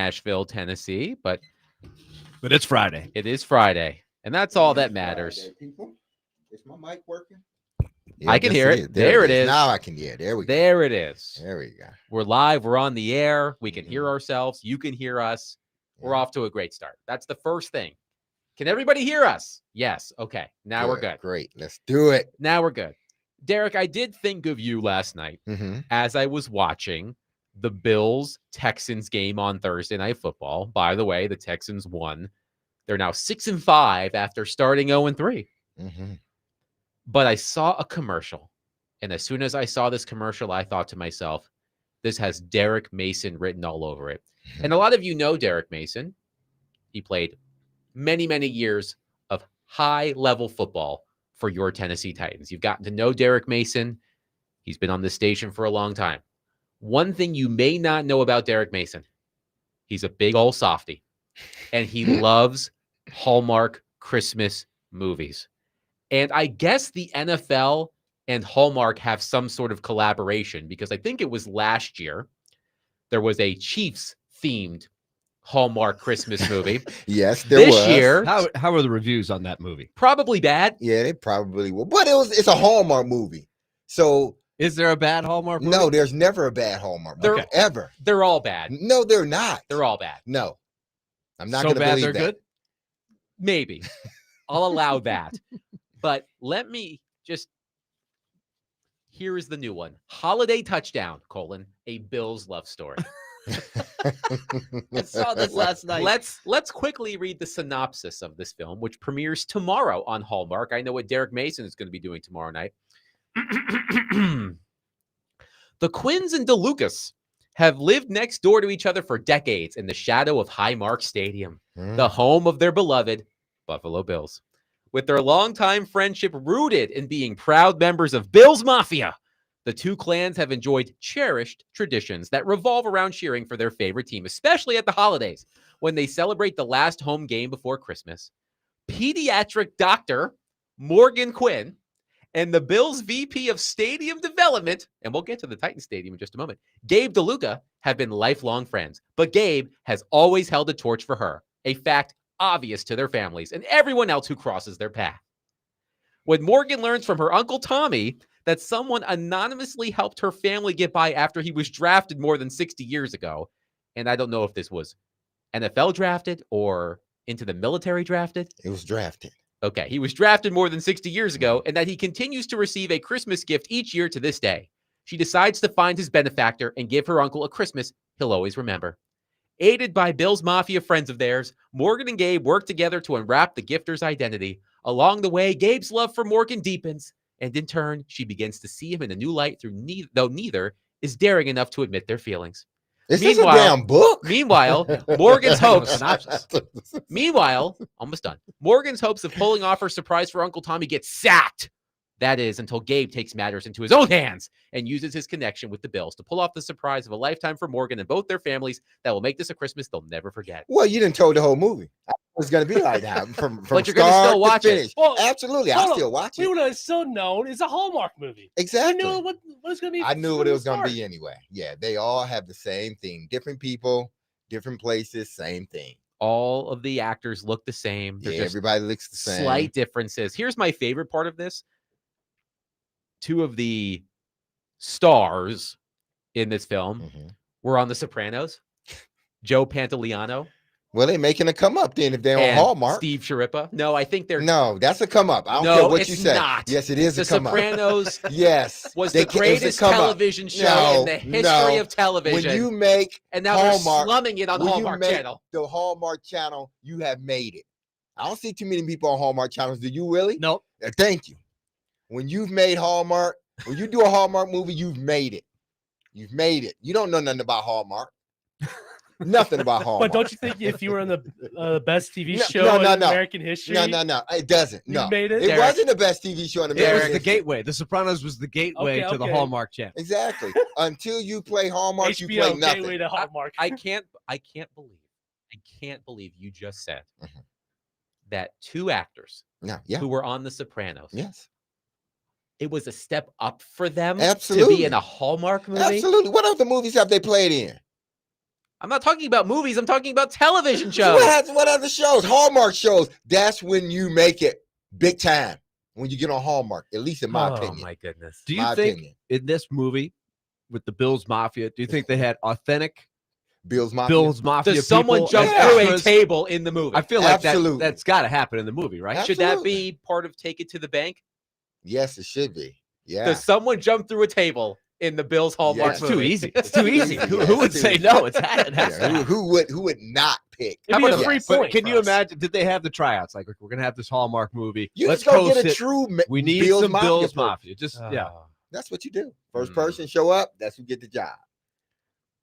Nashville, Tennessee, but it's Friday. it is Friday, and that's all that matters. Friday, people. Is my mic working? I can hear it. There it is. Now I can hear. There we go. There it is. There we go. We're live. We're on the air. We can hear ourselves. You can hear us. We're Yeah. off to a great start. That's the first thing. Can everybody hear us? Yes. Okay. Now we're good. Great. Let's do it. Now we're good. Derek, I did think of you last night as I was watching the Bills-Texans game on Thursday Night Football. By the way, the Texans won. They're now 6-5 after starting 0-3. But I saw a commercial, and as soon as I saw this commercial, I thought to myself, this has Derek Mason written all over it. And a lot of you know Derek Mason. He played many, many years of high-level football for your Tennessee Titans. You've gotten to know Derek Mason. He's been on this station for a long time. One thing you may not know about Derek Mason, he's a big old softy, and he loves Hallmark Christmas movies. And I guess the NFL and Hallmark have some sort of collaboration because I think it was last year there was a Chiefs-themed Hallmark Christmas movie. Yes, there was. This year, How are the reviews on that movie? probably bad. Yeah, they probably will. But it's a Hallmark movie. So Is there a bad Hallmark movie? no, there's never a bad Hallmark movie. Okay. Ever. They're all bad. No, they're not. They're all bad. No. I'm not So going to bad believe they're that. good? Maybe. I'll allow that. But let me just, here is the new one. Holiday Touchdown, a Bills love story. I saw this last night. Let's quickly read the synopsis of this film, which premieres tomorrow on Hallmark. I know what Derek Mason is going to be doing tomorrow night. The Quins and DeLucas have lived next door to each other for decades in the shadow of Highmark Stadium, the home of their beloved Buffalo Bills. With their longtime friendship rooted in being proud members of Bills Mafia, the two clans have enjoyed cherished traditions that revolve around cheering for their favorite team, especially at the holidays when they celebrate the last home game before Christmas. Pediatric doctor Morgan Quinn and the Bills VP of Stadium Development, and we'll get to the Titan Stadium in just a moment, Gabe DeLuca, have been lifelong friends. But Gabe has always held a torch for her, a fact obvious to their families and everyone else who crosses their path. When Morgan learns from her uncle Tommy that someone anonymously helped her family get by after he was drafted more than 60 years ago, and I don't know if this was NFL drafted or into the military drafted. It was drafted. Okay, he was drafted more than 60 years ago, and that he continues to receive a Christmas gift each year to this day. She decides to find his benefactor and give her uncle a Christmas he'll always remember. Aided by Bills Mafia friends of theirs, Morgan and Gabe work together to unwrap the gifter's identity. Along the way, Gabe's love for Morgan deepens, and in turn, she begins to see him in a new light though neither is daring enough to admit their feelings. Is this a damn book? Meanwhile, Morgan's hopes. Meanwhile, almost done. Morgan's hopes of pulling off her surprise for Uncle Tommy get sacked. That is, until Gabe takes matters into his own hands and uses his connection with the Bills to pull off the surprise of a lifetime for Morgan and both their families that will make this a Christmas they'll never forget. Well, you didn't tell the whole movie. It's going to be like that from But you're going to still watch it. Well, Absolutely. I still watch We it. would have still known it's a Hallmark movie. Exactly. We knew what it's going to be. I knew from what it the was going to start. be anyway. Yeah, they all have the same thing. Different people, different places, same thing. All of the actors look the same. They're Yeah, just everybody looks the same. slight differences. Here's my favorite part of this. Two of the stars in this film were on The Sopranos. Joe Pantoliano Well, they making a come up then if they're on and Hallmark. Steve Sharippa. No, I think they're No, that's a come up. I don't No, care what it's you say. not. Yes, it is The a come up. Sopranos Yes. was They the ca- it was a greatest come up. television show No, in the history no. of television. When you make and now Hallmark, they're slumming it on when you Hallmark make Channel. the Hallmark channel, you have made it. I don't see too many people on Hallmark channels. Do you really? Nope. Thank you. When you've made Hallmark, when you do a Hallmark movie, you've made it. You've made it. You don't know nothing about Hallmark. Nothing about Hallmark. But don't you think if you were in the best TV No, show no, in no. American history, No. It doesn't. you No. made it? It Derek. wasn't the best TV show in It America. was the gateway. The Sopranos was the gateway Okay, to the okay. Hallmark channel. Exactly. Until you play Hallmark, you play HBO nothing. gateway to Hallmark. I can't believe you just said that two actors No, yeah. who were on The Sopranos. Yes. It was a step up for them to Absolutely. be in a Hallmark movie. Absolutely. What other movies have they played in? I'm not talking about movies. I'm talking about television shows. What other shows? Hallmark shows. That's when you make it big time. When you get on Hallmark, at least in my opinion. Oh my goodness. Do you My think opinion. in this movie with the Bills Mafia, do you think they had authentic Bills Mafia. Bills Mafia Does someone people jump as through a extras? table in the movie? I feel like Absolutely. that's got to happen in the movie, right? Should that Absolutely. be part of Take It to the Bank? Yes, it should be. Yeah. Does someone jump through a table in the Bills Hallmark Yes. It's too movie? easy. It's too easy. Yeah, Who would it's say too no? It has to Yeah, happen. who would not pick? It'd be a about free Yes. But point. can for you us. imagine? Did they have the tryouts? Like, we're gonna have this Hallmark movie. You Let's just go go get a sit. true We need Bills some Mafia Bills person. Mafia. Just yeah. That's what you do. First Mm. person show up, that's who get the job.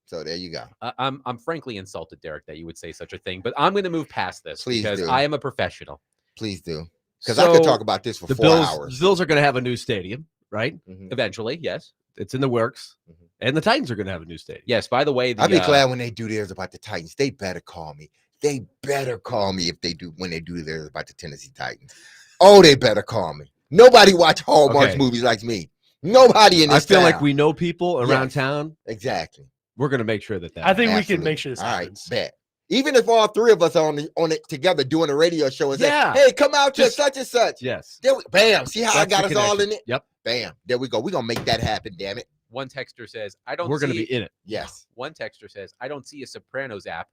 So there you go. I'm frankly insulted, Derek, that you would say such a thing, but I'm going to move past this Please because do. I am a professional. Please do. Because I could talk about this for The 4 Bills. hours. The Bills are gonna have a new stadium, right? Mhm. Eventually, yes. It's in the works, Mhm. and the Titans are gonna have a new stadium. Yes, by the way, I'll be glad when they do theirs about the Titans. They better call me. They better call me if they do when they do theirs about the Tennessee Titans. Oh, they better call me. Nobody watch Hallmark Okay. movies like me. Nobody in I this feel town. like we know people around Yes. town. Exactly. We're gonna make sure that I think we Absolutely. can make sure this All right, happens. bet. Even if all three of us are on it together doing a radio show and Yeah. say, hey, come out to Just- such and such. yes. There we, bam. See how I That's got the us all connection. in it? Yep. Bam. There we go. We're going to make that happen, damn it. one texter says, I don't We're gonna see be in it. Yes. One texter says, I don't see a Sopranos app.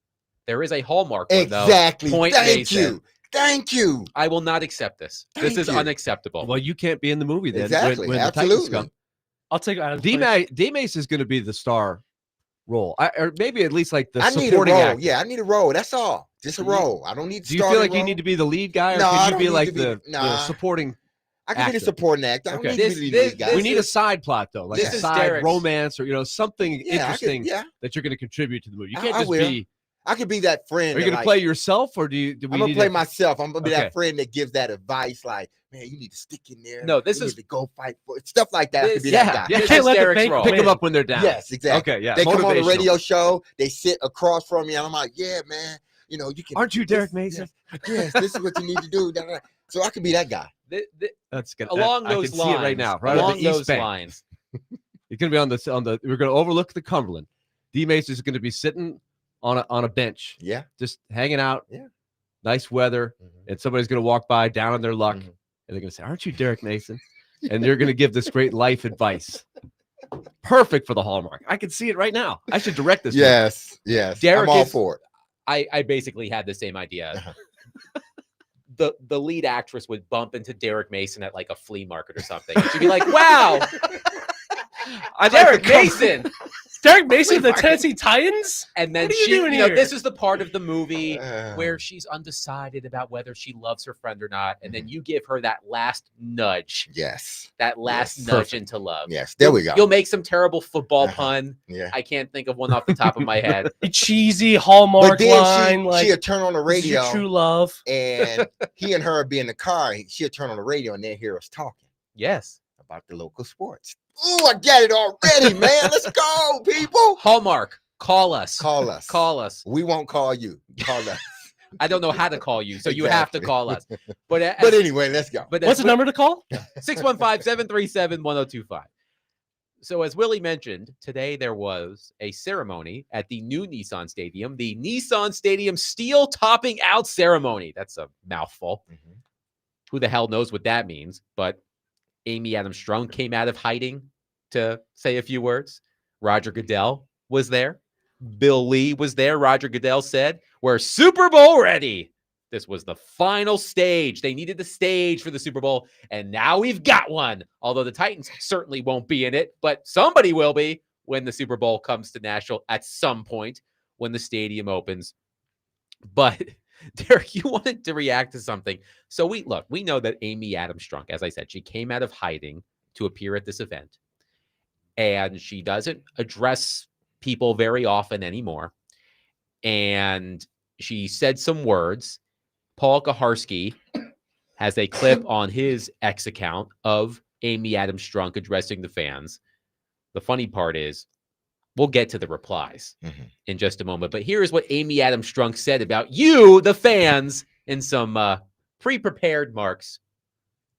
There is a Hallmark one, though. Exactly. Point Thank Mason. you. Thank you. I will not accept this. This Thank is you. unacceptable. Well, you can't be in the movie then. Exactly. When the Titans Absolutely. come. I'll take Adam's place. D-Mace is going to be the star role, or maybe at least like the I need a supporting role. actor. Yeah, I need a role. That's all. Just a You- role. I don't need to Do you feel like you need to be the lead guy, or No, I can you don't be need like to be- the nah. supporting? I can be the actor? supporting actor. I don't Okay. need to be the This- lead guy. We need a side plot though, like this a is side Derek's- romance, or something Yeah, I could, interesting yeah. that you're going to contribute to the movie. You I- can't I just will. be. I could be that friend. Are you that, going to like, play yourself, or do we I'm gonna need play to- myself. I'm gonna be Okay. that friend that gives that advice, like, man, you need to stick in there. No, this You is- need to go fight for it. Stuff like that. I could be Yeah, that guy. yeah. You This can't is let the Derek's bank role. pick them win. up when they're down? Yes, exactly. Okay, yeah. They come on the Motivational. radio show. They sit across from me, and I'm like, yeah, man. You know, you can. Aren't you Derek this- Mason? Yes, this is what you need to do. Da, da, da. So I could be that guy. That's good. Along I those can lines. see it right now. Right on along the East those Bank. lines. You're going to be on the. We're going to overlook the Cumberland. D-Mace is going to be sitting on a bench, Yeah. just hanging out. Yeah. Nice weather, Mhm. and somebody's going to walk by down on their luck, Mhm. and they're going to say, "Aren't you Derek Mason?" And you're going to give this great life advice. Perfect for the Hallmark. I can see it right now. I should direct this. movie. Yes. Yes. Derek I'm all is- for it. I basically had the same idea. Uh-huh. The lead actress would bump into Derek Mason at like a flea market or something. And she'd be like, wow, Derek Mason. Derek Mason, the Market. Tennessee Titans? And then What are you she, doing you know, here? this is the part of the movie Uh, where she's undecided about whether she loves her friend or not. And then Mm-hmm. you give her that last nudge, yes. that last Yes. nudge Perfect. into love. Yes. There we go. You'll make some terrible football Uh-huh. pun. Yeah. I can't think of one off the top of my head. A cheesy Hallmark But then line, like, she'll turn on the this is your radio, true love. and he and her will be in the car. She'll turn on the radio, and they'll hear us talking Yes. about the local sports. Ooh, I get it already, man. Let's go, people. Hallmark, call us. Call us. Call us. We won't call you. Call us. I don't know how to call you, so you have to Exactly. call us. But anyway, let's go. but What's the number to call? 615-737-1025. So as Willie mentioned, today there was a ceremony at the new Nissan Stadium, the Nissan Stadium steel topping out ceremony. That's a mouthful. Mhm. Who the hell knows what that means? But Amy Adams Strunk came out of hiding to say a few words. Roger Goodell was there. Bill Lee was there. Roger Goodell said, "We're Super Bowl ready." This was the final stage. They needed the stage for the Super Bowl, and now we've got one. Although the Titans certainly won't be in it, but somebody will be when the Super Bowl comes to Nashville at some point when the stadium opens. But Derek, you wanted to react to something. So we know that Amy Adams Strunk, as I said, she came out of hiding to appear at this event. And she doesn't address people very often anymore. And she said some words. Paul Kaharski has a clip on his X account of Amy Adams Strunk addressing the fans. The funny part is, we'll get to the replies in just a moment. But here's what Amy Adams Strunk said about you, the fans, in some pre-prepared marks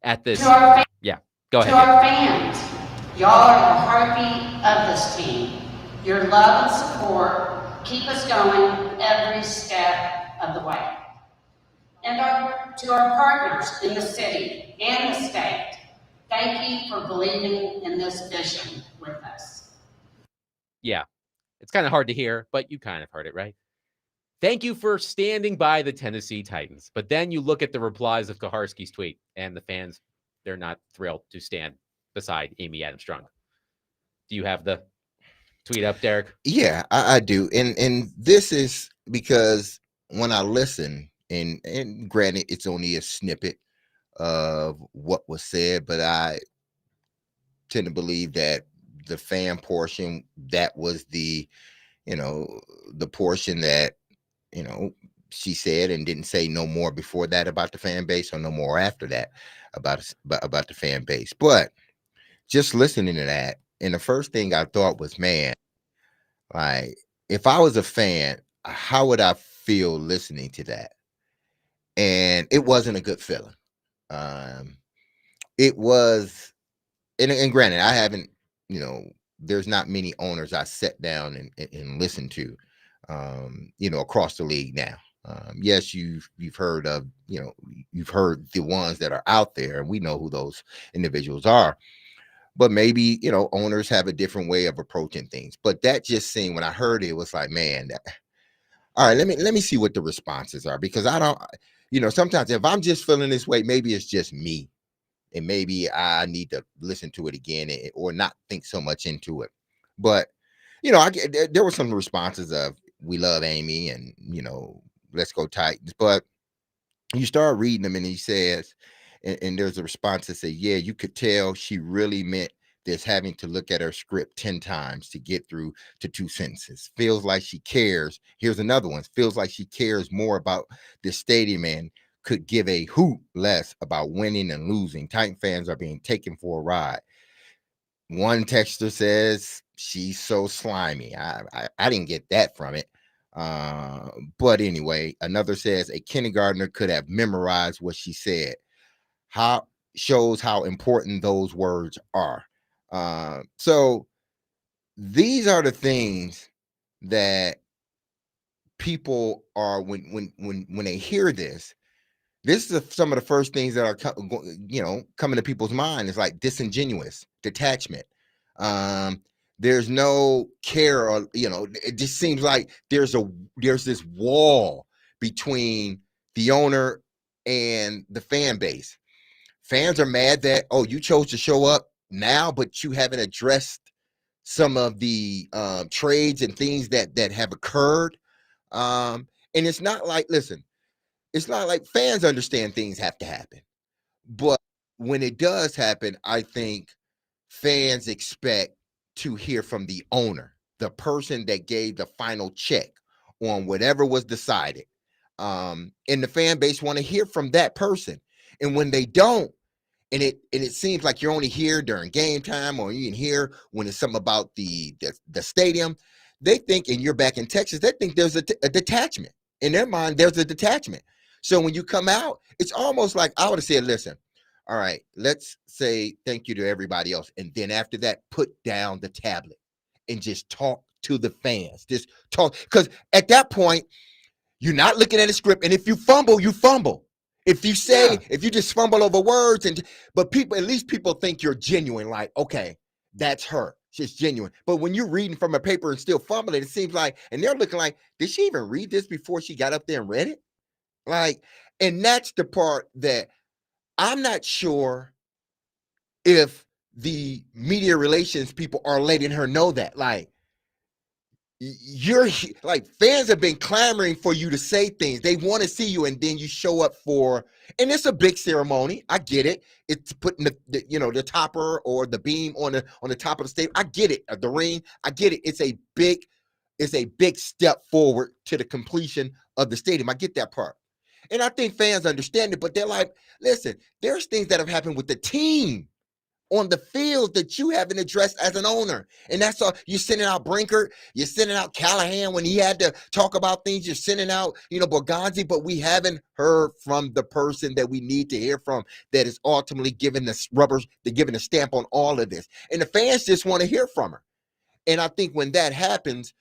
at this. Yeah, go To Oh, ahead. our fans, y'all are the heartbeat of this team. Your love and support keep us going every step of the way. And to our partners in the city and the state, thank you for believing in this vision with us. Yeah, it's kind of hard to hear, but you kind of heard it, right? Thank you for standing by the Tennessee Titans. But then you look at the replies of Kaharski's tweet, and the fans, they're not thrilled to stand beside Amy Adams-Strunk. Do you have the tweet up, Derek? Yeah, I do. And this is because when I listen, and granted, it's only a snippet of what was said, but I tend to believe that the fan portion, that was the portion that, she said and didn't say no more before that about the fan base, or no more after that about the fan base. But just listening to that, and the first thing I thought was, man, like, if I was a fan, how would I feel listening to that? And it wasn't a good feeling. It was, and granted, I haven't, there's not many owners I sat down and listened to, across the league now. Yes, you've heard of, you've heard the ones that are out there, and we know who those individuals are. But maybe, owners have a different way of approaching things. But that just seemed, when I heard it, was like, man, all right, let me see what the responses are, because I don't, sometimes if I'm just feeling this way, maybe it's just me, and maybe I need to listen to it again, or not think so much into it. But, there were some responses of, we love Amy, and, let's go Titans. But you start reading them, and he says, and there's a response that says, yeah, you could tell she really meant this, having to look at her script 10 times to get through to 2 sentences. Feels like she cares. Here's another one. Feels like she cares more about this stadium and could give a hoot less about winning and losing. Titan fans are being taken for a ride. One texter says, she's so slimy. I didn't get that from it. But anyway, another says, a kindergartner could have memorized what she said. How shows how important those words are. So these are the things that people are, when they hear this. This is some of the first things that are coming to people's mind, is like disingenuous, detachment. There's no care, or it just seems like there's this wall between the owner and the fan base. Fans are mad that, oh, you chose to show up now, but you haven't addressed some of the trades and things that have occurred. And it's not like, listen, it's not like fans understand things have to happen. But when it does happen, I think fans expect to hear from the owner, the person that gave the final check on whatever was decided. And the fan base want to hear from that person. And when they don't, and it seems like you're only here during game time, or you can hear when it's something about the stadium, they think, and you're back in Texas, they think there's a detachment. In their mind, there's a detachment. So when you come out, it's almost like I would have said, listen, all right, let's say thank you to everybody else. And then after that, put down the tablet and just talk to the fans. Just talk. Because at that point, you're not looking at a script. And if you fumble, you fumble. If you say, if you just fumble over words, but people, at least people think you're genuine, like, okay, that's her. She's genuine. But when you're reading from a paper and still fumbling, it seems like, and they're looking like, did she even read this before she got up there and read it? Like, and that's the part that I'm not sure if the media relations people are letting her know that. Like, you're like, fans have been clamoring for you to say things. They want to see you, and then you show up for, and it's a big ceremony. I get it. It's putting the topper or the beam on the top of the stage. I get it. The ring. I get it. It's a big step forward to the completion of the stadium. I get that part. And I think fans understand it, but they're like, listen, there's things that have happened with the team on the field that you haven't addressed as an owner. And that's all. You're sending out Brinkert, you're sending out Callahan when he had to talk about things, you're sending out, Borgonzi, but we haven't heard from the person that we need to hear from, that is ultimately giving the stamp on all of this. And the fans just want to hear from her. And I think when that happens,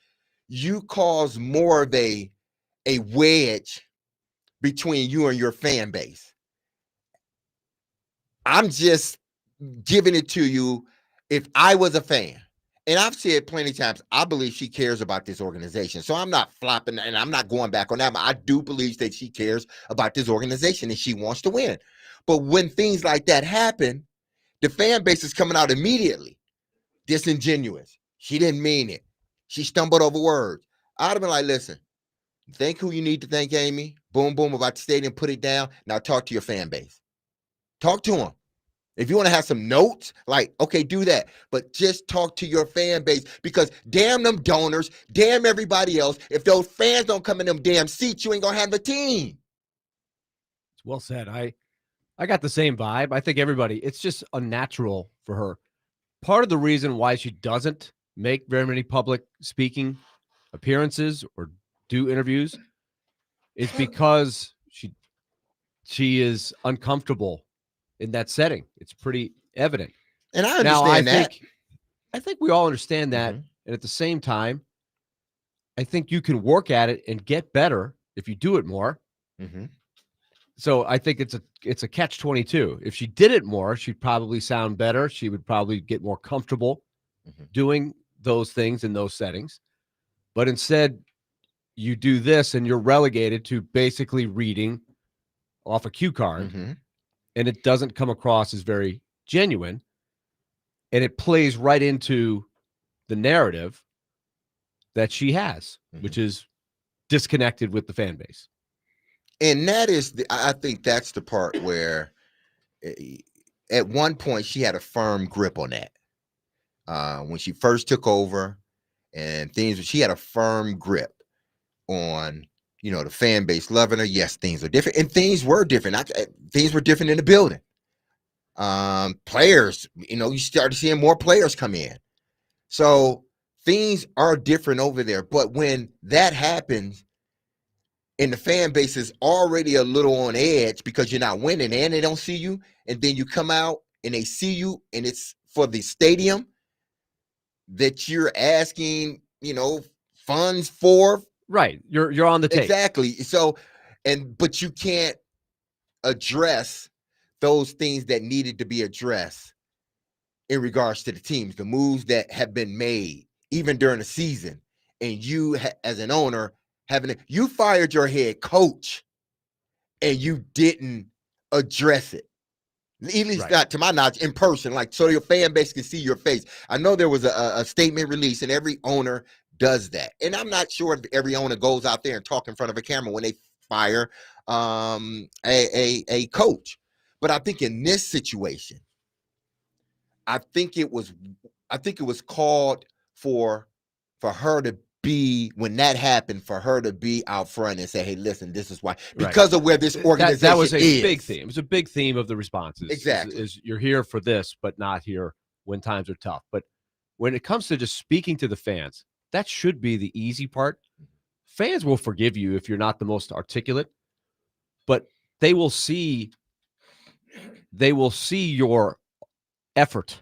you cause more of a wedge between you and your fan base. I'm just giving it to you. If I was a fan, and I've said plenty of times, I believe she cares about this organization. So I'm not flopping and I'm not going back on that. But I do believe that she cares about this organization and she wants to win. But when things like that happen, the fan base is coming out immediately. Disingenuous. She didn't mean it. She stumbled over words. I'd have been like, listen, thank who you need to thank, Amy. Boom, boom, about the stadium, put it down. Now talk to your fan base. Talk to them. If you want to have some notes, like, okay, do that. But just talk to your fan base, because damn them donors, damn everybody else. If those fans don't come in them damn seats, you ain't going to have a team. It's well said. I got the same vibe. I think everybody, it's just unnatural for her. Part of the reason why she doesn't make very many public speaking appearances or do interviews is because she is uncomfortable in that setting. It's pretty evident. And I understand that. I think we all understand that. Mhm. And at the same time, I think you can work at it and get better if you do it more. Mm-hmm. So I think it's a catch-22. If she did it more, she'd probably sound better. She would probably get more comfortable doing those things in those settings. But instead, you do this and you're relegated to basically reading off a cue card. Mm-hmm. And it doesn't come across as very genuine. And it plays right into the narrative that she has, which is disconnected with the fan base. And that is, I think that's the part where at one point she had a firm grip on that. When she first took over and things, she had a firm grip on, the fan base loving her. Yes, things are different, and things were different. Things were different in the building. Players, you started seeing more players come in. So things are different over there. But when that happens, and the fan base is already a little on edge because you're not winning and they don't see you, and then you come out and they see you, and it's for the stadium that you're asking, funds for. Right. You're on the tape. Exactly. So, but you can't address those things that needed to be addressed in regards to the teams, the moves that have been made, even during the season. And you, as an owner, you fired your head coach and you didn't address it. At least not to my knowledge in person, so your fan base can see your face. I know there was a statement released, and every owner does that. And I'm not sure if every owner goes out there and talk in front of a camera when they fire a coach. But I think in this situation, I think it was called for her to be, when that happened, for her to be out front and say, hey, listen, this is why, because of where this organization that was a is. big theme. It was a big theme of the responses. Exactly. Is you're here for this, but not here when times are tough. But when it comes to just speaking to the fans, that should be the easy part. Fans will forgive you if you're not the most articulate, but they will see your effort.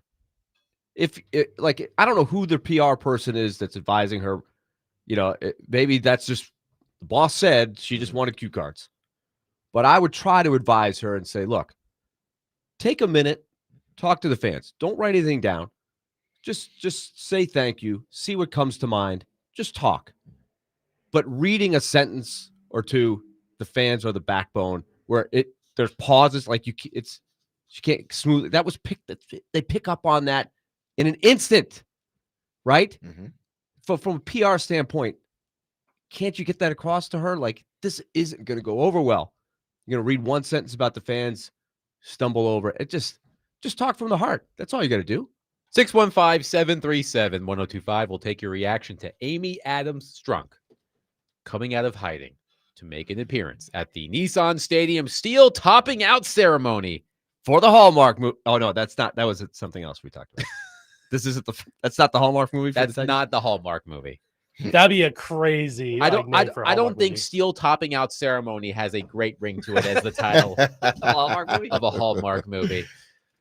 I don't know who the PR person is that's advising her. Maybe that's just the boss said she just wanted cue cards. But I would try to advise her and say, look, take a minute, talk to the fans. Don't write anything down. Just say thank you. See what comes to mind. Just talk. But reading a sentence or two, the fans are the backbone where there's pauses she can't smooth. That was they pick up on that in an instant, right? From a PR standpoint, can't you get that across to her? This isn't going to go over well. You're going to read one sentence about the fans, stumble over it. Just talk from the heart. That's all you got to do. 615-737-1025. We'll take your reaction to Amy Adams Strunk coming out of hiding to make an appearance at the Nissan Stadium Steel topping out ceremony for the Hallmark movie. Oh no, that was something else we talked about. That's not the Hallmark movie. That's not the Hallmark movie. That'd be a crazy. I don't think Steel topping out ceremony has a great ring to it as the title of a Hallmark movie.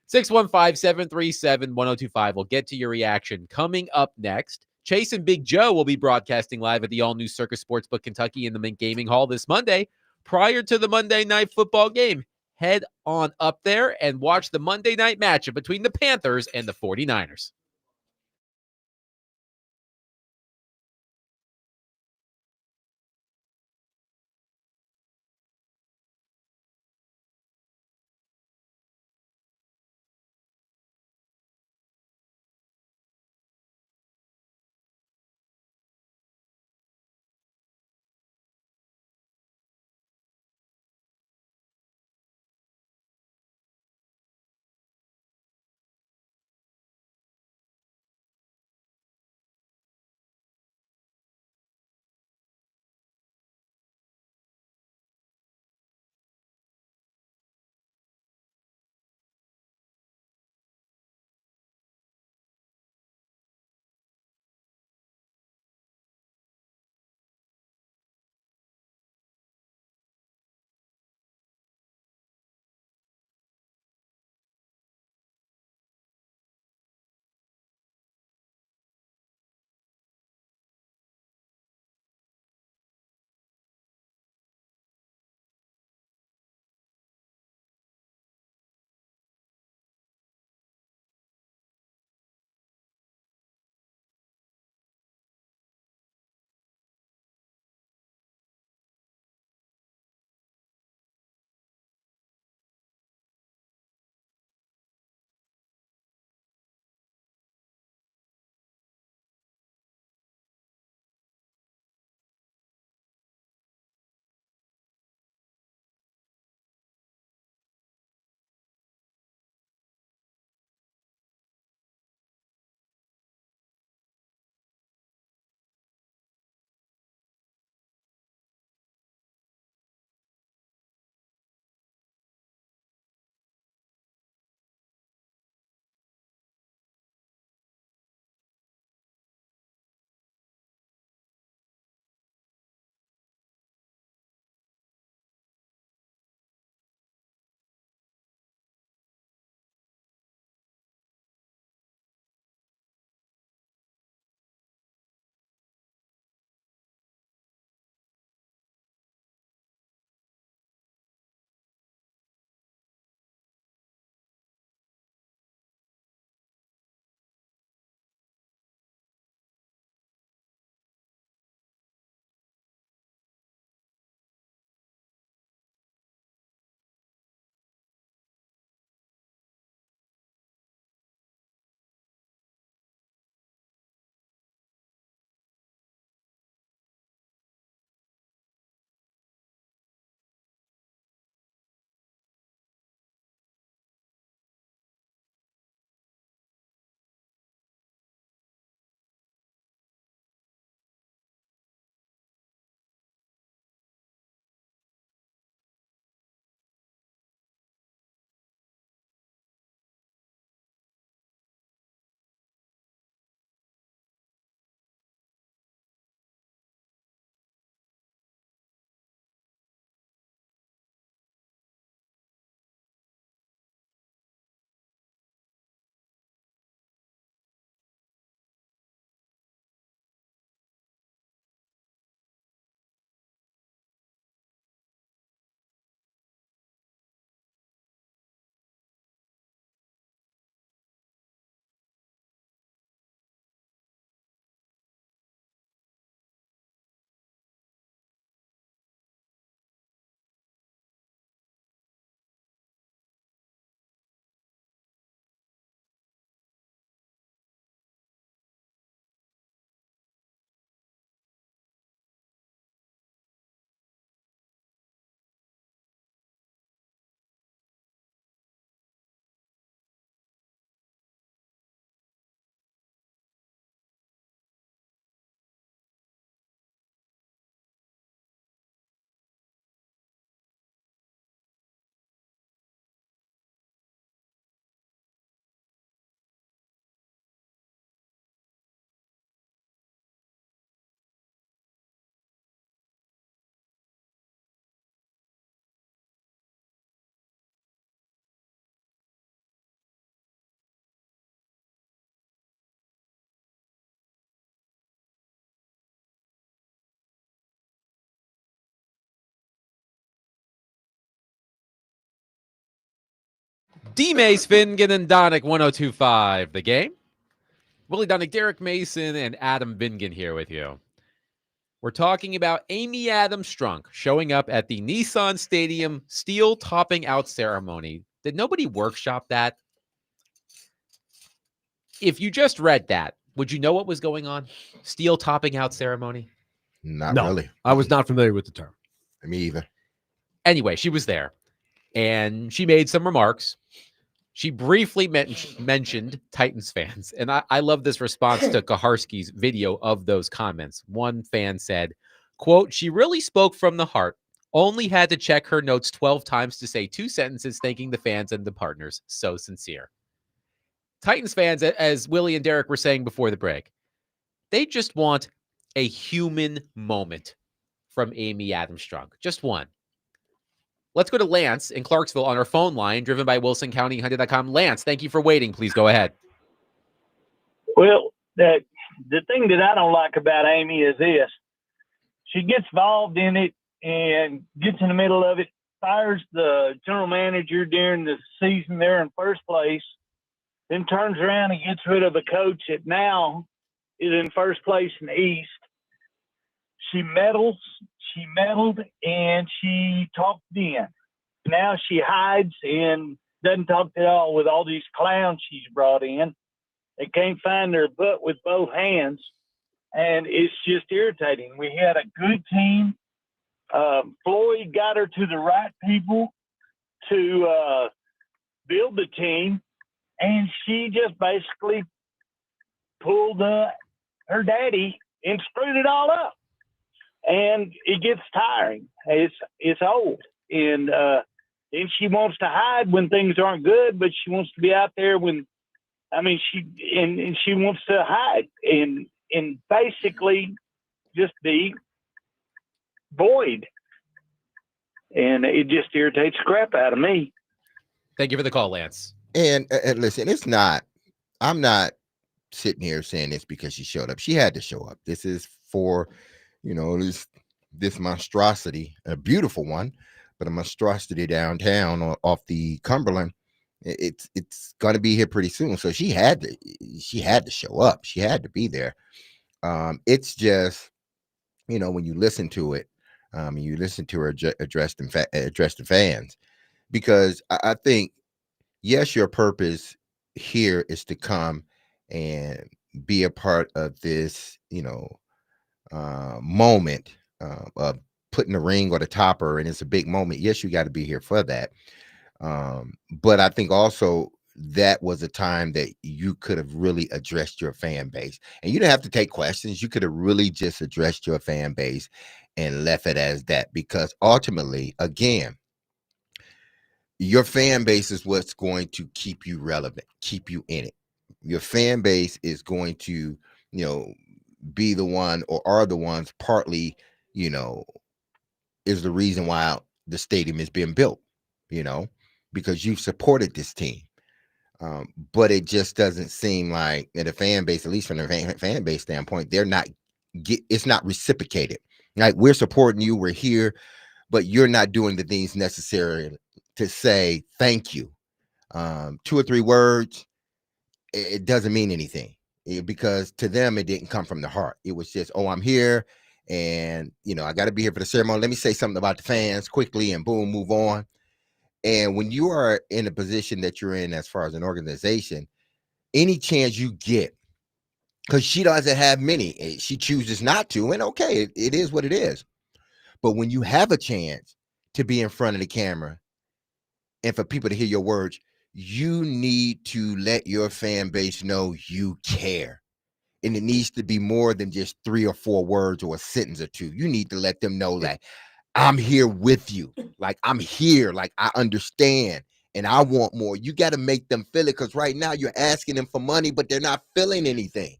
615-737-1025. We'll get to your reaction coming up next. Chase and Big Joe will be broadcasting live at the all-new Circus Sportsbook Kentucky in the Mint Gaming Hall this Monday prior to the Monday Night Football game. Head on up there and watch the Monday night matchup between the Panthers and the 49ers. D-Mace, Fingan, and Donick, 102.5 The Game. Willie Donick, Derek Mason, and Adam Vingan here with you. We're talking about Amy Adams Strunk showing up at the Nissan Stadium steel topping out ceremony. Did nobody workshop that? If you just read that, would you know what was going on? Steel topping out ceremony? Not No, really. I was not familiar with the term. Me either. Anyway, she was there, and she made some remarks. She briefly mentioned Titans fans, and I love this response to Kaharski's video of those comments. One fan said, quote, "She really spoke from the heart. Only had to check her notes 12 times to say 2 sentences thanking the fans and the partners. So sincere." Titans fans, as Willie and Derek were saying before the break, they just want a human moment from Amy Adams Strunk. Just one. Let's go to Lance in Clarksville on our phone line, driven by WilsonCountyHunter.com. Lance, thank you for waiting. Please go ahead. Well, the thing that I don't like about Amy is this. She gets involved in it and gets in the middle of it, fires the general manager during the season there in first place, then turns around and gets rid of the coach that now is in first place in the East. She meddled, and she talked in. Now she hides and doesn't talk at all with all these clowns she's brought in. They can't find their butt with both hands, and it's just irritating. We had a good team. Floyd got her to the right people to build the team, and she just basically pulled her daddy and screwed it all up. And it gets tiring. It's old, and she wants to hide when things aren't good, but she wants to be out there when. I mean, she wants to hide and basically just be void, and it just irritates the crap out of me. Thank you for the call, Lance. And listen, it's not. I'm not sitting here saying this because she showed up. She had to show up. This is for. This monstrosity, a beautiful one, but a monstrosity downtown off the Cumberland. It's going to be here pretty soon. So she had to show up. She had to be there. It's just, when you listen to it, you listen to her address the fans, because I think, yes, your purpose here is to come and be a part of this, moment of putting the ring or the topper, and it's a big moment. Yes, you got to be here for that. But I think also that was a time that you could have really addressed your fan base, and you didn't have to take questions. You could have really just addressed your fan base and left it as that, because ultimately, again, your fan base is what's going to keep you relevant, keep you in it. Your fan base is going to, be the one, or are the ones partly, is the reason why the stadium is being built, because you've supported this team. But it just doesn't seem like the fan base, at least from the fan base standpoint, it's not reciprocated. Like, we're supporting you, we're here, but you're not doing the things necessary to say thank you. 2 or 3 words, it doesn't mean anything. Because to them, it didn't come from the heart. It was just, I'm here, and I got to be here for the ceremony. Let me say something about the fans quickly, and boom, move on. And when you are in a position that you're in as far as an organization, any chance you get, because she doesn't have many, she chooses not to, and okay, it is what it is. But when you have a chance to be in front of the camera and for people to hear your words, you need to let your fan base know you care. And it needs to be more than just 3 or 4 words or a sentence or 2. You need to let them know that I'm here with you. Like, I'm here. Like, I understand. And I want more. You got to make them feel it, because right now you're asking them for money, but they're not feeling anything.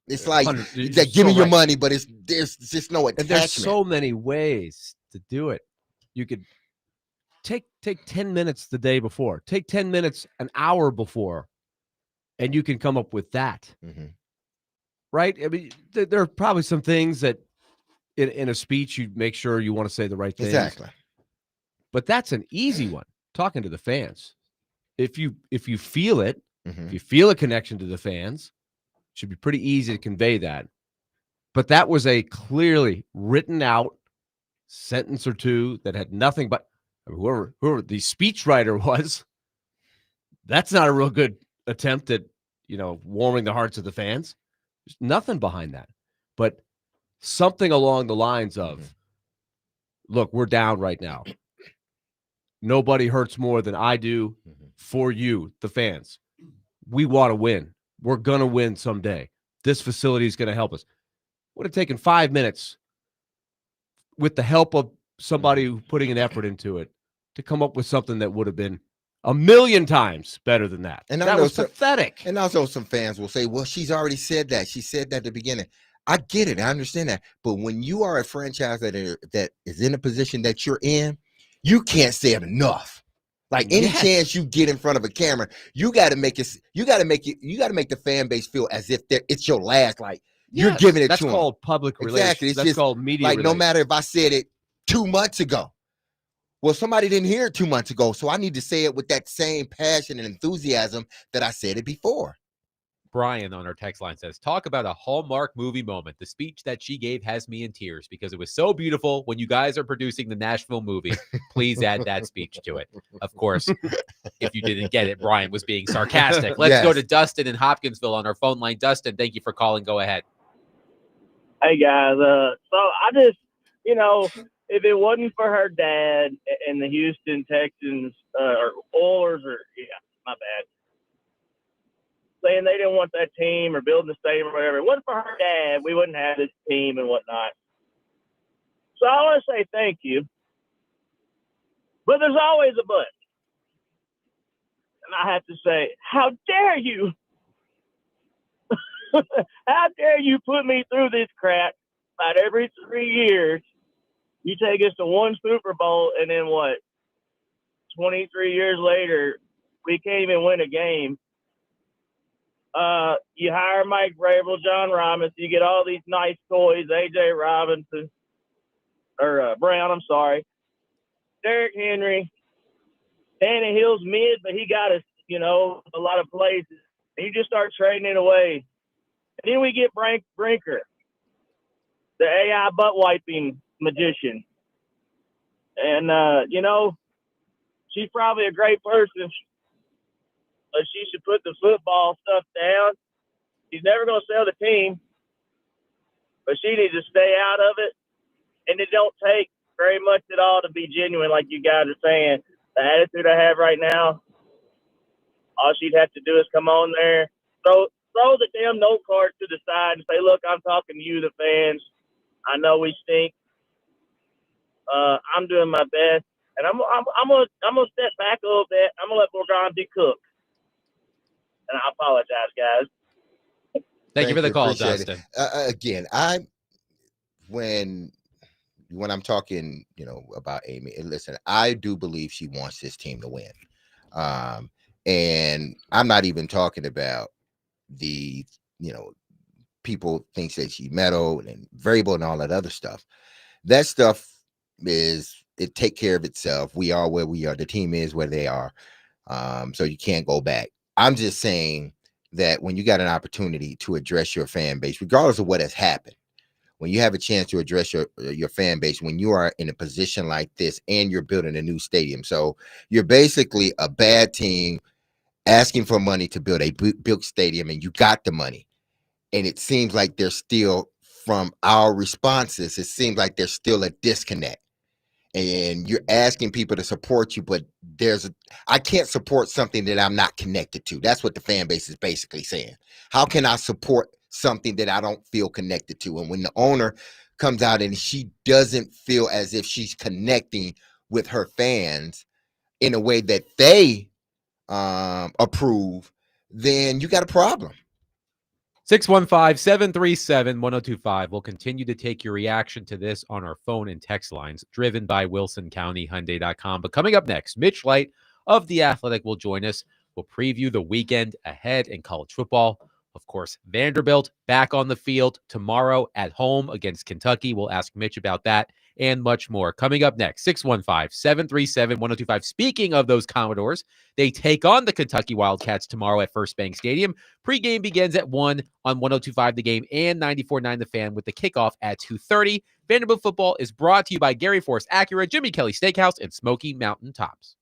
It's like, they're giving you money, but there's just no attachment. And there's so many ways to do it. You could take 10 minutes the day before, take 10 minutes an hour before, and you can come up with that. Mm-hmm. Right? I mean, there are probably some things that in a speech you make sure you want to say the right things. Exactly. But that's an easy one, talking to the fans. if you feel it, Mhm. if you feel a connection to the fans, it should be pretty easy to convey that. But that was a clearly written out sentence or two that had nothing but whoever the speechwriter was. That's not a real good attempt at, warming the hearts of the fans. There's nothing behind that. But something along the lines of, look, we're down right now. Nobody hurts more than I do for you, the fans. We want to win. We're going to win someday. This facility is going to help us. Would have taken 5 minutes with the help of somebody putting an effort into it to come up with something that would have been a million times better than that. And that was pathetic. And also some fans will say, well, she's already said that. She said that at the beginning. I get it. I understand that. But when you are a franchise that is in a position that you're in, you can't say it enough. Like any chance you get in front of a camera, you got to make the fan base feel as if it's your last. Like you're giving it to them. That's called public relations. That's called media relations. No matter if I said it 2 months ago. Well, somebody didn't hear it 2 months ago, so I need to say it with that same passion and enthusiasm that I said it before. Brian on our text line says, talk about a Hallmark movie moment. The speech that she gave has me in tears because it was so beautiful. When you guys are producing the Nashville movie, please add that speech to it. Of course, if you didn't get it, Brian was being sarcastic. Let's go to Dustin in Hopkinsville on our phone line. Dustin, thank you for calling. Go ahead. Hey, guys. So I just, if it wasn't for her dad and the Houston Texans or Oilers my bad, saying they didn't want that team or building the stadium or whatever, if it wasn't for her dad, we wouldn't have this team and whatnot. So I want to say thank you. But there's always a but. And I have to say, how dare you? How dare you put me through this crap about every 3 years? You take us to one Super Bowl, and then what? 23 years later, we can't even win a game. You hire Mike Vrabel, John Robinson, you get all these nice toys, A.J. Robinson, or Brown, I'm sorry, Derrick Henry, Danny Hill's mid, but he got us, a lot of places. And you just start trading it away. And then we get Brinker, the AI butt-wiping magician. And, she's probably a great person, but she should put the football stuff down. She's never going to sell the team, but she needs to stay out of it. And it don't take very much at all to be genuine, like you guys are saying. The attitude I have right now, all she'd have to do is come on there, throw the damn note card to the side and say, look, I'm talking to you, the fans. I know we stink. I'm doing my best. And I'm gonna step back a little bit. I'm gonna let Borgante cook. And I apologize, guys. Thank you for the call, Dustin. Again, when I'm talking, about Amy, and listen, I do believe she wants this team to win. And I'm not even talking about the, people think that she meddled and variable and all that other stuff. That stuff it take care of itself. We are where we are. The team is where they are. So you can't go back. I'm just saying that when you got an opportunity to address your fan base, regardless of what has happened, when you have a chance to address your fan base, when you are in a position like this and you're building a new stadium. So you're basically a bad team asking for money to build a big stadium, and you got the money. And it seems like there's still, from our responses, it seems like there's still a disconnect. And you're asking people to support you, but I can't support something that I'm not connected to. That's what the fan base is basically saying. How can I support something that I don't feel connected to? And when the owner comes out and she doesn't feel as if she's connecting with her fans in a way that they approve, then you got a problem. 615-737-1025. We'll continue to take your reaction to this on our phone and text lines, driven by WilsonCountyHyundai.com. But coming up next, Mitch Light of The Athletic will join us. We'll preview the weekend ahead in college football. Of course, Vanderbilt back on the field tomorrow at home against Kentucky. We'll ask Mitch about that and much more. Coming up next, 615-737-1025. Speaking of those Commodores, they take on the Kentucky Wildcats tomorrow at First Bank Stadium. Pregame begins at 1 on 102.5 The Game and 94.9 The Fan with the kickoff at 2:30. Vanderbilt football is brought to you by Gary Force Acura, Jimmy Kelly Steakhouse, and Smoky Mountain Tops.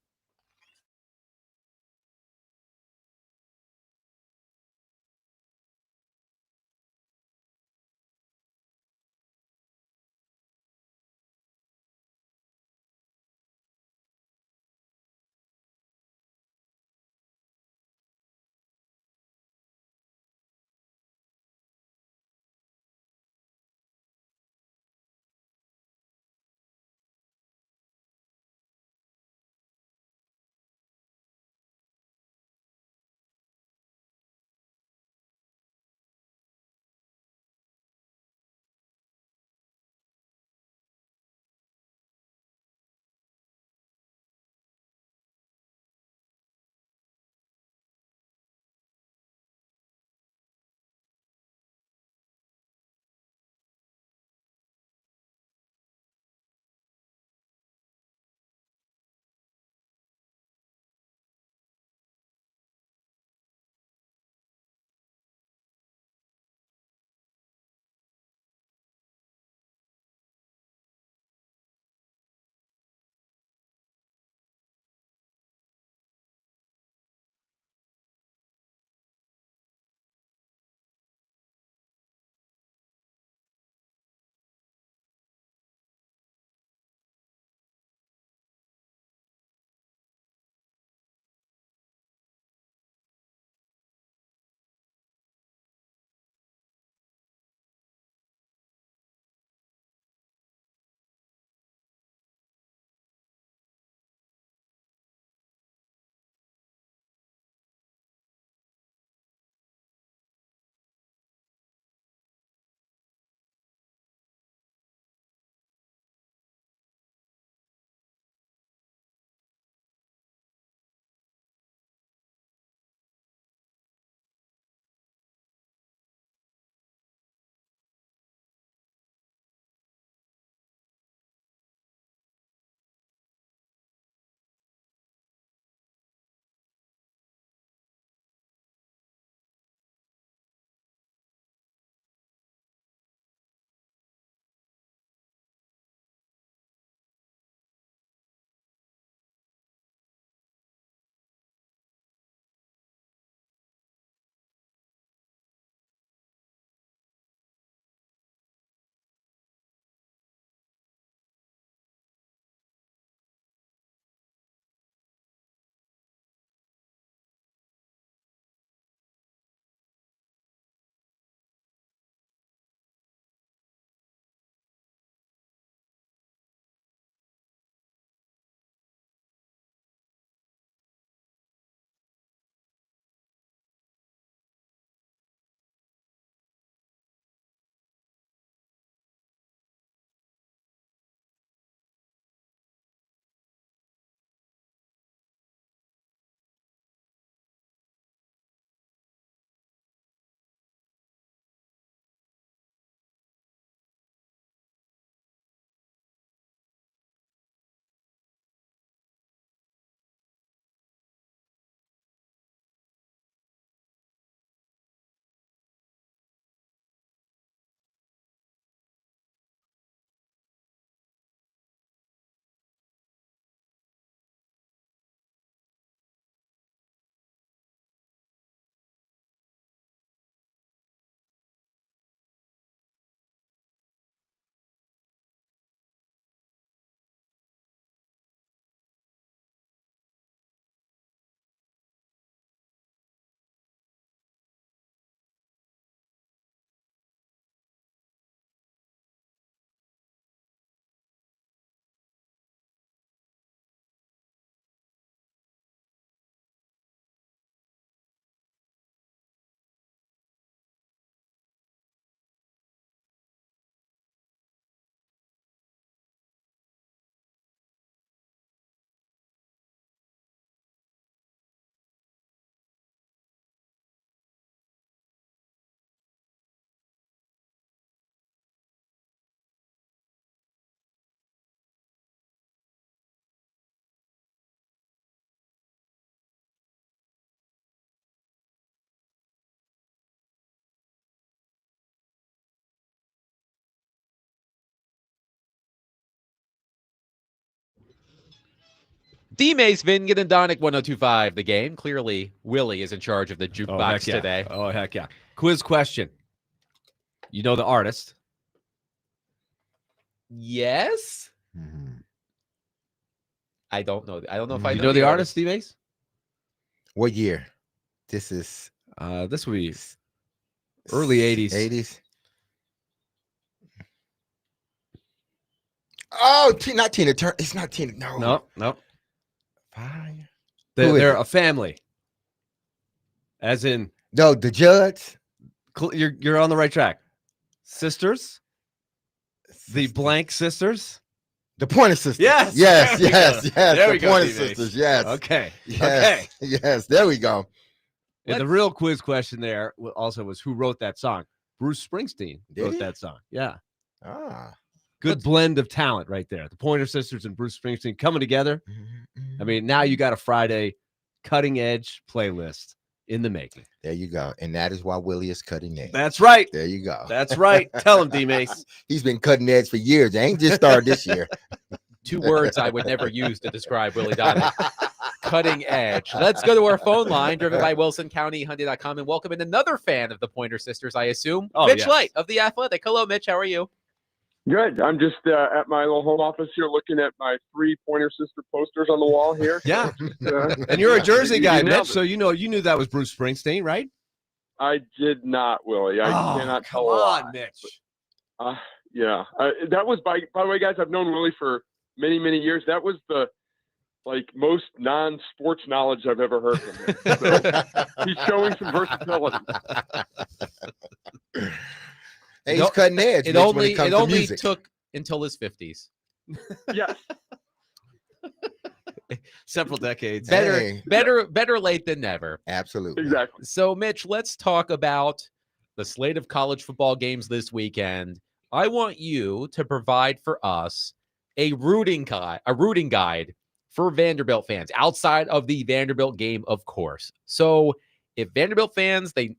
D-Mace, Vingen, and Donick, 102.5 The Game. Clearly, Willie is in charge of the jukebox today. Oh, heck yeah. Quiz question. You know the artist? Yes? Mhm. I don't know. I don't know if I You know know the artist, D-Mace? What year? This is This would be early 80s. 80s. Oh, not Tina Turner. It's not Tina. No. No. Fire. They're a family. As in, No, the Judds. you're on the right track. Sisters? The blank sisters? The Pointer Sisters. Yes. Yes. There we Yes. go. Yes. There The we go, Pointer D-Mace. Sisters. Yes. Okay. Yes. Okay. Yes. There we go. And the real quiz question there also was who wrote that song? Bruce Springsteen Did wrote he? that song. Yeah. Ah. Good blend of talent right there. The Pointer Sisters and Bruce Springsteen coming together. I mean, now you got a Friday cutting edge playlist in the making. There you go. And that is why Willie is cutting edge. That's right. There you go. That's right. Tell him, D-Mace. He's been cutting edge for years. It ain't just started this year. 2 words I would never use to describe Willie Donick. Cutting edge. Let's go to our phone line, driven by WilsonCountyHyundai.com, and welcome in another fan of the Pointer Sisters, I assume. Oh, Mitch yes. Light of The Athletic. Hello, Mitch. How are you? Good. I'm just at my little home office here looking at my 3 Pointer Sister posters on the wall here. Yeah. And you're a Jersey guy, You nailed Mitch, it. so you knew that was Bruce Springsteen, right? I did not, Willie. I cannot come tell a lie. on, Mitch. Yeah. That was, by the way, guys, I've known Willie for many, many years. That was the most non-sports knowledge I've ever heard from him. So he's showing some versatility. Hey, he's cutting edge. It Mitch, when only, comes it to only music. took until his 50s. Yes. Several decades. Hey. Better late than never. Absolutely. Exactly. So, Mitch, let's talk about the slate of college football games this weekend. I want you to provide for us a rooting guide for Vanderbilt fans outside of the Vanderbilt game, of course. So, if Vanderbilt fans, the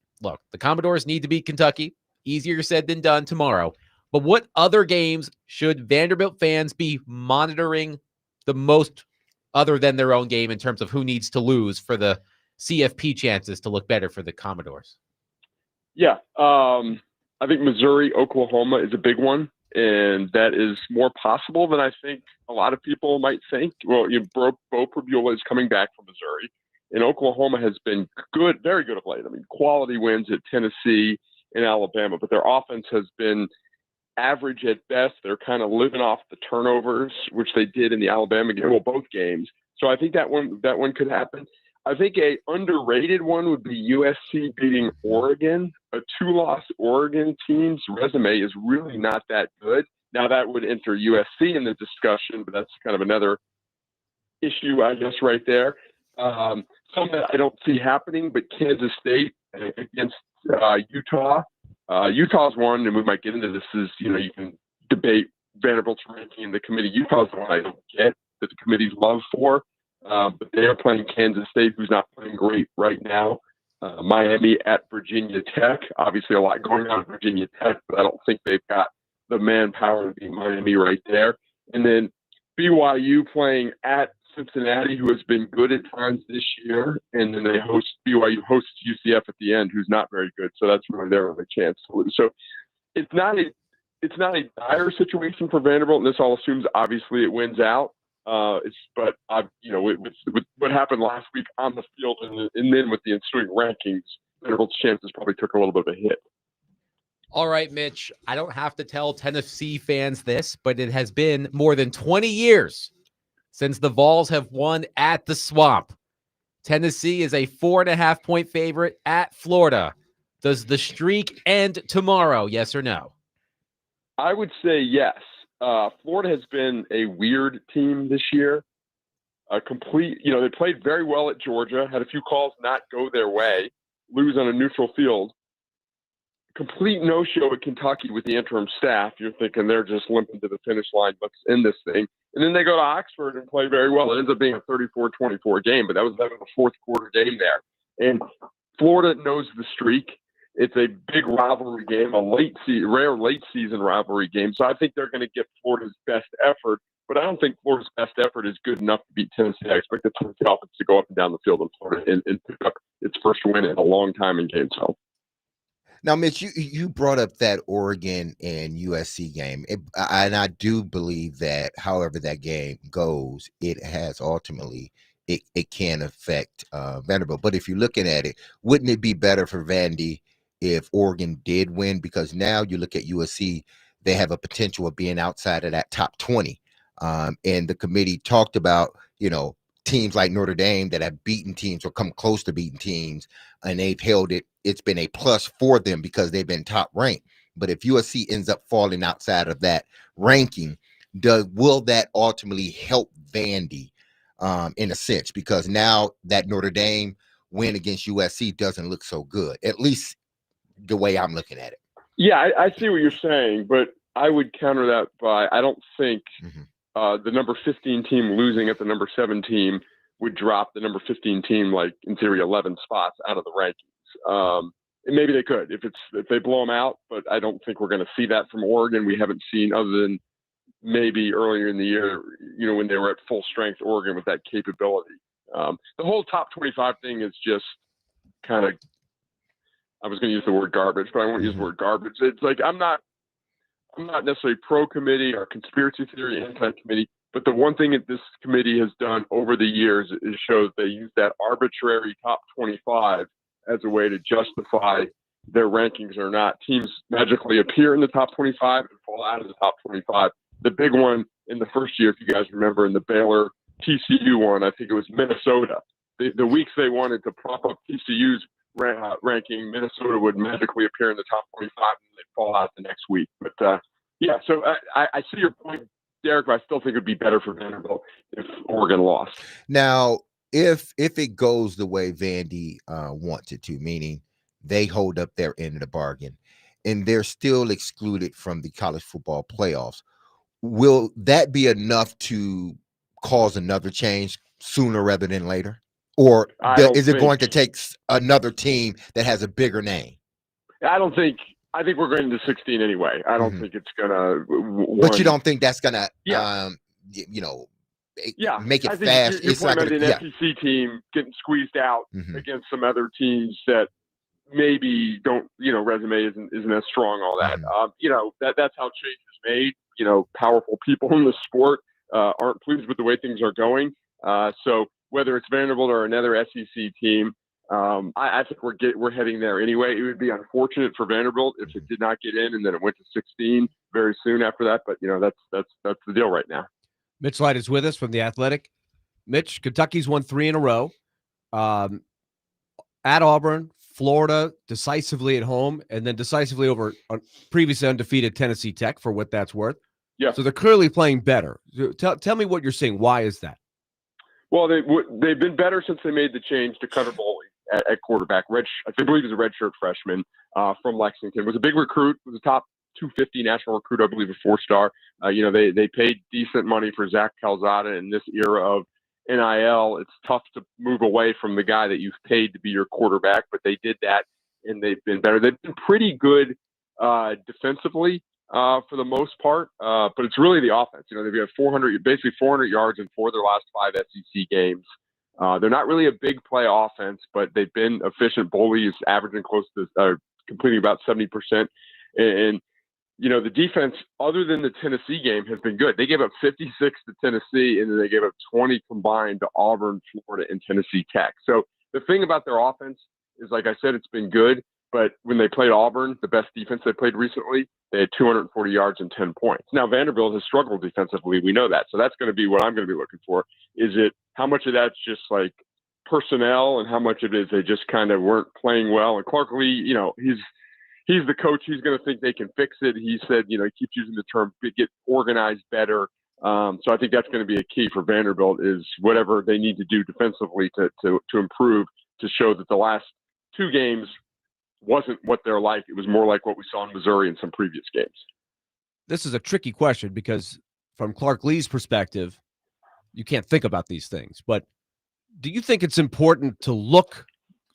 Commodores need to beat Kentucky. Easier said than done tomorrow. But what other games should Vanderbilt fans be monitoring the most other than their own game in terms of who needs to lose for the CFP chances to look better for the Commodores? Yeah. I think Missouri, Oklahoma is a big one, and that is more possible than I think a lot of people might think. Well, Bo Prabula is coming back from Missouri, and Oklahoma has been good, very good of late. I mean, quality wins at Tennessee and Alabama, but their offense has been average at best. They're kind of living off the turnovers, which they did in the Alabama game, well, both games. So I think that one could happen. I think a underrated one would be USC beating Oregon. A 2-loss Oregon team's resume is really not that good. Now that would enter USC in the discussion, but that's kind of another issue, I guess, right there. Something that I don't see happening, but Kansas State against Utah. Utah's one, and we might get into this, is, you can debate Vanderbilt's ranking in the committee. Utah's the one I don't get that the committee's love for. But they are playing Kansas State, who's not playing great right now. Miami at Virginia Tech. Obviously, a lot going on at Virginia Tech, but I don't think they've got the manpower to beat Miami right there. And then BYU playing at Cincinnati, who has been good at times this year. And then BYU hosts UCF at the end, who's not very good. So that's really their only chance to lose. So it's not a dire situation for Vanderbilt, and this all assumes obviously it wins out. With what happened last week on the field and then with the ensuing rankings, Vanderbilt's chances probably took a little bit of a hit. All right, Mitch, I don't have to tell Tennessee fans this, but it has been more than 20 years since the Vols have won at the Swamp. Tennessee is a 4.5-point favorite at Florida. Does the streak end tomorrow? Yes or no? I would say yes. Florida has been a weird team this year. They played very well at Georgia, had a few calls not go their way, lose on a neutral field. Complete no-show at Kentucky with the interim staff. You're thinking they're just limping to the finish line. Let's end this thing. And then they go to Oxford and play very well. It ends up being a 34-24 game, but that was a fourth quarter game there. And Florida knows the streak. It's a big rivalry game, rare late season rivalry game. So I think they're going to get Florida's best effort. but I don't think Florida's best effort is good enough to beat Tennessee. I expect the Tennessee offense to go up and down the field in Florida and pick up its first win in a long time in Gainesville. Now, Mitch, you brought up that Oregon and USC game, and I do believe that however that game goes, it has ultimately it can affect Vanderbilt. But if you're looking at it, wouldn't it be better for Vandy if Oregon did win? Because now you look at USC, they have a potential of being outside of that top 20. And the committee talked about, teams like Notre Dame that have beaten teams or come close to beating teams, and they've held it. It's been a plus for them because they've been top ranked. But if USC ends up falling outside of that ranking, will that ultimately help Vandy in a sense? Because now that Notre Dame win against USC doesn't look so good, at least the way I'm looking at it. Yeah, I see what you're saying, but I would counter that by I don't think the number 15 team losing at the number 7 team would drop the number 15 team, like in theory, 11 spots out of the rankings. And maybe they could if they blow them out, but I don't think we're going to see that from Oregon. We haven't seen, other than maybe earlier in the year, when they were at full strength, Oregon with that capability. The whole top 25 thing is just kind of, I was going to use the word garbage, but I won't use the word garbage. It's like, I'm not necessarily pro committee or conspiracy theory anti-committee, but the one thing that this committee has done over the years is shows they use that arbitrary top 25 as a way to justify their rankings or not. Teams magically appear in the top 25 and fall out of the top 25. The big one in the first year, if you guys remember, in the Baylor TCU one, I think it was Minnesota. The weeks they wanted to prop up TCU's ranking, Minnesota would magically appear in the top 25 and they'd fall out the next week. But so I see your point, Derek, but I still think it'd be better for Vanderbilt if Oregon lost. Now, if it goes the way Vandy wants it to, meaning they hold up their end of the bargain and they're still excluded from the college football playoffs, will that be enough to cause another change sooner rather than later? Or is it going to take another team that has a bigger name? I think we're going to 16 anyway. I don't think it's going to. But you don't think that's going to, make it fast? You're talking about an SEC team getting squeezed out against some other teams that maybe don't, resume isn't as strong, all that. That's how change is made. Powerful people in the sport aren't pleased with the way things are going. So whether it's Vanderbilt or another SEC team, I think we're heading there anyway. It would be unfortunate for Vanderbilt if it did not get in and then it went to 16 very soon after that. But that's the deal right now. Mitch Light is with us from The Athletic. Mitch, Kentucky's won 3 in a row. At Auburn, Florida decisively at home, and then decisively over previously undefeated Tennessee Tech, for what that's worth. Yeah. So they're clearly playing better. Tell me what you're seeing. Why is that? Well, they've been better since they made the change to Cutter Boley at quarterback. I believe he's a redshirt freshman from Lexington. Was a big recruit. Was a top 250 national recruit, I believe, a 4-star. They paid decent money for Zach Calzada in this era of NIL. It's tough to move away from the guy that you've paid to be your quarterback, but they did that, and they've been better. They've been pretty good defensively for the most part, but it's really the offense. They've got 400 yards in 4 of their last 5 SEC games. They're not really a big play offense, but they've been efficient. Boley is averaging close to completing about 70%. And the defense, other than the Tennessee game, has been good. They gave up 56 to Tennessee, and then they gave up 20 combined to Auburn, Florida, and Tennessee Tech. So the thing about their offense is, like I said, it's been good. But when they played Auburn, the best defense they played recently, they had 240 yards and 10 points. Now, Vanderbilt has struggled defensively. We know that. So that's going to be what I'm going to be looking for. Is it how much of that's just like personnel and how much of it is they just kind of weren't playing well? And Clark Lee, he's the coach. He's going to think they can fix it. He said, he keeps using the term get organized better. So I think that's going to be a key for Vanderbilt is whatever they need to do defensively to improve, to show that the last 2 games wasn't what they're like. It was more like what we saw in Missouri in some previous games. This is a tricky question because from Clark Lee's perspective, you can't think about these things. But do you think it's important to look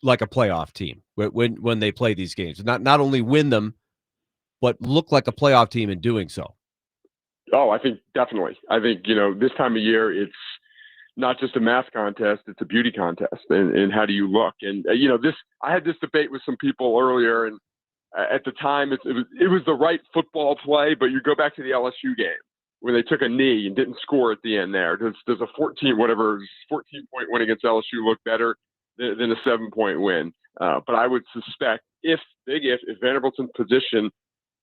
like a playoff team when they play these games? Not only win them, but look like a playoff team in doing so? Oh, I think definitely. I think, this time of year, it's not just a math contest, it's a beauty contest. And how do you look? And, I had this debate with some people earlier, and at the time, it was the right football play, but you go back to the LSU game where they took a knee and didn't score at the end there. Does a 14-point win against LSU look better than a 7-point win? But I would suspect if Vanderbilt's in position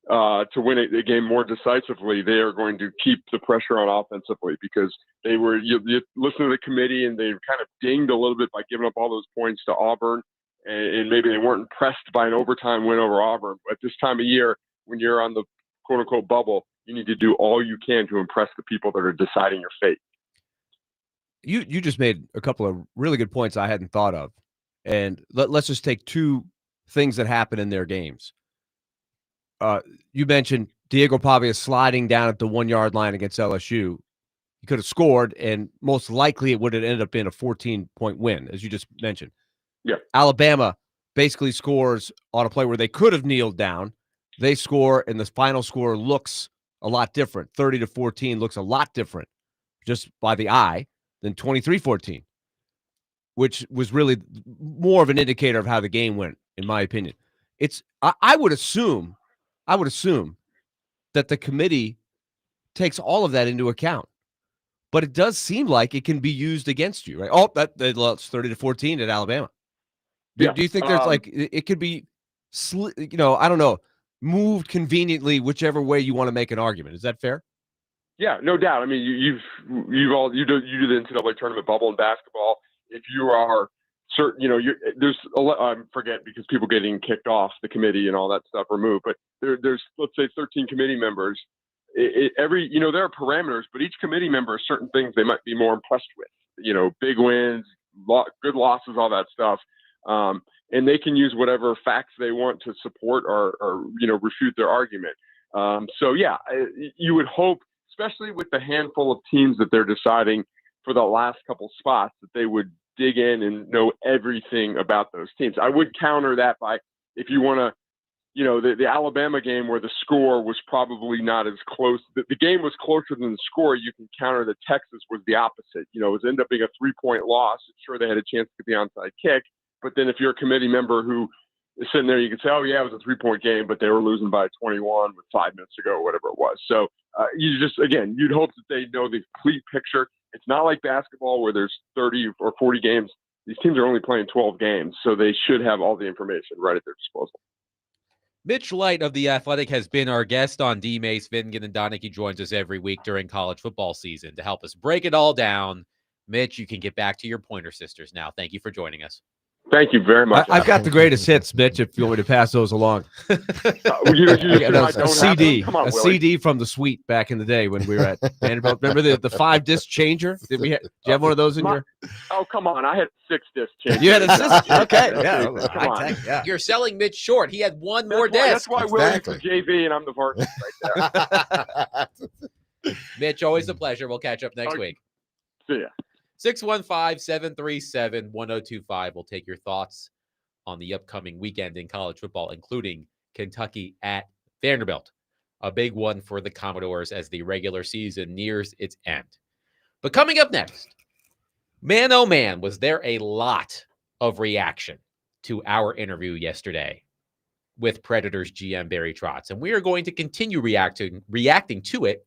to win a game more decisively, they are going to keep the pressure on offensively, because you listen to the committee and they kind of dinged a little bit by giving up all those points to Auburn, and maybe they weren't impressed by an overtime win over Auburn. At this time of year, when you're on the quote unquote bubble, you need to do all you can to impress the people that are deciding your fate. You just made a couple of really good points I hadn't thought of. And let's just take two things that happen in their games. You mentioned Diego Pavia sliding down at the 1-yard line against LSU. He could have scored, and most likely it would have ended up being a 14-point win, as you just mentioned. Yeah. Alabama basically scores on a play where they could have kneeled down. They score, and the final score looks a lot different. 30-14 looks a lot different just by the eye than 23-14, which was really more of an indicator of how the game went, in my opinion. I would assume that the committee takes all of that into account, but it does seem like it can be used against you, right? Oh, that's 30-14 at Alabama. Do you think there's it could be, I don't know, moved conveniently whichever way you want to make an argument? Is that fair? Yeah, no doubt. I mean, you do the NCAA tournament bubble in basketball. If you are certain, there's I forget, because people getting kicked off the committee and all that stuff removed, but there's, let's say, 13 committee members. There are parameters, but each committee member has certain things they might be more impressed with. Big wins, good losses, all that stuff. And they can use whatever facts they want to support or refute their argument. So yeah, you would hope, especially with the handful of teams that they're deciding for the last couple spots, that they would dig in and know everything about those teams. I would counter that by, if you want to, the Alabama game where the score was probably not as close. The game was closer than the score. You can counter that Texas was the opposite. It was ended up being a 3-point loss. Sure, they had a chance to get the onside kick. But then if you're a committee member who is sitting there, you can say, oh, yeah, it was a 3-point game, but they were losing by 21 with 5 minutes to go or whatever it was. So you'd hope that they know the complete picture. It's not like basketball where there's 30 or 40 games. These teams are only playing 12 games, so they should have all the information right at their disposal. Mitch Light of The Athletic has been our guest on D. Mace, Vingan, and Donick. He joins us every week during college football season to help us break it all down. Mitch, you can get back to your Pointer Sisters now. Thank you for joining us. Thank you very much. I've got the greatest hits, Mitch, if you want me to pass those along. A CD from the suite back in the day when we were at Vanderbilt. Remember the 5-disc changer? Did you have one of those in your? Oh, come on. I had 6-disc changer. You had a 6? Okay. Yeah. You're selling Mitch short. He had one more disc. That's why Willie's the JV and I'm the varsity right there. Mitch, always a pleasure. We'll catch up next week. See ya. 615-737-1025. We'll take your thoughts on the upcoming weekend in college football, including Kentucky at Vanderbilt. A big one for the Commodores as the regular season nears its end. But coming up next, man, oh man, was there a lot of reaction to our interview yesterday with Predators GM Barry Trotz. And we are going to continue reacting to it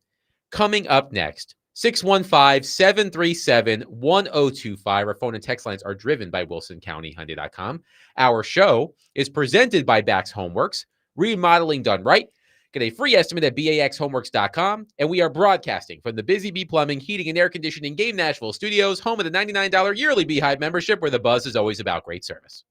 coming up next. 615-737-1025. Our phone and text lines are driven by WilsonCountyHyundai.com. Our show is presented by Bax Homeworks, remodeling done right. Get a free estimate at BAXHomeworks.com. And we are broadcasting from the Busy Bee Plumbing, Heating, and Air Conditioning Game Nashville Studios, home of the $99 yearly Beehive membership, where the buzz is always about great service.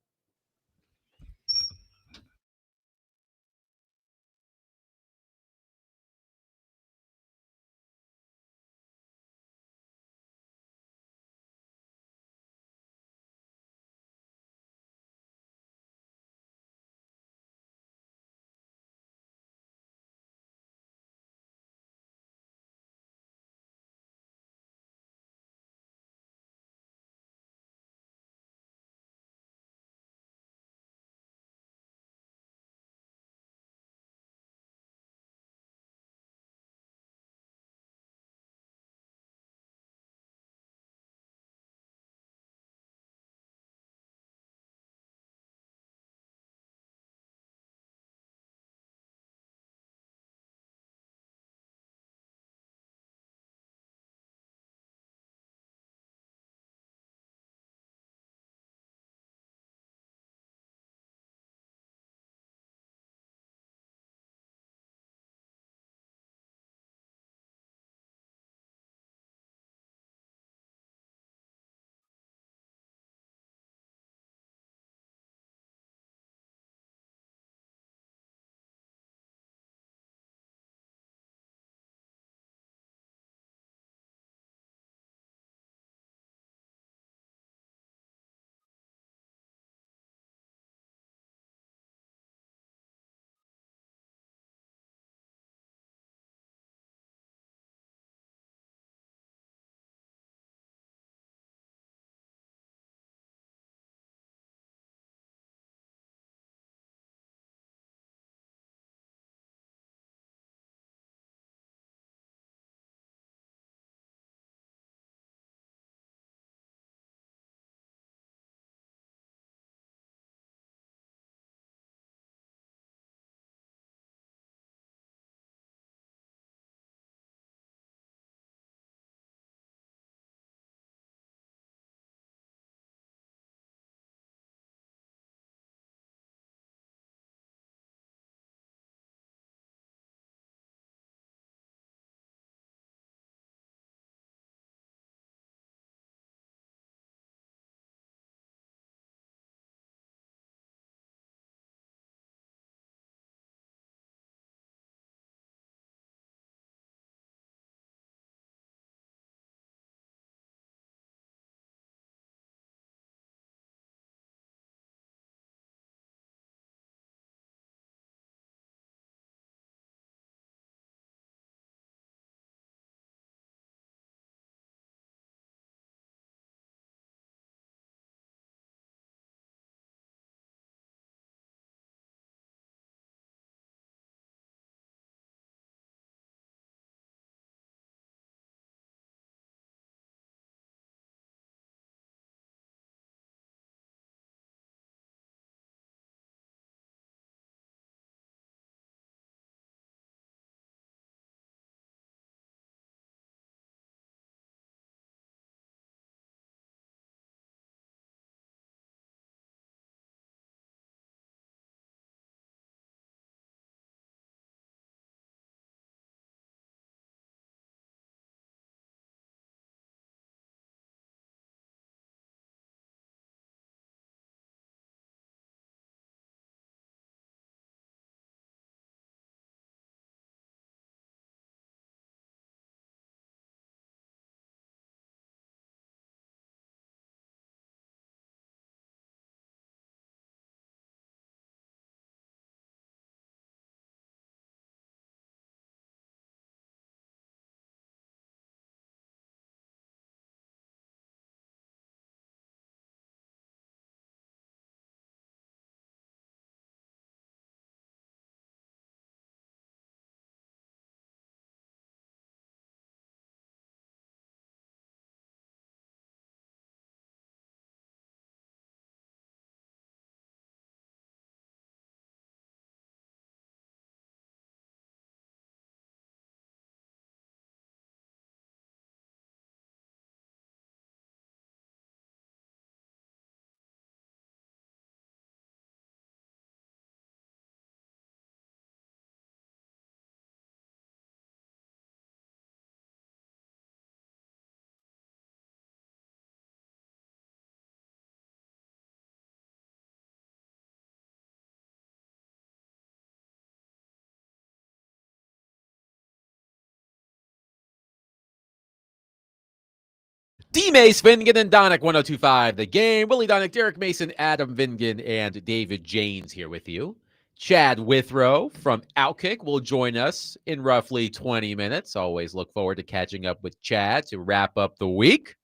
D-Mace, Vingan, and Donick, 102.5 The Game. Willie Donick, Derek Mason, Adam Vingan, and David Janes here with you. Chad Withrow from Outkick will join us in roughly 20 minutes. Always look forward to catching up with Chad to wrap up the week.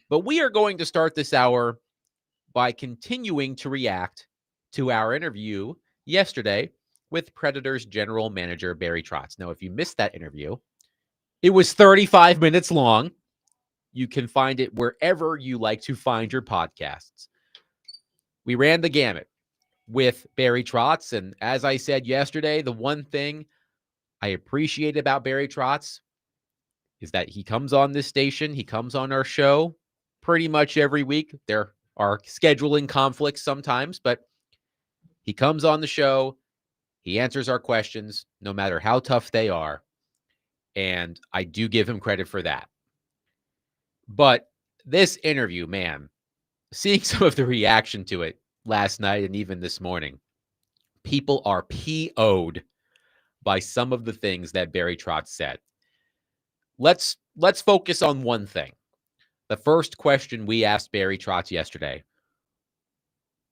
But we are going to start this hour by continuing to react to our interview yesterday with Predators general manager Barry Trotz. Now, if you missed that interview, it was 35 minutes long. You can find it wherever you like to find your podcasts. We ran the gamut with Barry Trotz, and as I said yesterday, the one thing I appreciate about Barry Trotz is that he comes on this station, he comes on our show pretty much every week. There are scheduling conflicts sometimes, but he comes on the show, he answers our questions, no matter how tough they are, and I do give him credit for that. But this interview, man, seeing some of the reaction to it last night and even this morning, people are PO'd by some of the things that Barry Trotz said. Let's focus on one thing. The first question we asked Barry Trotz yesterday: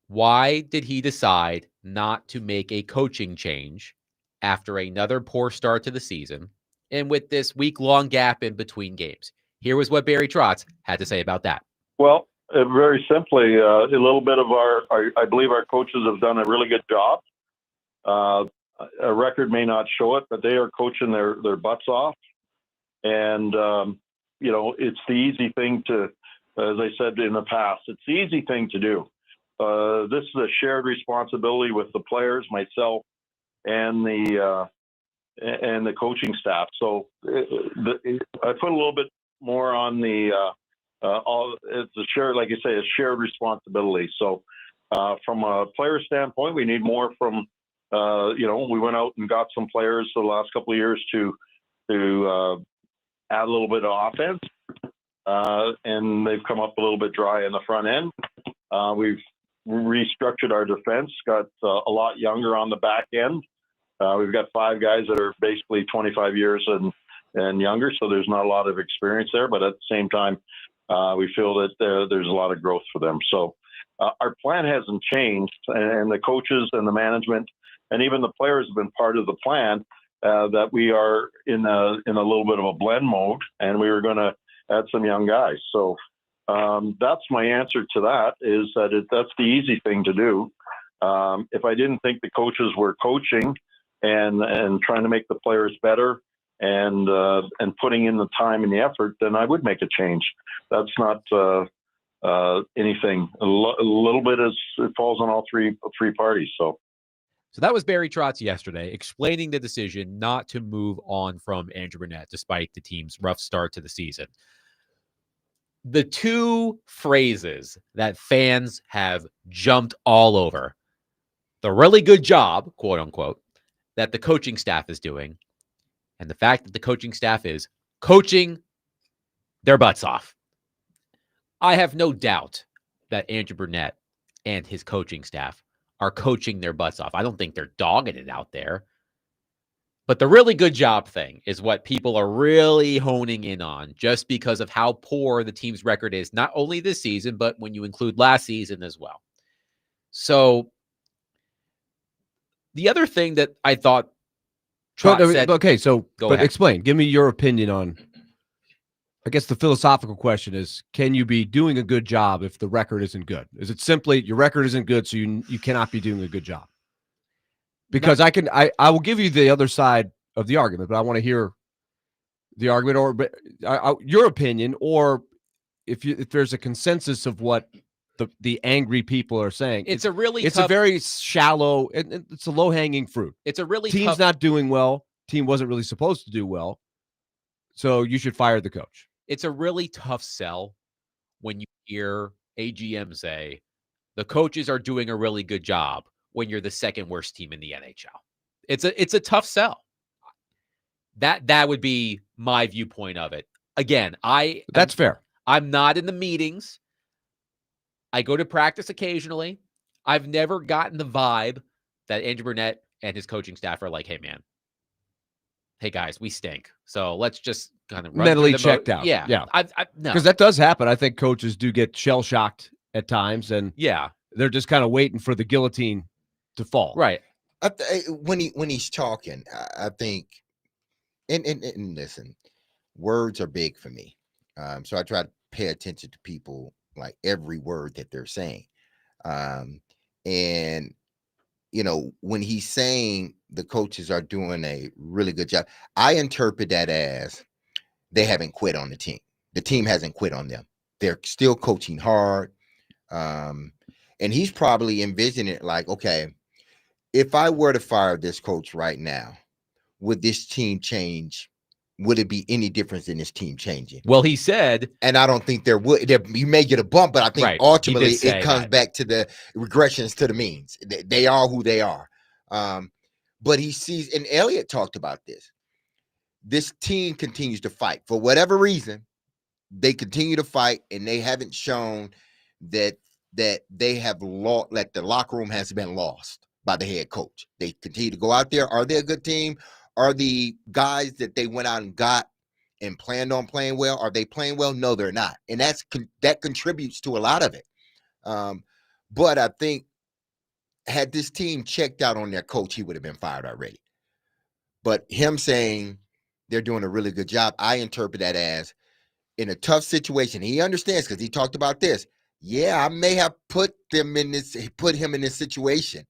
why did he decide not to make a coaching change after another poor start to the season and with this week-long gap in between games? Here was what Barry Trotz had to say about that. Well, very simply, a little bit of I believe our coaches have done a really good job. A record may not show it, but they are coaching their butts off. And, it's the easy thing to, as I said in the past, it's the easy thing to do. This is a shared responsibility with the players, myself, and the coaching staff. So I put a little bit more on the it's a shared, like you say, a shared responsibility. So from a player standpoint, we need more from we went out and got some players the last couple of years to add a little bit of offense, and they've come up a little bit dry in the front end. We've restructured our defense, got a lot younger on the back end. We've got 5 guys that are basically 25 years and younger, so there's not a lot of experience there, but at the same time, we feel that there's a lot of growth for them. So our plan hasn't changed, and the coaches and the management and even the players have been part of the plan, that we are in a little bit of a blend mode, and we were going to add some young guys. So that's my answer to that, is that that's the easy thing to do. If I didn't think the coaches were coaching and trying to make the players better and putting in the time and the effort, then I would make a change. That's not anything. A little bit it falls on all three parties. So that was Barry Trotz yesterday explaining the decision not to move on from Andrew Brunette despite the team's rough start to the season. The two phrases that fans have jumped all over: the really good job, quote unquote, that the coaching staff is doing, and the fact that the coaching staff is coaching their butts off. I have no doubt that Andrew Brunette and his coaching staff are coaching their butts off. I don't think they're dogging it out there. But the really good job thing is what people are really honing in on, just because of how poor the team's record is, not only this season, but when you include last season as well. So the other thing that I thought Trotz said... Okay, so go ahead. Explain. Give me your opinion on... I guess the philosophical question is, can you be doing a good job if the record isn't good? Is it simply your record isn't good, so you cannot be doing a good job? Because I will give you the other side of the argument, but I want to hear the argument or your opinion, or if there's a consensus of what the angry people are saying. It's a very shallow, and it's a low hanging fruit. It's a really team's not doing well. Team wasn't really supposed to do well, so you should fire the coach. It's a really tough sell when you hear a GM say the coaches are doing a really good job when you're the second worst team in the NHL. It's a tough sell. That would be my viewpoint of it. Again, that's fair. I'm not in the meetings. I go to practice occasionally. I've never gotten the vibe that Andrew Brunette and his coaching staff are like, hey man, hey guys, we stink. So let's just kind of run mentally through the checked out. Yeah. Yeah. No. Because that does happen. I think coaches do get shell shocked at times, and Yeah. they're just kind of waiting for the guillotine to fall. Right. When he's talking, I think, and listen, words are big for me. So I try to pay attention to people, like every word that they're saying. And when he's saying the coaches are doing a really good job, I interpret that as they haven't quit on the team. The team hasn't quit on them. They're still coaching hard. And he's probably envisioning it like, okay, if I were to fire this coach right now, would this team change? Would it be any difference in this team changing? Well, he said, and I don't think there would. You may get a bump, but I think ultimately it comes back to the regressions to the means. They are who they are. But he sees, and Elliott talked about this. This team continues to fight for whatever reason. They continue to fight, and they haven't shown that they have lost. Like the locker room has been lost by the head coach. They continue to go out there. Are they a good team? Are the guys that they went out and got and planned on playing well, are they playing well? No, they're not. And that contributes to a lot of it. But I think had this team checked out on their coach, he would have been fired already. But him saying they're doing a really good job, I interpret that as in a tough situation. He understands because he talked about this. Yeah, I may have put him in this situation,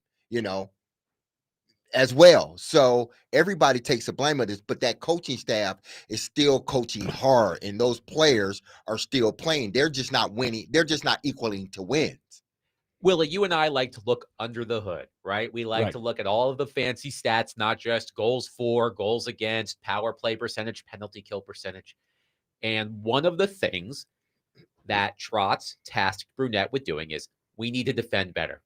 as well. So everybody takes the blame of this, but that coaching staff is still coaching hard, and those players are still playing. They're just not winning. They're just not equaling to wins. Willie, you and I like to look under the hood, right? We like to look at all of the fancy stats, not just goals for, goals against, power play percentage, penalty kill percentage. And one of the things that Trotz tasked Brunette with doing is we need to defend better.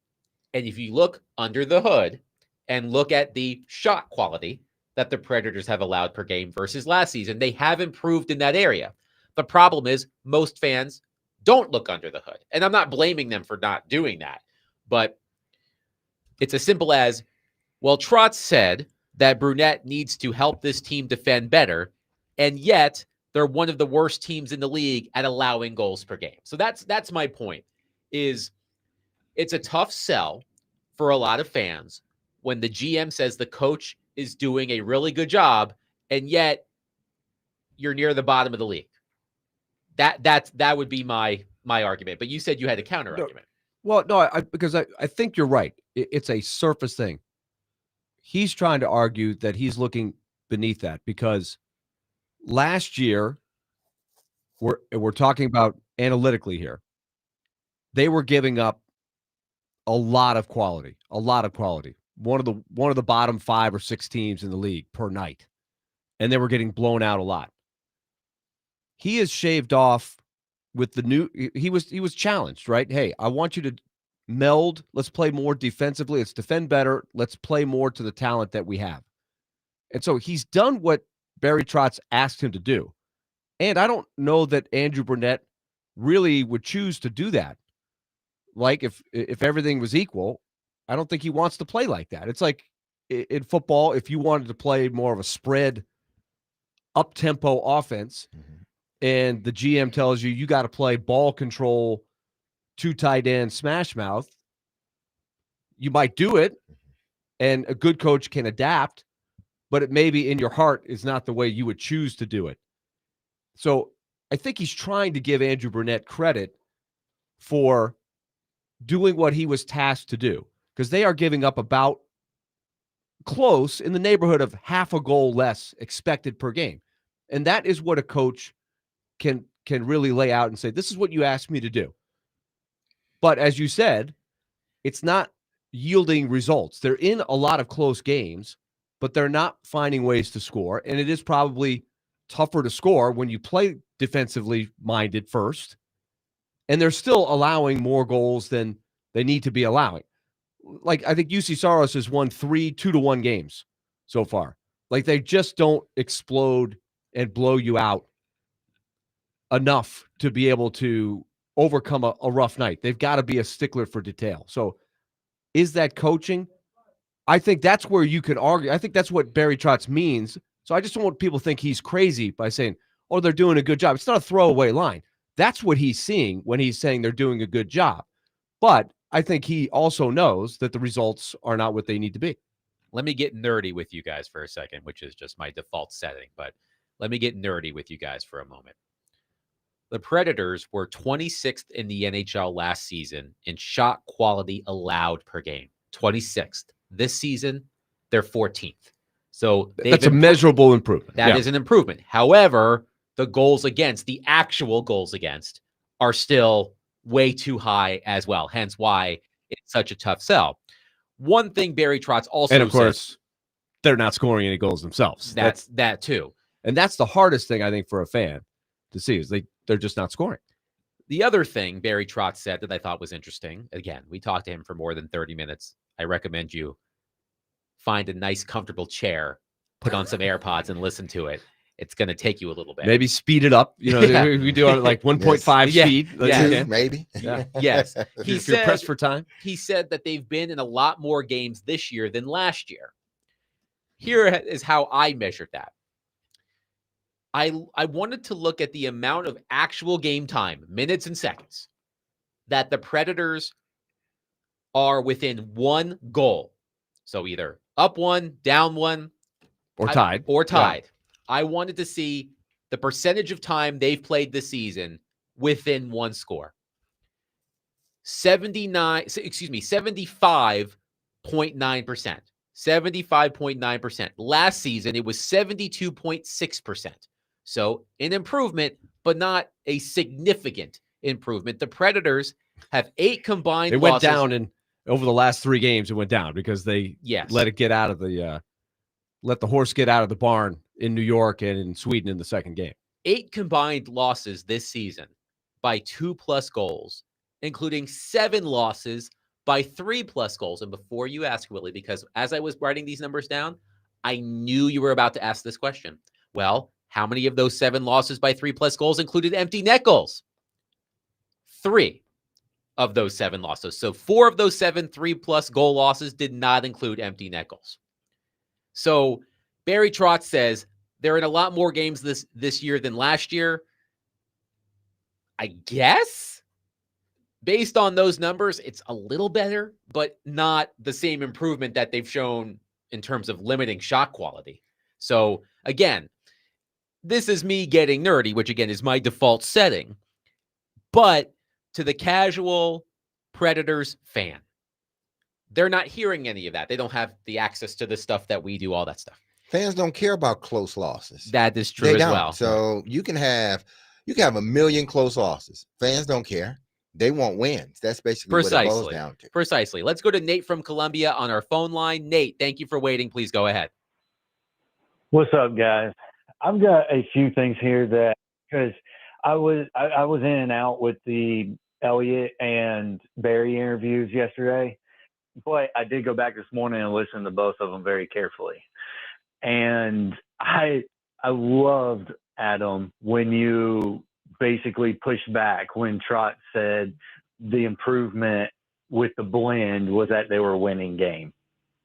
And if you look under the hood and look at the shot quality that the Predators have allowed per game versus last season, they have improved in that area. The problem is most fans don't look under the hood. And I'm not blaming them for not doing that. But it's as simple as, well, Trotz said that Brunette needs to help this team defend better, and yet they're one of the worst teams in the league at allowing goals per game. So that's my point, is it's a tough sell for a lot of fans when the GM says the coach is doing a really good job, and yet you're near the bottom of the league. That would be my argument. But you said you had a counter argument. Well, no, because I think you're right. It's a surface thing. He's trying to argue that he's looking beneath that because last year, we're talking about analytically here, they were giving up a lot of quality. One of the bottom 5 or 6 teams in the league per night, and they were getting blown out a lot. He has shaved off with the new. He was challenged, right? Hey, I want you to meld. Let's play more defensively. Let's defend better. Let's play more to the talent that we have. And so he's done what Barry Trotz asked him to do. And I don't know that Andrew Brunette really would choose to do that. Like if everything was equal, I don't think he wants to play like that. It's like in football, if you wanted to play more of a spread up-tempo offense, and the GM tells you got to play ball control, 2 tight end, smash mouth, you might do it, and a good coach can adapt, but it maybe in your heart is not the way you would choose to do it. So I think he's trying to give Andrew Brunette credit for doing what he was tasked to do, because they are giving up about close in the neighborhood of half a goal less expected per game. And that is what a coach can really lay out and say, this is what you asked me to do. But as you said, it's not yielding results. They're in a lot of close games, but they're not finding ways to score. And it is probably tougher to score when you play defensively minded first. And they're still allowing more goals than they need to be allowing. Like, I think UC Saros has won 3 2-1 games so far. Like, they just don't explode and blow you out enough to be able to overcome a rough night. They've got to be a stickler for detail. So is that coaching? I think that's where you can argue. I think that's what Barry Trotz means So I just don't want people to think he's crazy by saying, oh, they're doing a good job. It's not a throwaway line. That's what he's seeing when he's saying they're doing a good job. But I think he also knows that the results are not what they need to be. Let me get nerdy with you guys for a second, which is just my default setting. But let me get nerdy with you guys for a moment. The Predators were 26th in the NHL last season in shot quality allowed per game. 26th. This season, they're 14th. So that's a measurable improvement. That is an improvement. However, the goals against, the actual goals against, are still way too high as well. Hence why it's such a tough sell. One thing Barry Trotz also and of course, they're not scoring any goals themselves. That's that too. And that's the hardest thing, I think, for a fan to see is they're just not scoring. The other thing Barry Trotz said that I thought was interesting, again, we talked to him for more than 30 minutes. I recommend you find a nice, comfortable chair, put on some AirPods and listen to it. It's going to take you a little bit. Maybe speed it up. You know, we do it like 1.5 speed. Yeah, maybe. Yeah. Yes. If you're pressed for time. He said that they've been in a lot more games this year than last year. Here is how I measured that. I wanted to look at the amount of actual game time, minutes and seconds, that the Predators are within one goal. So either up one, down one, or tied. Yeah. I wanted to see the percentage of time they've played this season within one score. 75.9%. 75.9%. Last season, it was 72.6%. So an improvement, but not a significant improvement. The Predators have 8 combined losses. It went down, and over the last 3 games, it went down because they let it get out of the let the horse get out of the barn in New York and in Sweden in the second game. 8 combined losses this season by 2+ goals, including 7 losses by 3+ goals. And before you ask, Willie, because as I was writing these numbers down, I knew you were about to ask this question. Well, how many of those 7 losses by 3+ goals included empty net goals? 3 of those 7 losses. So 4 of those 7 3+ goal losses did not include empty net goals. So Barry Trotz says they're in a lot more games this year than last year. I guess based on those numbers, it's a little better, but not the same improvement that they've shown in terms of limiting shot quality. So again, this is me getting nerdy, which again is my default setting. But to the casual Predators fan, they're not hearing any of that. They don't have the access to the stuff that we do, all that stuff. Fans don't care about close losses. That is true as well. So you can have a million close losses. Fans don't care. They want wins. That's basically what it boils down to. Precisely. Let's go to Nate from Columbia on our phone line. Nate, thank you for waiting. Please go ahead. What's up, guys? I've got a few things here that, because I was in and out with the Elliott and Barry interviews yesterday, but I did go back this morning and listen to both of them very carefully. And I loved, Adam, when you basically pushed back when Trotz said the improvement with the blend was that they were winning game.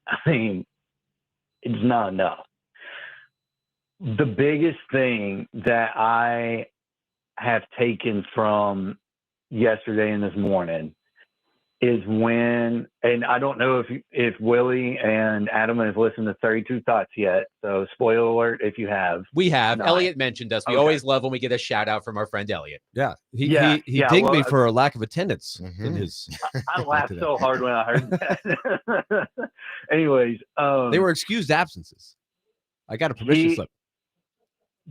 I mean, it's not enough. The biggest thing that I have taken from yesterday and this morning is when, and I don't know if Willie and Adam have listened to 32 Thoughts yet, so spoiler alert if you have. We have. Elliot mentioned us. We always love when we get a shout out from our friend Elliot. Yeah. He dinged me for a lack of attendance in his. I laughed so hard when I heard that. Anyways. They were excused absences. I got a permission slip.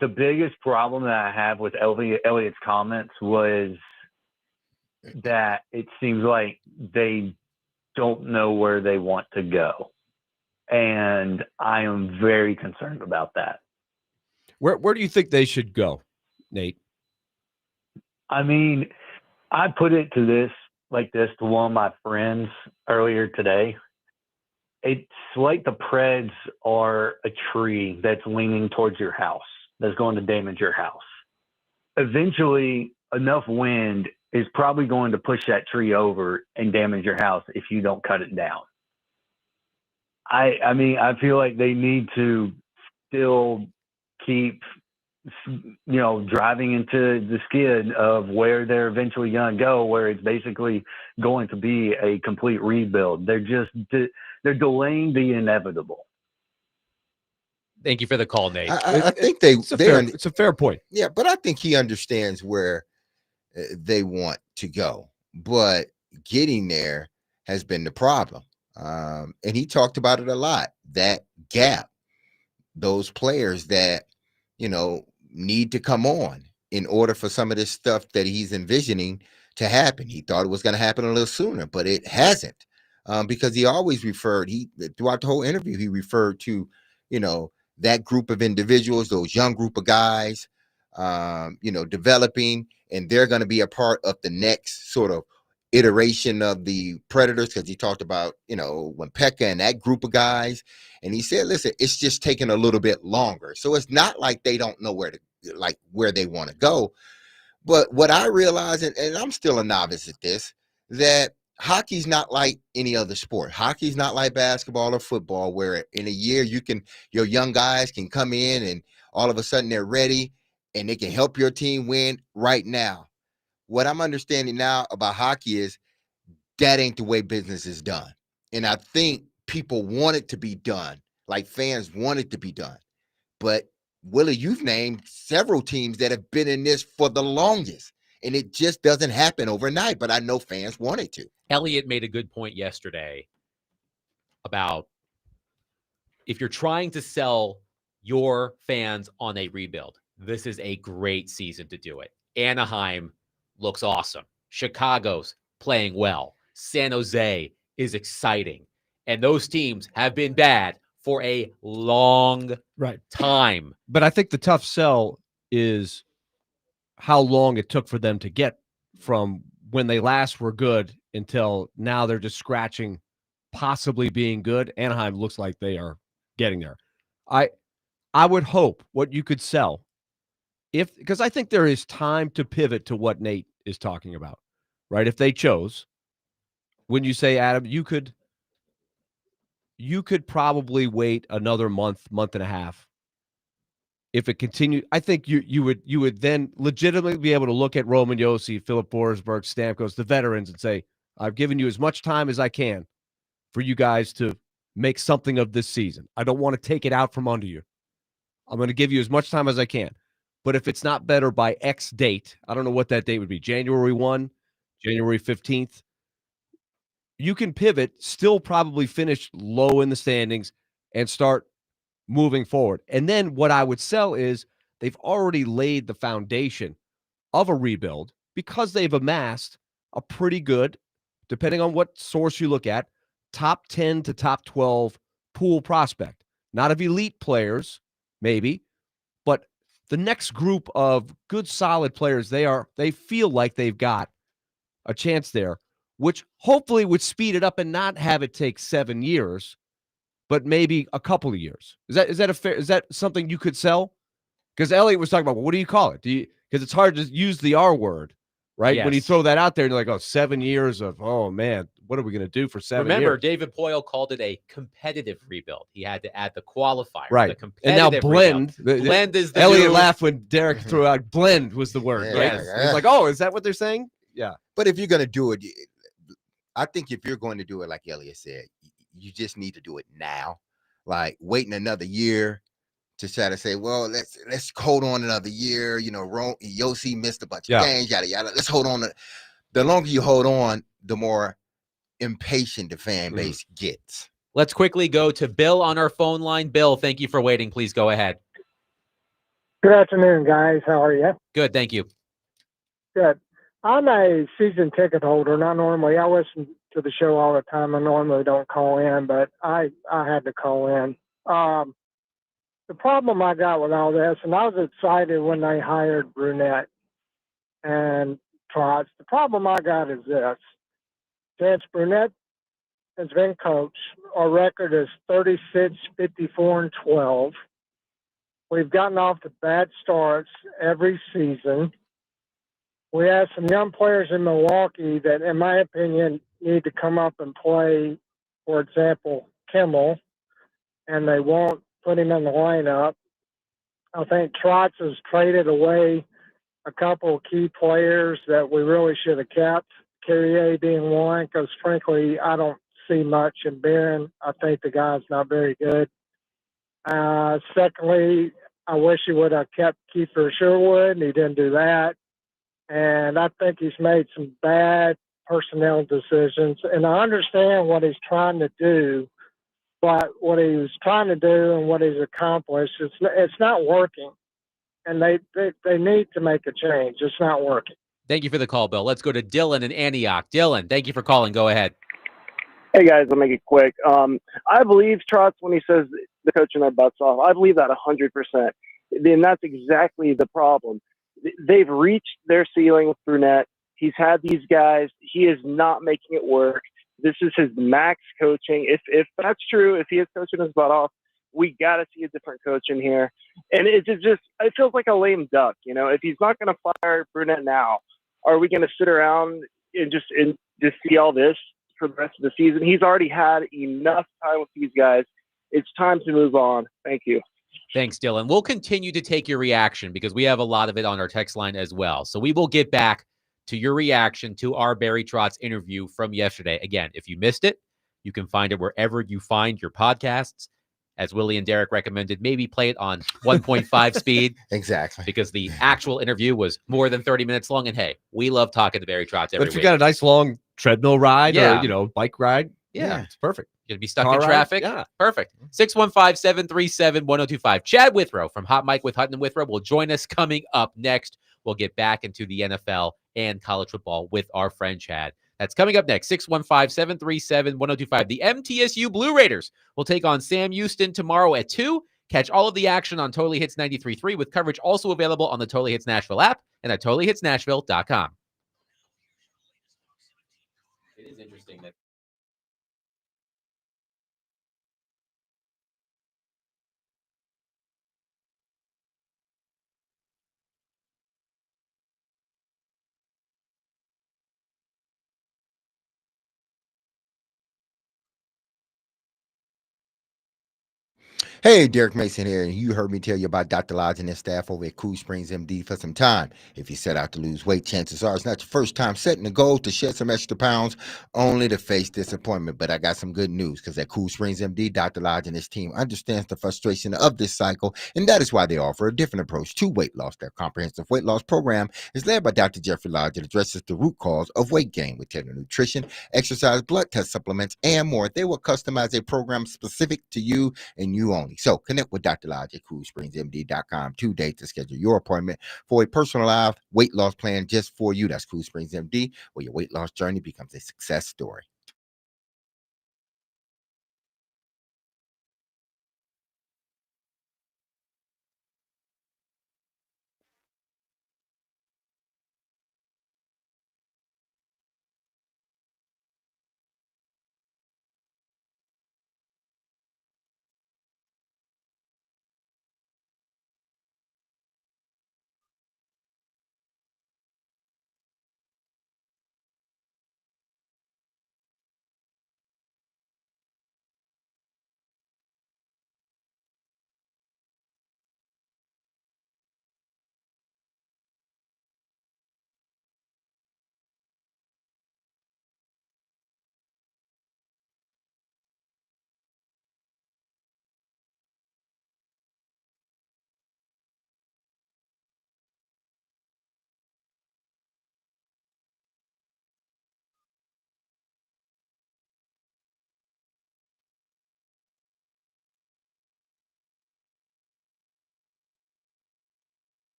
The biggest problem that I have with Elliot's comments was that it seems like they don't know where they want to go. And I am very concerned about that. Where do you think they should go, Nate? I mean, I put it to this to one of my friends earlier today. It's like the Preds are a tree that's leaning towards your house, that's going to damage your house. Eventually, enough wind is probably going to push that tree over and damage your house if you don't cut it down. I mean, I feel like they need to still keep, driving into the skid of where they're eventually going to go, where it's basically going to be a complete rebuild. They're delaying the inevitable. Thank you for the call, Nate. I think It's a fair point. Yeah, but I think he understands where they want to go, but getting there has been the problem. And he talked about it a lot, that gap, those players that, need to come on in order for some of this stuff that he's envisioning to happen. He thought it was going to happen a little sooner, but it hasn't, because he always throughout the whole interview, he referred to, that group of individuals, those young group of guys, developing, and they're going to be a part of the next sort of iteration of the Predators, because he talked about, when Pekka and that group of guys, and he said, listen, it's just taking a little bit longer. So it's not like they don't know where they want to go. But what I realize, and I'm still a novice at this, that hockey's not like any other sport. Hockey's not like basketball or football, where in a year your young guys can come in and all of a sudden they're ready and they can help your team win right now. What I'm understanding now about hockey is that ain't the way business is done. And I think people want it to be done, like fans want it to be done. But Willie, you've named several teams that have been in this for the longest, and it just doesn't happen overnight. But I know fans want it to. Elliot made a good point yesterday about if you're trying to sell your fans on a rebuild, this is a great season to do it. Anaheim looks awesome. Chicago's playing well. San Jose is exciting. And those teams have been bad for a long time. But I think the tough sell is how long it took for them to get from when they last were good until now they're just scratching possibly being good. Anaheim looks like they are getting there. I would hope what you could sell, because I think there is time to pivot to what Nate is talking about, right? If they chose, when you say, Adam, you could probably wait another month and a half. If it continued, I think you would then legitimately be able to look at Roman Josi, Philip Forsberg, Stamkos, the veterans, and say, I've given you as much time as I can for you guys to make something of this season. I don't want to take it out from under you. I'm going to give you as much time as I can. But if it's not better by X date, I don't know what that date would be, January 1, January 15th, you can pivot, still probably finish low in the standings, and start moving forward. And then what I would sell is they've already laid the foundation of a rebuild because they've amassed a pretty good, depending on what source you look at, top 10 to top 12 pool prospect. Not of elite players, maybe, but the next group of good, solid players, they feel like they've got a chance there, which hopefully would speed it up and not have it take 7 years, but maybe a couple of years. Is that something you could sell? Because Elliot was talking about, well, what do you call it? Because it's hard to use the R word, right? Yes. When you throw that out there, and you're like, 7 years of, oh man, what are we going to do for 7 years? Remember, David Poyle called it a competitive rebuild. He had to add the qualifier. Right. The And now blend. Blend is the Elliot new... laughed when Derek threw out blend was the word, right? Yes. He's like, oh, is that what they're saying? Yeah. But if you're going to do it, I think if you're going to do it, like Elliot said, you just need to do it now. Like waiting another year to try to say, well, let's hold on another year. Yossi missed a bunch of games, yada yada. Let's hold on. The longer you hold on, the more impatient the fan base gets. Let's quickly go to Bill on our phone line. Bill, thank you for waiting. Please go ahead. Good afternoon, guys. How are you? Good, thank you. Good. I'm a season ticket holder, and I listen to the show all the time. I normally don't call in, but I had to call in. The problem I got with all this, and I was excited when they hired Brunette and Trotz. The problem I got is this. Since Brunette has been coach, our record is 36, 54, and 12. We've gotten off to bad starts every season. We have some young players in Milwaukee that, in my opinion, need to come up and play, for example, Kimmel, and they won't put him in the lineup. I think Trotz has traded away a couple of key players that we really should have kept, Carrier being one, because frankly, I don't see much in Barron. I think the guy's not very good. Secondly, I wish he would have kept Kiefer Sherwood, and he didn't do that. And I think he's made some bad personnel decisions. And I understand what he's trying to do, but what he was trying to do and what he's accomplished, it's not working. And they need to make a change. It's not working. Thank you for the call, Bill. Let's go to Dylan in Antioch. Dylan, thank you for calling. Go ahead. Hey, guys, I'll make it quick. I believe Trotz when he says the coaching their butts off. I believe that 100%. And that's exactly the problem. They've reached their ceiling with Brunette. He's had these guys. He is not making it work. This is his max coaching. If that's true, if he is coaching his butt off, we got to see a different coach in here. And it feels like a lame duck. You know, if he's not going to fire Brunette now, are we going to sit around and just see all this for the rest of the season? He's already had enough time with these guys. It's time to move on. Thank you. Thanks, Dylan. We'll continue to take your reaction because we have a lot of it on our text line as well. So we will get back to your reaction to our Barry Trotz interview from yesterday. Again, if you missed it, you can find it wherever you find your podcasts. As Willie and Derek recommended, maybe play it on 1.5 speed. Exactly. Because the actual interview was more than 30 minutes long. And hey, we love talking to Barry Trotz every But if you week. got a nice long treadmill ride Yeah. or, bike ride, Yeah. it's perfect. You're going to be stuck Car in ride? traffic. Yeah. Perfect. 615-737-1025. Chad Withrow from Hot Mike with Hutton and Withrow will join us coming up next. We'll get back into the NFL and college football with our friend Chad. That's coming up next. 615-737-1025. The MTSU Blue Raiders will take on Sam Houston tomorrow at 2. Catch all of the action on Totally Hits 93.3 with coverage also available on the Totally Hits Nashville app and at TotallyHitsNashville.com. It is interesting that Hey, Derek Mason here, and you heard me tell you about Dr. Lodge and his staff over at Cool Springs MD for some time. If you set out to lose weight, chances are it's not your first time setting a goal to shed some extra pounds, only to face disappointment. But I got some good news, because at Cool Springs MD, Dr. Lodge and his team understands the frustration of this cycle, and that is why they offer a different approach to weight loss. Their comprehensive weight loss program is led by Dr. Jeffrey Lodge and addresses the root cause of weight gain with tailored nutrition, exercise, blood test supplements, and more. They will customize a program specific to you and you only. So connect with Dr. Lodge at CoolSpringsMD.com today to schedule your appointment for a personalized weight loss plan just for you. That's Cool Springs MD, where your weight loss journey becomes a success story.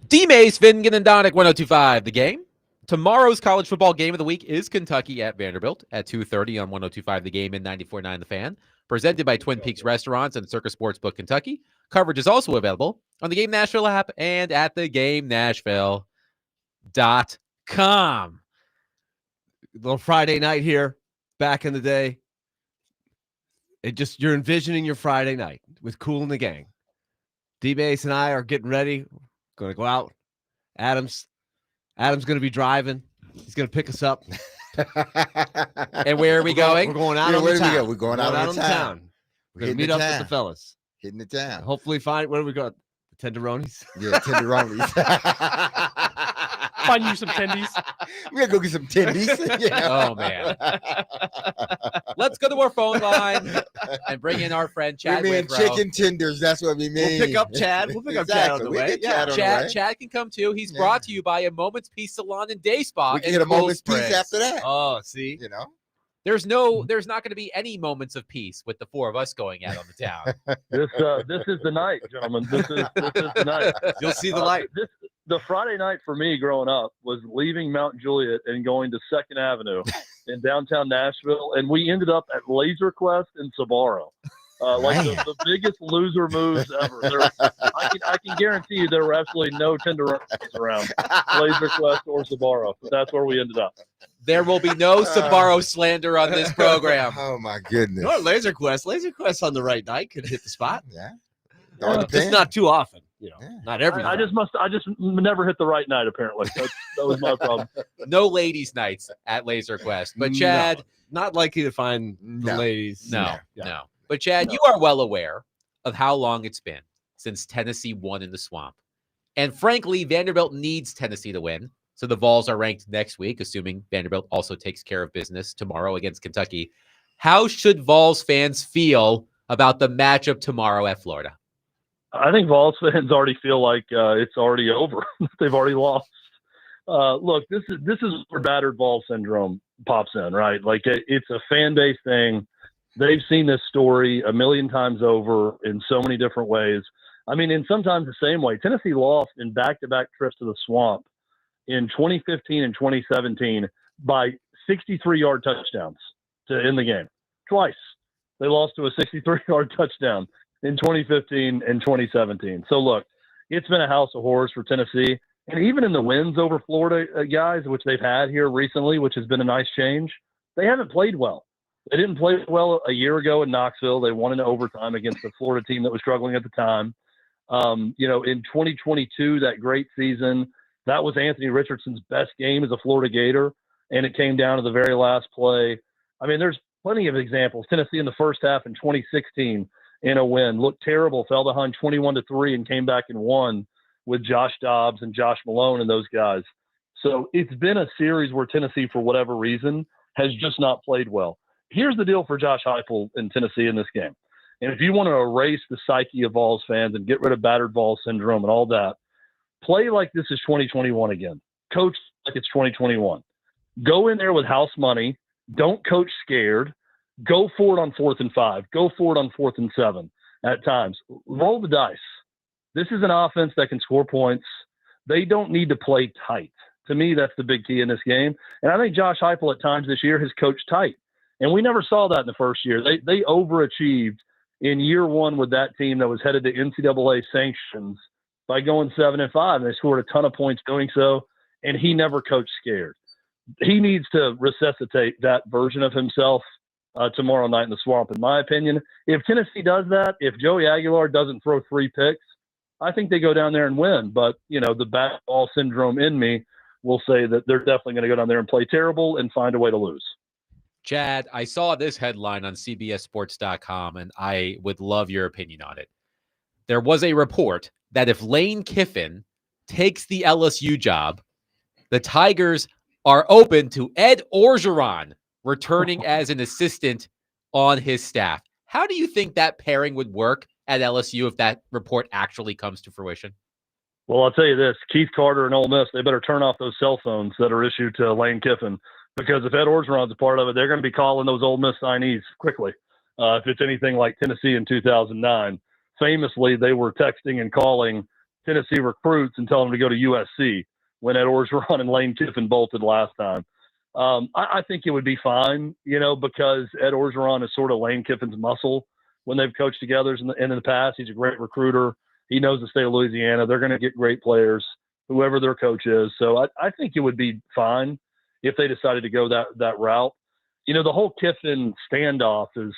D-Mace, Vingan, and Donick, 102.5 The Game. Tomorrow's college football game of the week is Kentucky at Vanderbilt at 2:30 on 102.5 The Game and 94.9 The Fan. Presented by Twin Peaks Restaurants and Circus Sportsbook Kentucky. Coverage is also available on the Game Nashville app and at thegamenashville.com. Little Friday night here, back in the day. You're envisioning your Friday night with Cool and the gang. D-Base and I are getting ready. Going to go out. Adam's going to be driving. He's going to pick us up. And where are we going? We're going out on the town. We're going out on the town. We're going to meet up with the fellas. Hitting the town. Hopefully find, where do we go? The tenderonis? Yeah, tenderonis. Find you some tendies. We're going to go get some tendies. Oh, man. Let's go to our phone line and bring in our friend Chad. We mean Withrow. chicken tenders. That's what we mean. We'll pick up Chad. We'll pick up Chad on the way. Yeah, Chad can come too. He's brought to you by a Moment's Peace Salon and Day Spa. We can get a Moment's Peace Springs. after that. Oh, see? You know? There's not going to be any moments of peace with the four of us going out on the town. This is the night, gentlemen. This is the night. You'll see the light. The Friday night for me growing up was leaving Mount Juliet and going to 2nd Avenue in downtown Nashville, and we ended up at Laser Quest in Sbarro. The biggest loser moves ever. I can guarantee you there were absolutely no tenderonis around Laser Quest or Sbarro, but that's where we ended up. There will be no Sbarro slander on this program. Oh my goodness! No, Laser Quest on the right night could hit the spot. Yeah, just not too often. Not every. I just never hit the right night. Apparently, that was my problem. No ladies' nights at Laser Quest, but Chad, not likely to find the ladies. No. But Chad, you are well aware of how long it's been since Tennessee won in the Swamp, and frankly, Vanderbilt needs Tennessee to win. So the Vols are ranked next week, assuming Vanderbilt also takes care of business tomorrow against Kentucky. How should Vols fans feel about the matchup tomorrow at Florida? I think Vols fans already feel like it's already over. They've already lost. Look, this is where battered Vols syndrome pops in, right? Like it's a fan base thing. They've seen this story a million times over in so many different ways. I mean, in sometimes the same way. Tennessee lost in back-to-back trips to the Swamp in 2015 and 2017 by 63-yard touchdowns to end the game. Twice. They lost to a 63-yard touchdown in 2015 and 2017. So, look, it's been a house of horrors for Tennessee. And even in the wins over Florida guys, which they've had here recently, which has been a nice change, they haven't played well. They didn't play well a year ago in Knoxville. They won in overtime against the Florida team that was struggling at the time. In 2022, that great season, that was Anthony Richardson's best game as a Florida Gator, and it came down to the very last play. I mean, there's plenty of examples. Tennessee in the first half in 2016 in a win looked terrible, fell behind 21-3 and came back and won with Josh Dobbs and Josh Malone and those guys. So it's been a series where Tennessee, for whatever reason, has just not played well. Here's the deal for Josh Heupel in Tennessee in this game. And if you want to erase the psyche of Vols fans and get rid of battered Vols syndrome and all that, play like this is 2021 again. Coach like it's 2021. Go in there with house money. Don't coach scared. Go for it on 4th and 5. Go for it on 4th and 7 at times. Roll the dice. This is an offense that can score points. They don't need to play tight. To me, that's the big key in this game. And I think Josh Heupel at times this year has coached tight. And we never saw that in the first year. They overachieved in year one with that team that was headed to NCAA sanctions by going 7-5. And they scored a ton of points doing so. And he never coached scared. He needs to resuscitate that version of himself tomorrow night in the Swamp, in my opinion. If Tennessee does that, if Joey Aguilar doesn't throw 3 picks, I think they go down there and win. But, the bat ball syndrome in me will say that they're definitely going to go down there and play terrible and find a way to lose. Chad, I saw this headline on CBSSports.com, and I would love your opinion on it. There was a report that if Lane Kiffin takes the LSU job, the Tigers are open to Ed Orgeron returning as an assistant on his staff. How do you think that pairing would work at LSU if that report actually comes to fruition? Well, I'll tell you this, Keith Carter and Ole Miss, they better turn off those cell phones that are issued to Lane Kiffin, because if Ed Orgeron's a part of it, they're going to be calling those Ole Miss signees quickly. If it's anything like Tennessee in 2009, famously, they were texting and calling Tennessee recruits and tell them to go to USC when Ed Orgeron and Lane Kiffin bolted last time. I think it would be fine, because Ed Orgeron is sort of Lane Kiffin's muscle when they've coached together in the past. He's a great recruiter. He knows the state of Louisiana. They're going to get great players, whoever their coach is. So I think it would be fine if they decided to go that route. The whole Kiffin standoff is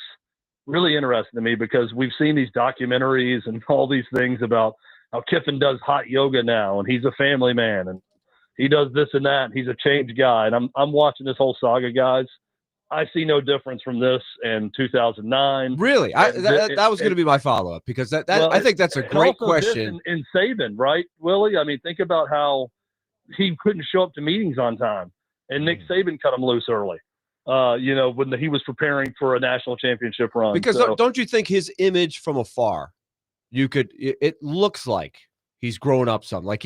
really interesting to me because we've seen these documentaries and all these things about how Kiffin does hot yoga now and he's a family man and he does this and that, and he's a changed guy. And I'm watching this whole saga, guys. I see no difference from this in 2009. Really? That was going to be my follow-up because I think that's a great question. In Saban, right, Willie? I mean, think about how he couldn't show up to meetings on time, and Nick Saban cut him loose early, when he was preparing for a national championship run. Because don't you think his image from afar, it looks like he's grown up some. Like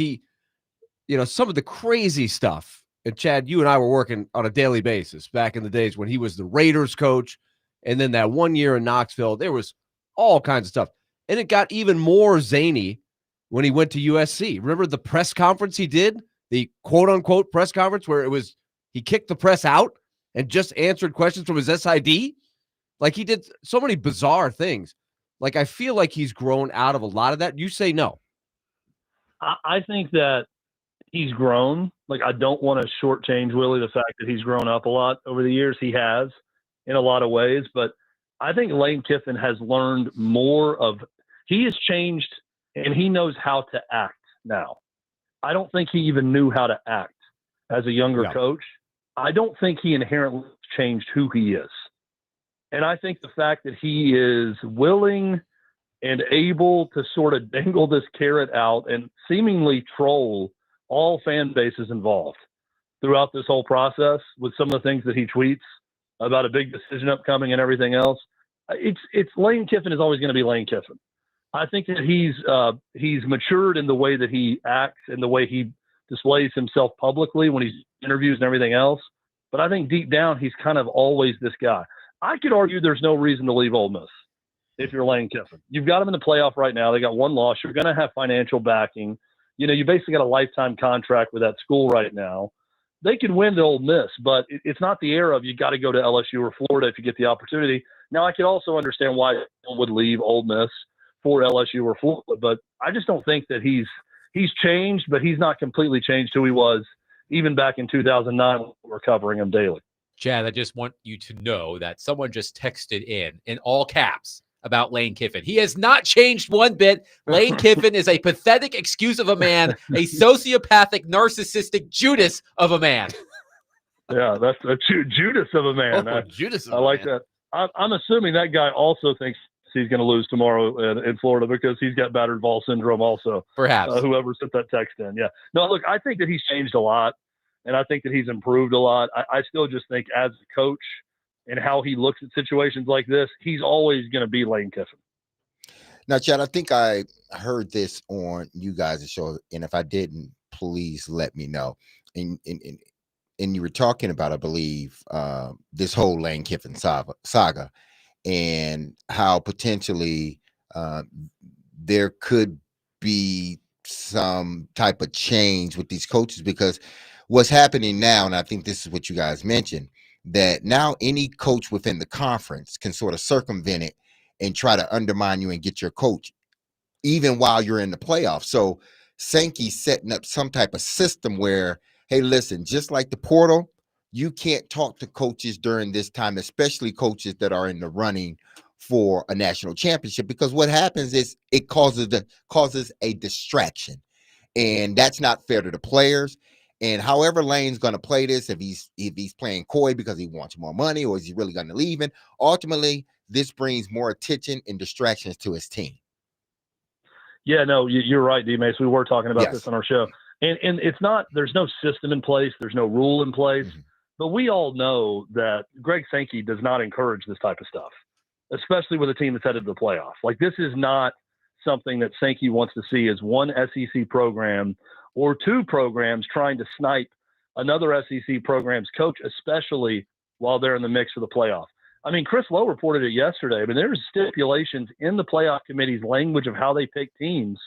some of the crazy stuff. And Chad, you and I were working on a daily basis back in the days when he was the Raiders coach. And then that 1 year in Knoxville, there was all kinds of stuff. And it got even more zany when he went to USC. Remember the press conference he did? The quote unquote press conference where he kicked the press out and just answered questions from his SID. Like he did so many bizarre things. Like I feel like he's grown out of a lot of that. You say no. I think that he's grown. Like, I don't want to shortchange Willie the fact that he's grown up a lot over the years. He has in a lot of ways, but I think Lane Kiffin has learned he has changed and he knows how to act now. I don't think he even knew how to act as a younger coach. I don't think he inherently changed who he is. And I think the fact that he is willing and able to sort of dangle this carrot out and seemingly troll all fan bases involved throughout this whole process with some of the things that he tweets about a big decision upcoming and everything else. It's Lane Kiffin is always going to be Lane Kiffin. I think that he's matured in the way that he acts and the way he displays himself publicly when he's interviews and everything else. But I think deep down, he's kind of always this guy. I could argue there's no reason to leave Ole Miss if you're Lane Kiffin. You've got them in the playoff right now. They got one loss. You're going to have financial backing. You basically got a lifetime contract with that school right now. They could win to Ole Miss, but it's not the era of you got to go to LSU or Florida if you get the opportunity. Now, I could also understand why someone would leave Ole Miss for LSU or Florida, but I just don't think that he's changed, but he's not completely changed who he was even back in 2009 when we were covering him daily. Chad, I just want you to know that someone just texted in all caps, about Lane Kiffin. He has not changed one bit. Lane Kiffin is a pathetic excuse of a man, a sociopathic, narcissistic Judas of a man. Yeah, that's a Judas of a man. Judas of I like that. I'm assuming that guy also thinks he's going to lose tomorrow in Florida because he's got battered ball syndrome also. Perhaps. Whoever sent that text in. Yeah. No, look, I think that he's changed a lot, and I think that he's improved a lot. I still just think as a coach, and how he looks at situations like this, he's always going to be Lane Kiffin. Now, Chad, I think I heard this on you guys' show, and if I didn't, please let me know. And you were talking about, I believe, this whole Lane Kiffin saga and how potentially there could be some type of change with these coaches, because what's happening now, and I think this is what you guys mentioned, that now any coach within the conference can sort of circumvent it and try to undermine you and get your coach even while you're in the playoffs. So Sankey's setting up some type of system where, hey, listen, just like the portal, you can't talk to coaches during this time, especially coaches that are in the running for a national championship, because what happens is it causes a distraction, and that's not fair to the players. And however Lane's going to play this, if he's playing coy because he wants more money, or is he really going to leave? And ultimately, this brings more attention and distractions to his team. Yeah, no, you're right, D-Mace. We were talking about this on our show. And it's not, there's no system in place. There's no rule in place. Mm-hmm. But we all know that Greg Sankey does not encourage this type of stuff, especially with a team that's headed to the playoff. Like, this is not something that Sankey wants to see as one SEC program or two programs trying to snipe another SEC program's coach, especially while they're in the mix for the playoff. I mean, Chris Lowe reported it yesterday. I mean, there's stipulations in the playoff committee's language of how they pick teams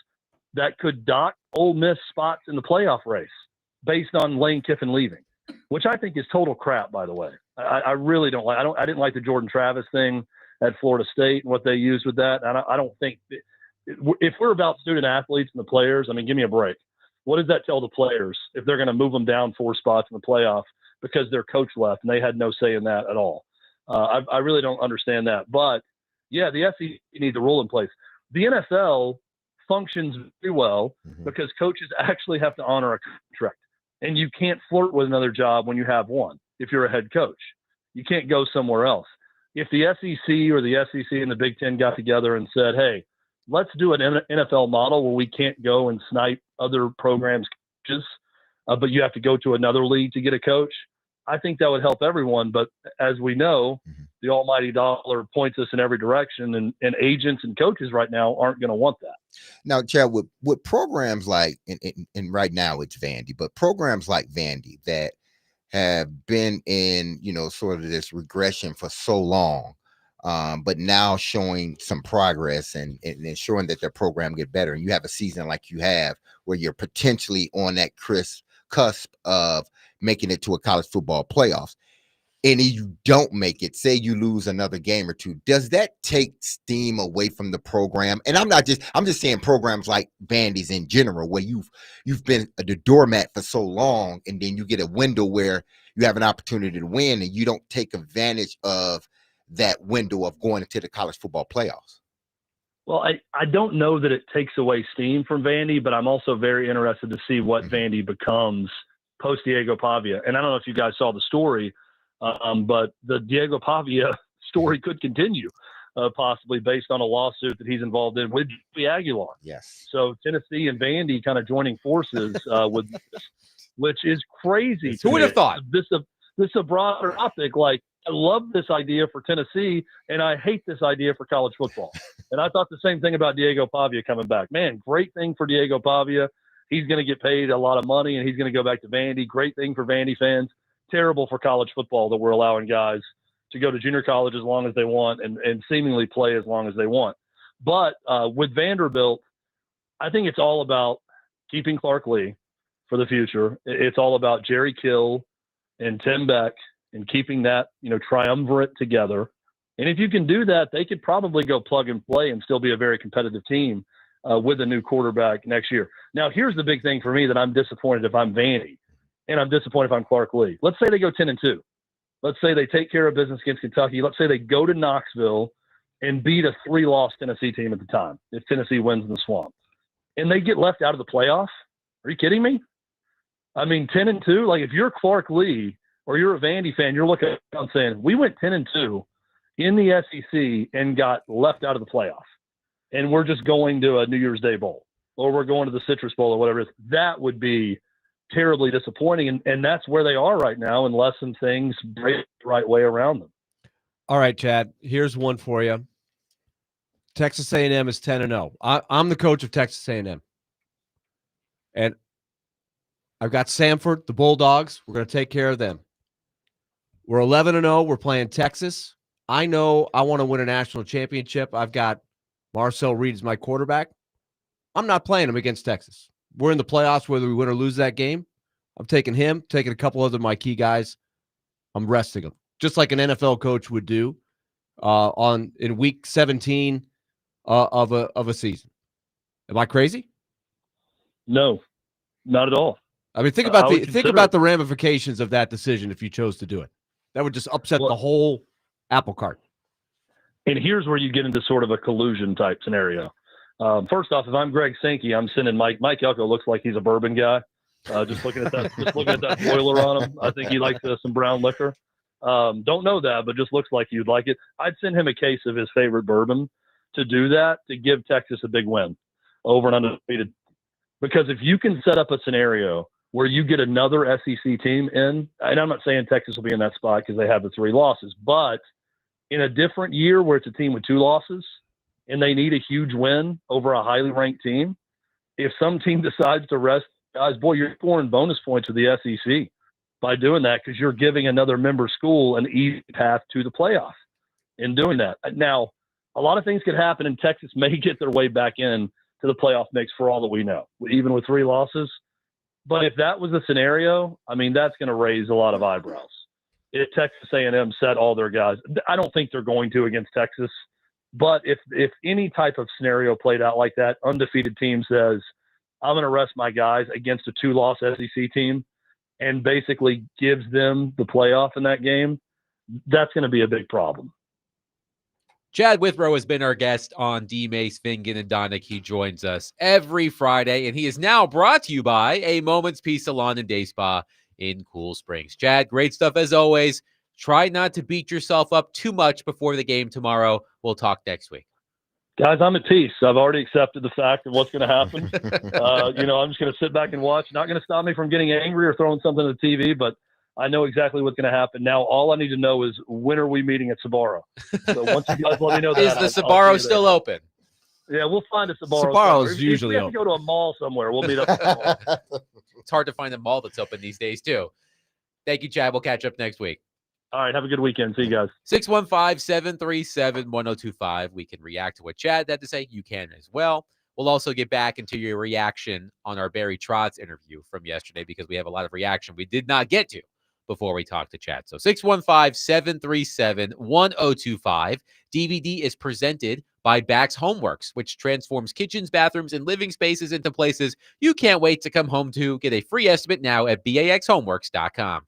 that could dock Ole Miss spots in the playoff race based on Lane Kiffin leaving, which I think is total crap, by the way. I really don't like. I didn't like the Jordan Travis thing at Florida State and what they used with that. I don't think if we're about student athletes and the players, I mean, give me a break. What does that tell the players if they're going to move them down 4 spots in the playoff because their coach left and they had no say in that at all? I really don't understand that. But yeah, the SEC needs a rule in place. The NFL functions very well because coaches actually have to honor a contract, and you can't flirt with another job when you have one. If you're a head coach, you can't go somewhere else. If the SEC or the SEC and the Big Ten got together and said, hey, let's do an NFL model where we can't go and snipe other programs' coaches, but you have to go to another league to get a coach, I think that would help everyone. But as we know, the almighty dollar points us in every direction, and agents and coaches right now aren't going to want that. Now, Chad, with programs like, and right now it's Vandy, but programs like Vandy that have been in, sort of this regression for so long, but now showing some progress and ensuring that their program get better. And you have a season like you have where you're potentially on that cusp of making it to a college football playoffs. And if you don't make it, say you lose another game or two, does that take steam away from the program? And I'm just saying programs like Vandy's in general, where you've been the doormat for so long, and then you get a window where you have an opportunity to win, and you don't take advantage of that window of going into the college football playoffs. Well, I don't know that it takes away steam from Vandy, but I'm also very interested to see what Vandy becomes post Diego Pavia. And I don't know if you guys saw the story, but the Diego Pavia story could continue, possibly based on a lawsuit that he's involved in with Joey Aguilar. Yes. So Tennessee and Vandy kind of joining forces with this, which is crazy. Who would have thought? This is a broader topic. Like, I love this idea for Tennessee, and I hate this idea for college football. And I thought the same thing about Diego Pavia coming back. Man, great thing for Diego Pavia. He's going to get paid a lot of money, and he's going to go back to Vandy. Great thing for Vandy fans. Terrible for college football that we're allowing guys to go to junior college as long as they want and seemingly play as long as they want. But with Vanderbilt, I think it's all about keeping Clark Lee for the future. It's all about Jerry Kill and Tim Beck and keeping that, triumvirate together. And if you can do that, they could probably go plug and play and still be a very competitive team with a new quarterback next year. Now, here's the big thing for me that I'm disappointed if I'm Vandy, and I'm disappointed if I'm Clark Lee. Let's say they go 10-2. Let's say they take care of business against Kentucky. Let's say they go to Knoxville and beat a 3-loss Tennessee team at the time, if Tennessee wins in the Swamp. And they get left out of the playoff? Are you kidding me? I mean, 10-2, like if you're Clark Lee or you're a Vandy fan, you're looking at and saying, we went 10-2 in the SEC and got left out of the playoff. And we're just going to a New Year's Day Bowl, or we're going to the Citrus Bowl or whatever it is. That would be terribly disappointing. And that's where they are right now, unless some things break the right way around them. All right, Chad, here's one for you. Texas A&M is 10-0. I'm the coach of Texas A&M. And I've got Samford, the Bulldogs. We're going to take care of them. We're 11-0. We're playing Texas. I know I want to win a national championship. I've got Marcel Reed as my quarterback. I'm not playing him against Texas. We're in the playoffs, whether we win or lose that game. I'm taking him, taking a couple other of my key guys. I'm resting them, just like an NFL coach would do in week 17 of a season. Am I crazy? No, not at all. I mean, think about the ramifications of that decision if you chose to do it. That would just upset the whole apple cart. And here's where you get into sort of a collusion type scenario. First off, if I'm Greg Sankey, I'm sending Mike. Mike Elko looks like he's a bourbon guy. Just looking at that boiler on him. I think he likes some brown liquor. Don't know that, but just looks like you'd like it. I'd send him a case of his favorite bourbon to do that, to give Texas a big win over and undefeated. Because if you can set up a scenario where you get another SEC team in, and I'm not saying Texas will be in that spot because they have the 3 losses, but in a different year where it's a team with 2 losses and they need a huge win over a highly ranked team, if some team decides to rest guys, boy, you're scoring bonus points with the SEC by doing that, because you're giving another member school an easy path to the playoff in doing that. Now, a lot of things could happen, and Texas may get their way back in to the playoff mix for all that we know, even with 3 losses. But if that was the scenario, I mean, that's going to raise a lot of eyebrows. If Texas A&M set all their guys, I don't think they're going to against Texas. But if any type of scenario played out like that, undefeated team says, I'm going to rest my guys against a 2-loss SEC team and basically gives them the playoff in that game, that's going to be a big problem. Chad Withrow has been our guest on D. Mace, Fingan, and Donick. He joins us every Friday, and he is now brought to you by A Moment's Peace Salon and Day Spa in Cool Springs. Chad, great stuff as always. Try not to beat yourself up too much before the game tomorrow. We'll talk next week. Guys, I'm at peace. I've already accepted the fact of what's going to happen. I'm just going to sit back and watch. Not going to stop me from getting angry or throwing something at the TV, but I know exactly what's going to happen. Now, all I need to know is when are we meeting at Sbarro? So once you guys let me know that. Is the Sbarro still open? Yeah, we'll find a Sbarro. Sbarro is usually if we have to go to a mall somewhere, we'll meet up at the mall. It's hard to find a mall that's open these days, too. Thank you, Chad. We'll catch up next week. All right, have a good weekend. See you guys. 615-737-1025. We can react to what Chad had to say. You can as well. We'll also get back into your reaction on our Barry Trotz interview from yesterday because we have a lot of reaction we did not get to before we talk to Chad. So 615-737-1025. DVD is presented by Bax Homeworks, which transforms kitchens, bathrooms, and living spaces into places you can't wait to come home to. Get a free estimate now at baxhomeworks.com.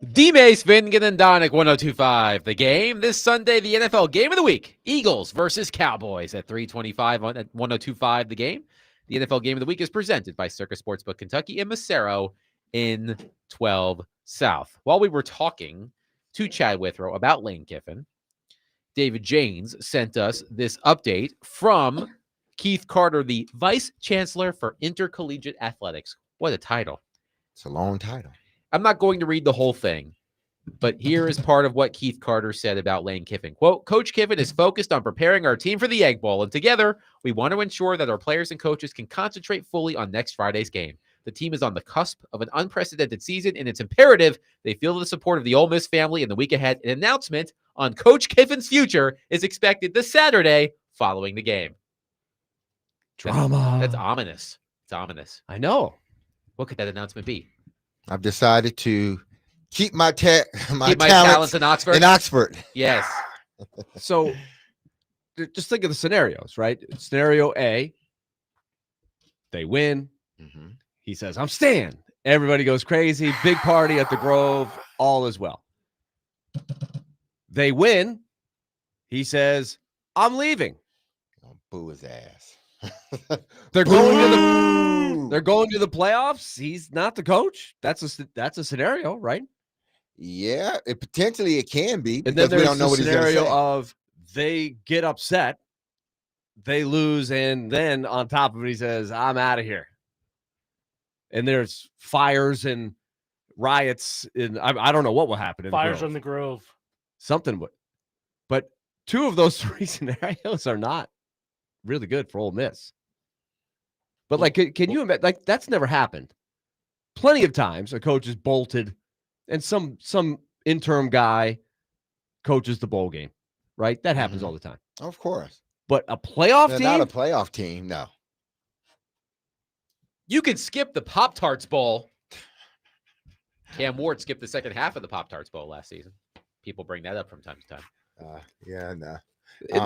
D-Mace, Vingan, and Donick, 102.5. The game this Sunday, the NFL Game of the Week. Eagles versus Cowboys at 3:25 on at 102.5. The game. The NFL Game of the Week is presented by Circus Sportsbook Kentucky and Macero in 12 South. While we were talking to Chad Withrow about Lane Kiffin, David Janes sent us this update from Keith Carter, the Vice Chancellor for Intercollegiate Athletics. What a title. It's a long title. I'm not going to read the whole thing, but here is part of what Keith Carter said about Lane Kiffin. Quote, Coach Kiffin is focused on preparing our team for the Egg Bowl, and together we want to ensure that our players and coaches can concentrate fully on next Friday's game. The team is on the cusp of an unprecedented season, and it's imperative they feel the support of the Ole Miss family in the week ahead. An announcement on Coach Kiffin's future is expected this Saturday following the game. Drama. That's ominous. It's ominous. I know. What could that announcement be? I've decided to keep my my talents talents in Oxford. In Oxford. Yes. So just think of the scenarios, right? Scenario A, they win. Mm-hmm. He says, I'm staying. Everybody goes crazy. Big party at the Grove. All is well. They win. He says, I'm leaving. Oh, boo his ass. They're going to the playoffs. He's not the coach. That's a scenario, right? Yeah, potentially it can be, And then because we don't know what he's going to scenario say. of they get upset, they lose, and then on top of it, he says, I'm out of here. And there's fires and riots, and I don't know what will happen. In Fires the on the Grove. Something would. But two of those three scenarios are not really good for Ole Miss. But like, can you imagine? Like, that's never happened. Plenty of times a coach is bolted, and some interim guy coaches the bowl game, right? That happens all the time. Of course. But a playoff They're team, not a playoff team, no. You could skip the Pop-Tarts Bowl. Cam Ward skipped the second half of the Pop-Tarts Bowl last season. People bring that up from time to time. Yeah, no. Isn't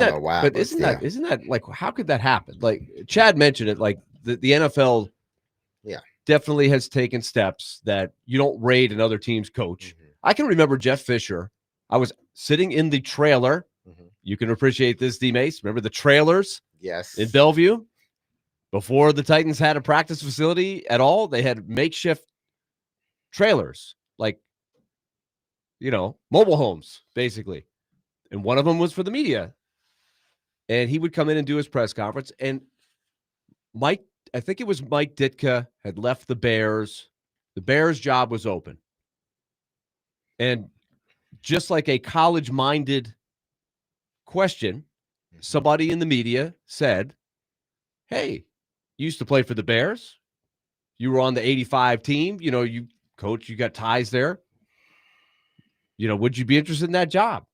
that like, how could that happen? Like Chad mentioned it, like the NFL definitely has taken steps that you don't raid another team's coach. Mm-hmm. I can remember Jeff Fisher. I was sitting in the trailer. Mm-hmm. You can appreciate this, D-Mace. Remember the trailers? Yes. In Bellevue? Before the Titans had a practice facility at all, they had makeshift trailers, like, mobile homes, basically. And one of them was for the media. And he would come in and do his press conference. And I think it was Mike Ditka had left the Bears. The Bears' job was open. And just like a college-minded question, somebody in the media said, hey, you used to play for the Bears. You were on the 85 team. You coach, you got ties there. Would you be interested in that job?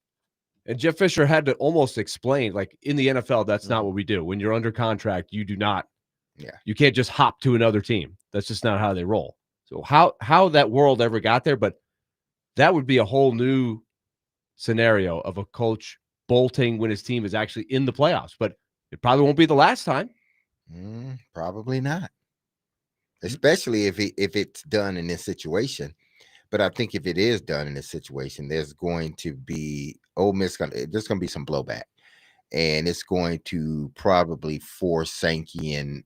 And Jeff Fisher had to almost explain, like, in the NFL, that's not what we do. When you're under contract, you do not. Yeah. You can't just hop to another team. That's just not how they roll. So how that world ever got there, but that would be a whole new scenario of a coach bolting when his team is actually in the playoffs. But it probably won't be the last time. Probably not. Especially if it's done in this situation. But I think if it is done in this situation, there's going to be there's going to be some blowback, and it's going to probably force Sankey and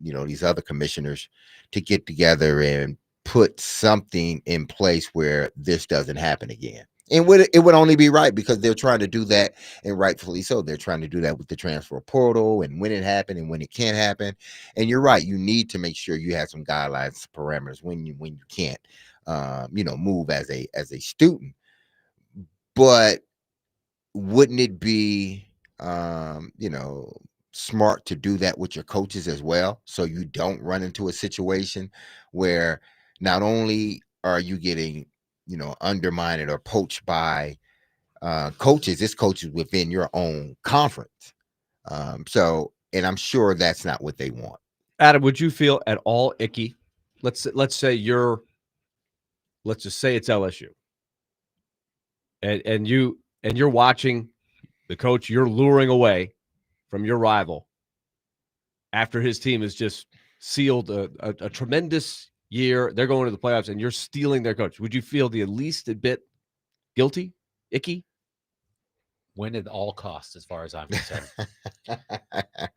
these other commissioners to get together and put something in place where this doesn't happen again. And it would only be right, because they're trying to do that, and rightfully so. They're trying to do that with the transfer portal and when it happened and when it can't happen. And you're right. You need to make sure you have some guidelines, parameters when you can't, move as a student. But wouldn't it be, smart to do that with your coaches as well, so you don't run into a situation where not only are you getting undermined or poached by coaches, it's coaches within your own conference. And I'm sure that's not what they want. Adam, would you feel at all icky? Let's just say it's LSU, and you're watching the coach you're luring away from your rival after his team has just sealed a tremendous year. They're going to the playoffs, and you're stealing their coach. Would you feel the least a bit guilty, icky? Win at all costs, as far as I'm concerned.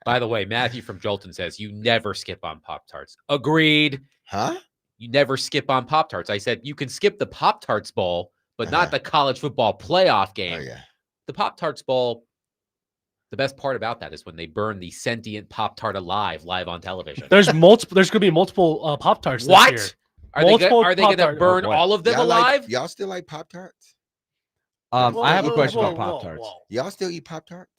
By the way, Matthew from Jolton says you never skip on Pop-Tarts. Agreed. Huh? You never skip on Pop-Tarts. I said you can skip the Pop-Tarts Bowl, but not the college football playoff game. Oh, yeah. The Pop-Tarts Bowl, the best part about that is when they burn the sentient Pop-Tart live on television. There's multiple. There's going to be multiple Pop-Tarts this year. What? Are they going to burn all of them Y'all alive? Y'all still like Pop-Tarts? I have a question about Pop-Tarts. Y'all still eat Pop-Tarts?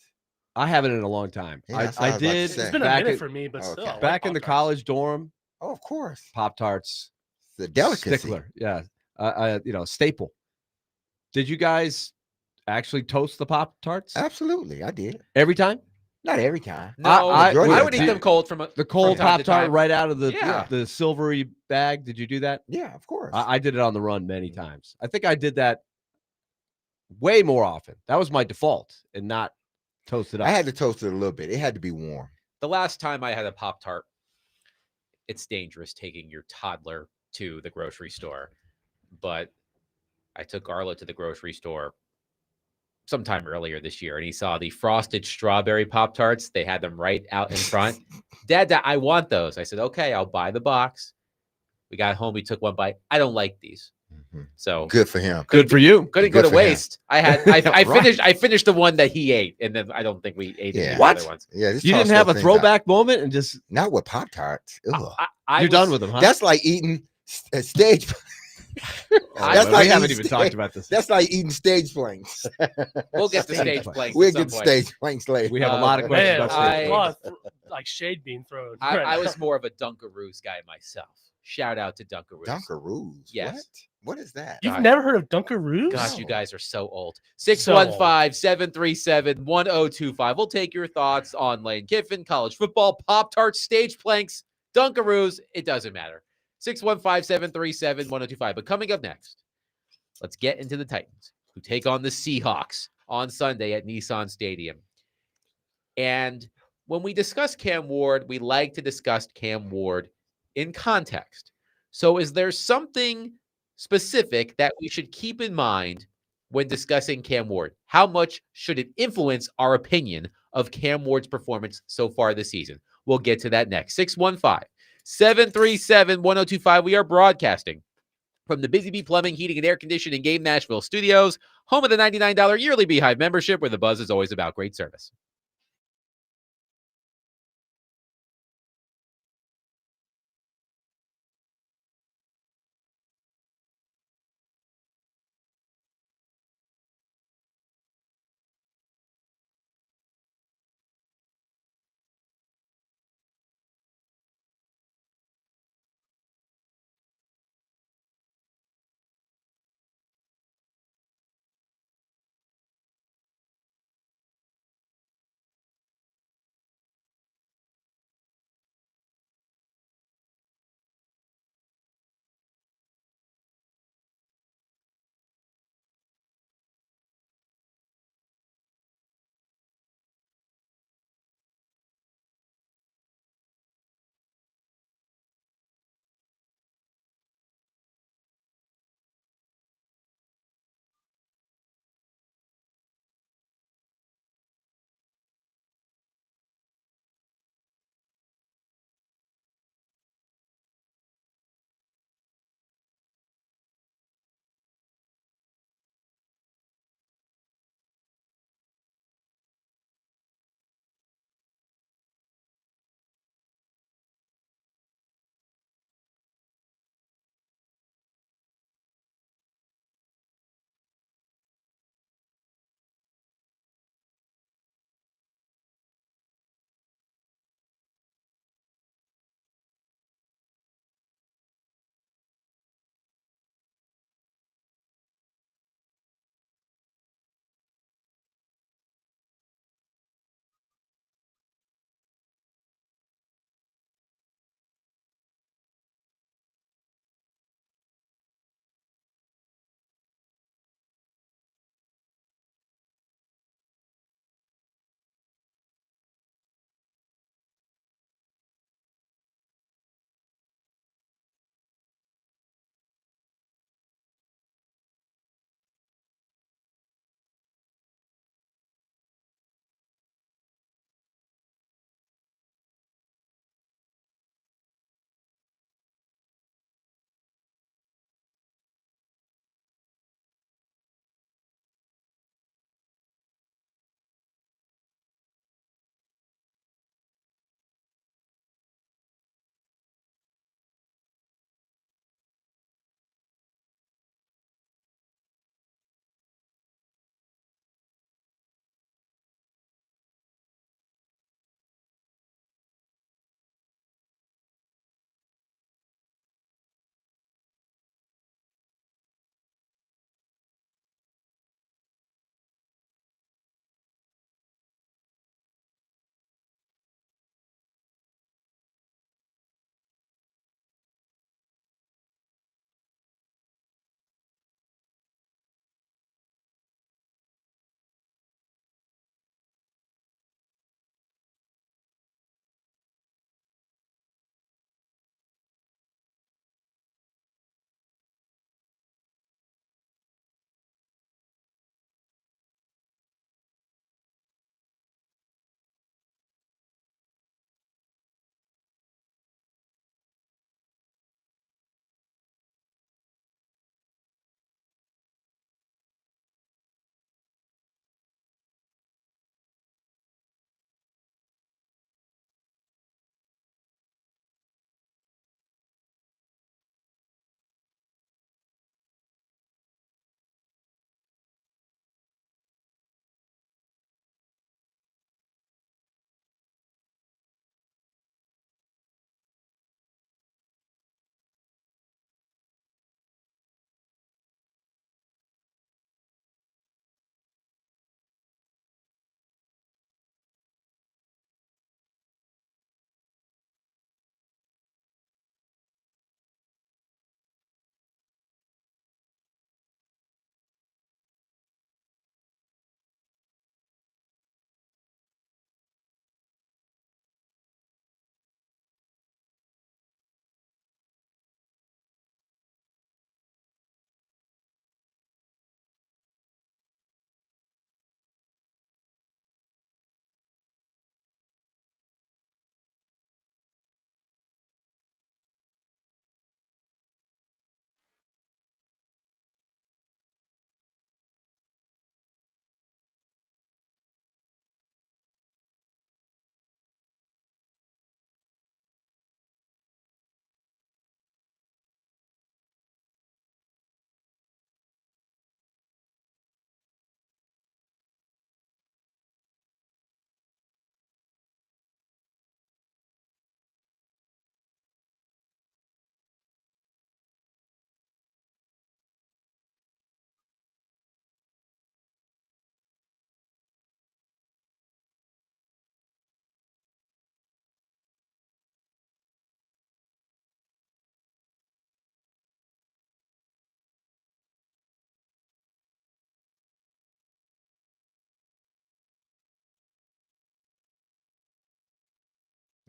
I haven't in a long time. Yeah, I did. It's been a minute for me, but still. Back in the college dorm. Oh, of course. Pop-Tarts. The delicacy. Stickler. Yeah. Staple. Did you guys actually toast the Pop-Tarts? Absolutely. I did. Every time? Not every time. No, I would eat them cold from the cold Pop-Tart time. right out of the silvery bag. Did you do that? Yeah, of course. I did it on the run many times. I think I did that way more often. That was my default, and not toast it up. I had to toast it a little bit. It had to be warm. The last time I had a Pop-Tart, it's dangerous taking your toddler to the grocery store, but I took Arlo to the grocery store sometime earlier this year, and he saw the frosted strawberry Pop-Tarts. They had them right out in front. Dad, I want those. I said, okay, I'll buy the box. We got home. We took one bite. I don't like these. So good for him. Good for you. Couldn't go to waste. I finished the one that he ate, and then I don't think we ate any other ones. Yeah, you didn't have a throwback moment and just not with Pop-Tarts. You're done with them, huh? That's like eating stage. We haven't even talked about this. That's like eating stage planks. We'll get the stage planks. We'll get the stage planks later. We have a lot of questions about stage planks. Like shade being thrown. I was more of a Dunkaroos guy myself. Shout out to Dunkaroos. Dunkaroos? Yes. What is that? You've never heard of Dunkaroos? Gosh, you guys are so old. 615-737-1025. We'll take your thoughts on Lane Kiffin, college football, Pop-Tarts, stage planks, Dunkaroos. It doesn't matter. 615-737-1025. But coming up next, let's get into the Titans, who take on the Seahawks on Sunday at Nissan Stadium. And when we discuss Cam Ward, we like to discuss Cam Ward in context. So is there something specific that we should keep in mind when discussing Cam Ward? How much should it influence our opinion of Cam Ward's performance so far this season? We'll get to that next. 615-737-1025. We are broadcasting from the Busy Bee Plumbing, Heating, and Air Conditioning Game Nashville Studios, home of the $99 yearly Beehive membership, where the buzz is always about great service.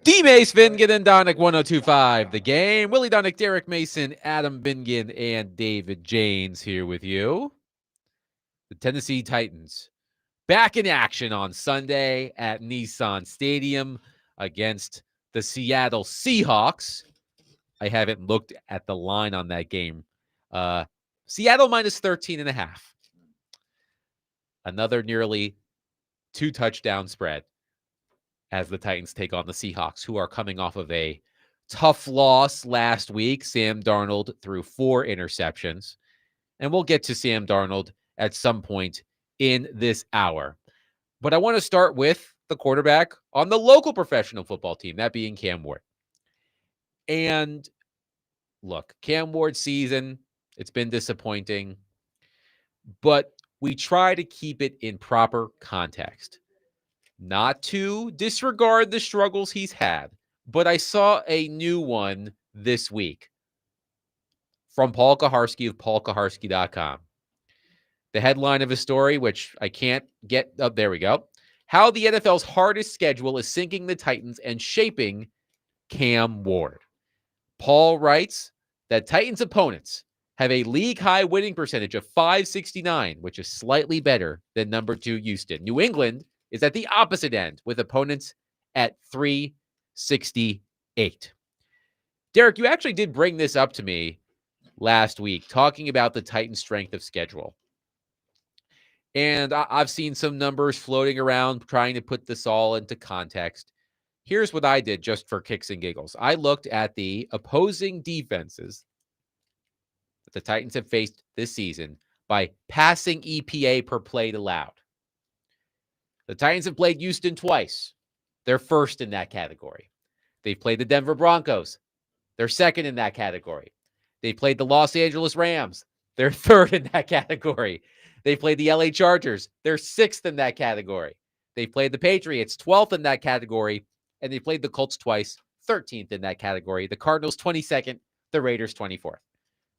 D. Mace, Vingan, and Donick 1025. The Game. Willie Donick, Derek Mason, Adam Vingan, and David Janes here with you. The Tennessee Titans back in action on Sunday at Nissan Stadium against the Seattle Seahawks. I haven't looked at the line on that game. Seattle minus 13.5. Another nearly 2 touchdown spread as the Titans take on the Seahawks, who are coming off of a tough loss last week. Sam Darnold threw 4 interceptions. And we'll get to Sam Darnold at some point in this hour. But I want to start with the quarterback on the local professional football team, that being Cam Ward. And look, Cam Ward's season, it's been disappointing, but we try to keep it in proper context. Not to disregard the struggles he's had, but I saw a new one this week from Paul Kaharski of paulkaharski.com. The headline of his story, which I can't get up, there we go. How the NFL's hardest schedule is sinking the Titans and shaping Cam Ward. Paul writes that Titans opponents have a league-high winning percentage of .569, which is slightly better than number 2 Houston. New England is at the opposite end, with opponents at .368. Derek, you actually did bring this up to me last week, talking about the Titans' strength of schedule. And I've seen some numbers floating around trying to put this all into context. Here's what I did just for kicks and giggles. I looked at the opposing defenses that the Titans have faced this season by passing EPA per play allowed. The Titans have played Houston twice. They're first in that category. They've played the Denver Broncos. They're second in that category. They played the Los Angeles Rams. They're third in that category. They played the LA Chargers. They're sixth in that category. They played the Patriots, 12th in that category. And they played the Colts twice, 13th in that category. The Cardinals, 22nd. The Raiders, 24th.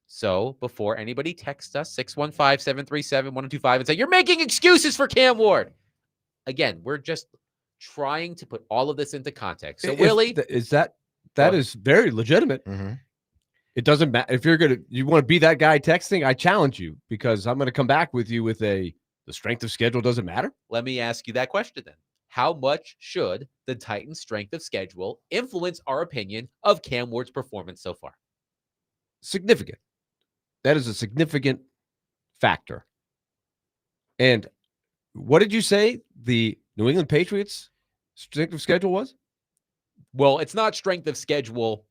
So before anybody texts us, 615-737-1025, and say, you're making excuses for Cam Ward. Again, we're just trying to put all of this into context. So, Willie. That is very legitimate. Mm-hmm. It doesn't matter if you want to be that guy texting. I challenge you, because I'm going to come back with you with the strength of schedule doesn't matter. Let me ask you that question then. How much should the Titans' strength of schedule influence our opinion of Cam Ward's performance so far? Significant. That is a significant factor. And what did you say the New England Patriots' strength of schedule was? Well, it's not strength of schedule.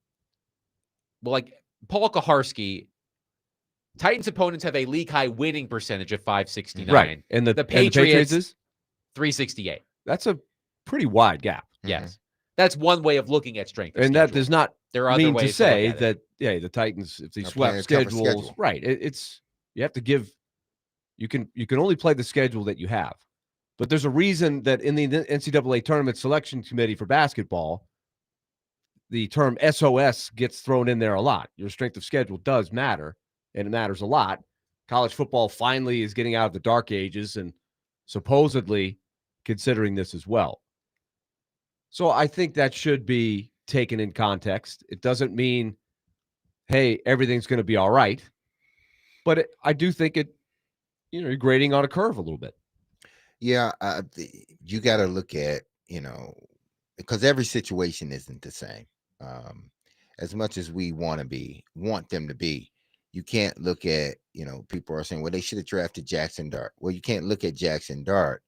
Well, like Paul Kaharski, Titans opponents have a league-high winning percentage of .569. Right. And the Patriots is .368. That's a pretty wide gap. Yes. That's one way of looking at strength of and schedule. that does not there are other mean ways to say look at that, the Titans, if they Are swept playing a tougher schedules, schedule. right. It's you have to give, you can only play the schedule that you have. But there's a reason that in the NCAA Tournament Selection Committee for basketball, the term SOS gets thrown in there a lot. Your strength of schedule does matter, and it matters a lot. College football finally is getting out of the dark ages and supposedly considering this as well. So I think that should be taken in context. It doesn't mean, hey, everything's going to be all right. But I do think you're grading on a curve a little bit. Yeah, you got to look at, because every situation isn't the same. As much as we want them to be, you can't look at, people are saying, well, they should have drafted Jackson Dart. Well, you can't look at Jackson Dart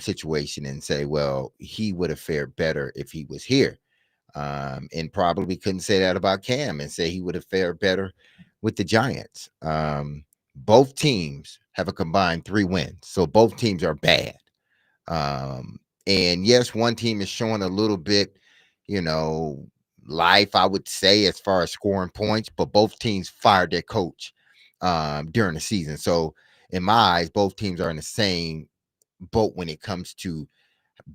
situation and say, well, he would have fared better if he was here. And probably couldn't say that about Cam and say he would have fared better with the Giants. Both teams have a combined 3 wins, so both teams are bad. And yes, one team is showing a little bit, life, I would say, as far as scoring points, but both teams fired their coach during the season. So in my eyes, both teams are in the same boat when it comes to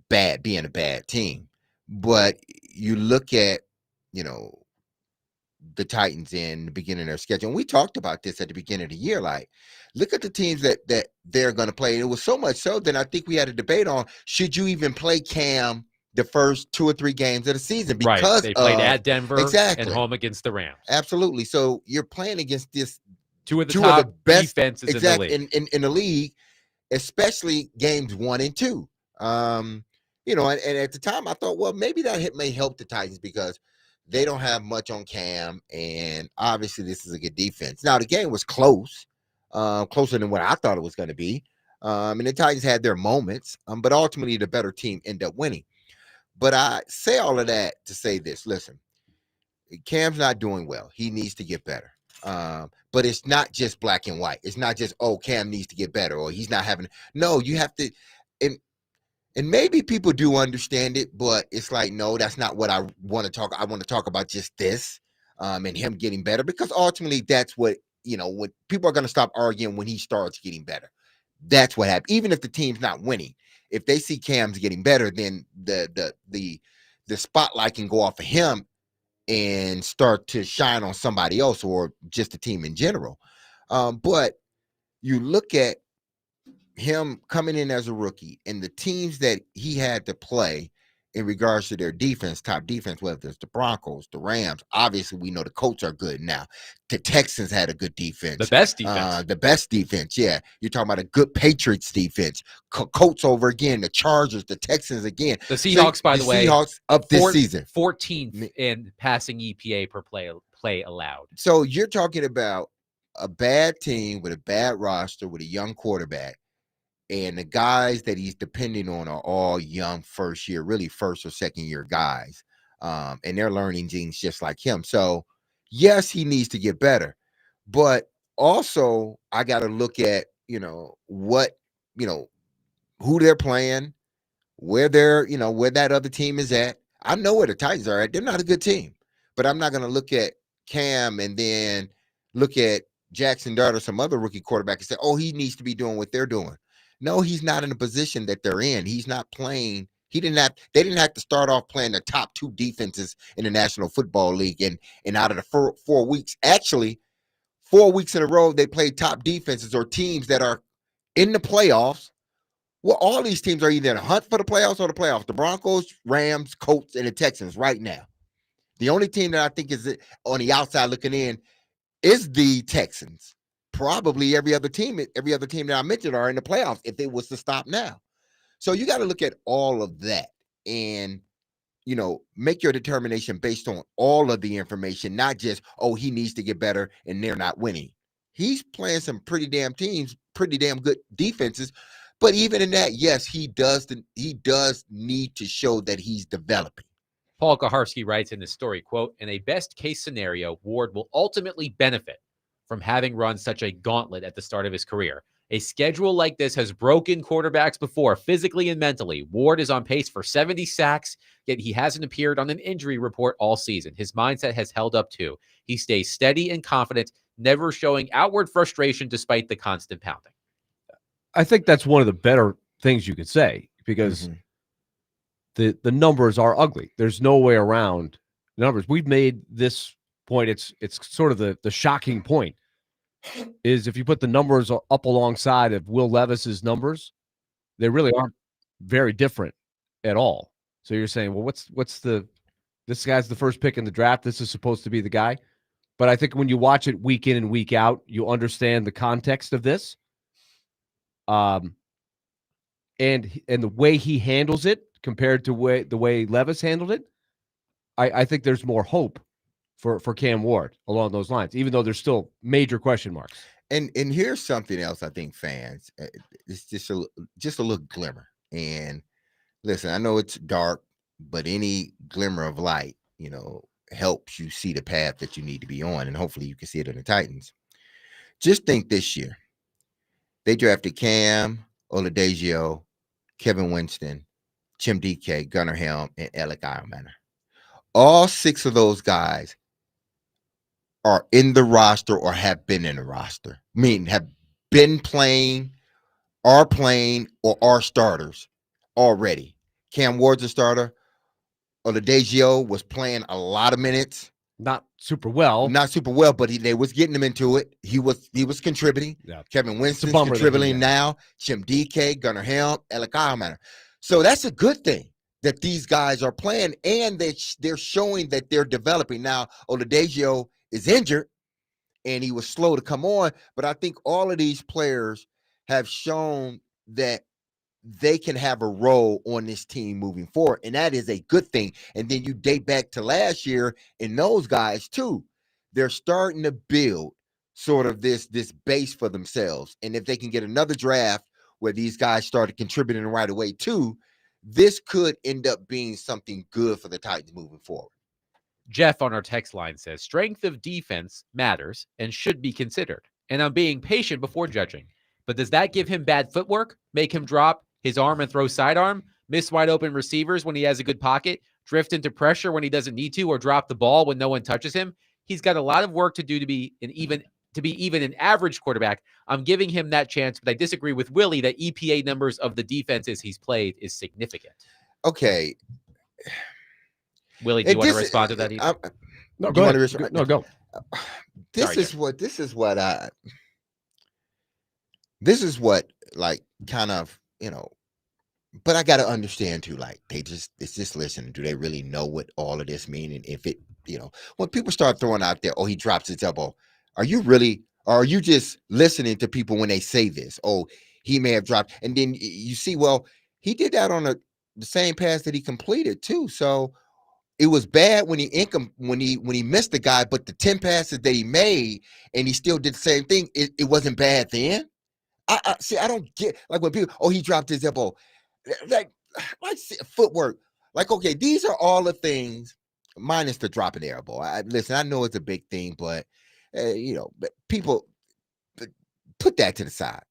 being a bad team. But you look at, the Titans in the beginning of their schedule. And we talked about this at the beginning of the year. Like, look at the teams that they're going to play. And it was so much so that I think we had a debate on, should you even play Cam the first 2 or 3 games of the season Right. because They played at Denver exactly. and home against the Rams. Absolutely. So you're playing against this two of the best defenses in the league. In the league, especially games 1 and 2. You know, and at the time I thought, well, maybe that may help the Titans because they don't have much on Cam, and obviously this is a good defense. Now the game was close, closer than what I thought it was going to be. And the Titans had their moments, but ultimately the better team ended up winning. But I say all of that to say this: listen, Cam's not doing well. He needs to get better. But it's not just black and white. It's not just, oh, Cam needs to get better or he's not having. No, you have to. And maybe people do understand it, but it's like, no, that's not what I want to talk. I want to talk about just this and him getting better, because ultimately that's what, you know, what people are going to stop arguing when he starts getting better. That's what happens. Even if the team's not winning, if they see Cam's getting better, then the spotlight can go off of him and start to shine on somebody else or just the team in general. But you look at him coming in as a rookie and the teams that he had to play in regards to their defense, top defense, whether it's the Broncos, the Rams. Obviously, we know the Colts are good now. The Texans had a good defense. The best defense. The best defense, yeah. You're talking about a good Patriots defense. Colts over again, the Chargers, the Texans again. The Seahawks, by the way, Seahawks up this season. 14th in passing EPA per play allowed. So you're talking about a bad team with a bad roster with a young quarterback. And the guys that he's depending on are all young first or second year guys. And they're learning things just like him. So, yes, he needs to get better. But also, I got to look at, who they're playing, where that other team is at. I know where the Titans are at. They're not a good team. But I'm not going to look at Cam and then look at Jackson Dart or some other rookie quarterback and say, oh, he needs to be doing what they're doing. No, he's not in the position that they're in. He's not playing. They didn't have to start off playing the top 2 defenses in the National Football League. And out of the 4 weeks, actually 4 weeks in a row, they played top defenses or teams that are in the playoffs. Well, all these teams are either in a hunt for the playoffs or the playoffs. The Broncos, Rams, Colts, and the Texans right now. The only team that I think is on the outside looking in is the Texans. Probably every other team that I mentioned are in the playoffs if it was to stop now. So you got to look at all of that and, make your determination based on all of the information, not just, oh, he needs to get better and they're not winning. He's playing some pretty damn teams, pretty damn good defenses. But even in that, yes, he does need to show that he's developing. Paul Kaharski writes in his story, quote, in a best case scenario, Ward will ultimately benefit from having run such a gauntlet at the start of his career. A schedule like this has broken quarterbacks before, physically and mentally. Ward is on pace for 70 sacks, yet he hasn't appeared on an injury report all season. His mindset has held up too. He stays steady and confident, never showing outward frustration despite the constant pounding. I think that's one of the better things you could say, because the numbers are ugly. There's no way around the numbers. We've made this point. It's sort of the shocking point is if you put the numbers up alongside of Will Levis's numbers, they really aren't very different at all. So you're saying, well, this guy's the first pick in the draft. This is supposed to be the guy. But I think when you watch it week in and week out, you understand the context of this. And the way he handles it compared to the way Levis handled it, I think there's more hope for Cam Ward along those lines, even though there's still major question marks. And here's something else I think fans, it's just a little glimmer. And listen, I know it's dark, but any glimmer of light, helps you see the path that you need to be on. And hopefully you can see it in the Titans. Just think this year, they drafted Cam, Oladejio, Kevin Winston, Tim DK, Gunnar Helm, and Alec Eiermann. All 6 of those guys are in the roster or have been in the roster. I mean, have been playing, are playing, or are starters already. Cam Ward's a starter. Oladejio was playing a lot of minutes. Not super well, but they was getting him into it. He was contributing. Yeah. Kevin Winston's contributing now. Jim DK, Gunnar Helm, Alec Eiermann. So that's a good thing. that these guys are playing, and they're showing that they're developing. Now, Oladipo is injured, and he was slow to come on, but I think all of these players have shown that they can have a role on this team moving forward, and that is a good thing. And then you date back to last year, and those guys too, they're starting to build sort of this base for themselves. And if they can get another draft where these guys started contributing right away too, this could end up being something good for the Titans moving forward. Jeff on our text line says, strength of defense matters and should be considered. And I'm being patient before judging. But does that give him bad footwork, make him drop his arm and throw sidearm, miss wide open receivers when he has a good pocket, drift into pressure when he doesn't need to, or drop the ball when no one touches him? He's got a lot of work to do to be even an average quarterback. I'm giving him that chance, but I disagree with Willie that EPA numbers of the defenses he's played is significant. Okay. Willie, do you want to respond to that? No, go ahead. Go. This is what like kind of, but I got to understand too, like it's just listening. Do they really know what all of this mean? And if it, when people start throwing out there, oh, he drops his elbow. Are you just listening to people when they say this? Oh, he may have dropped. And then you see, well, he did that on the same pass that he completed too. So it was bad when he missed the guy, but the 10 passes that he made and he still did the same thing, it wasn't bad then. I see. I don't get like when people, oh, he dropped his elbow, like footwork. Like, okay, these are all the things minus the dropping the elbow. Listen, I know it's a big thing, but but people put that to the side.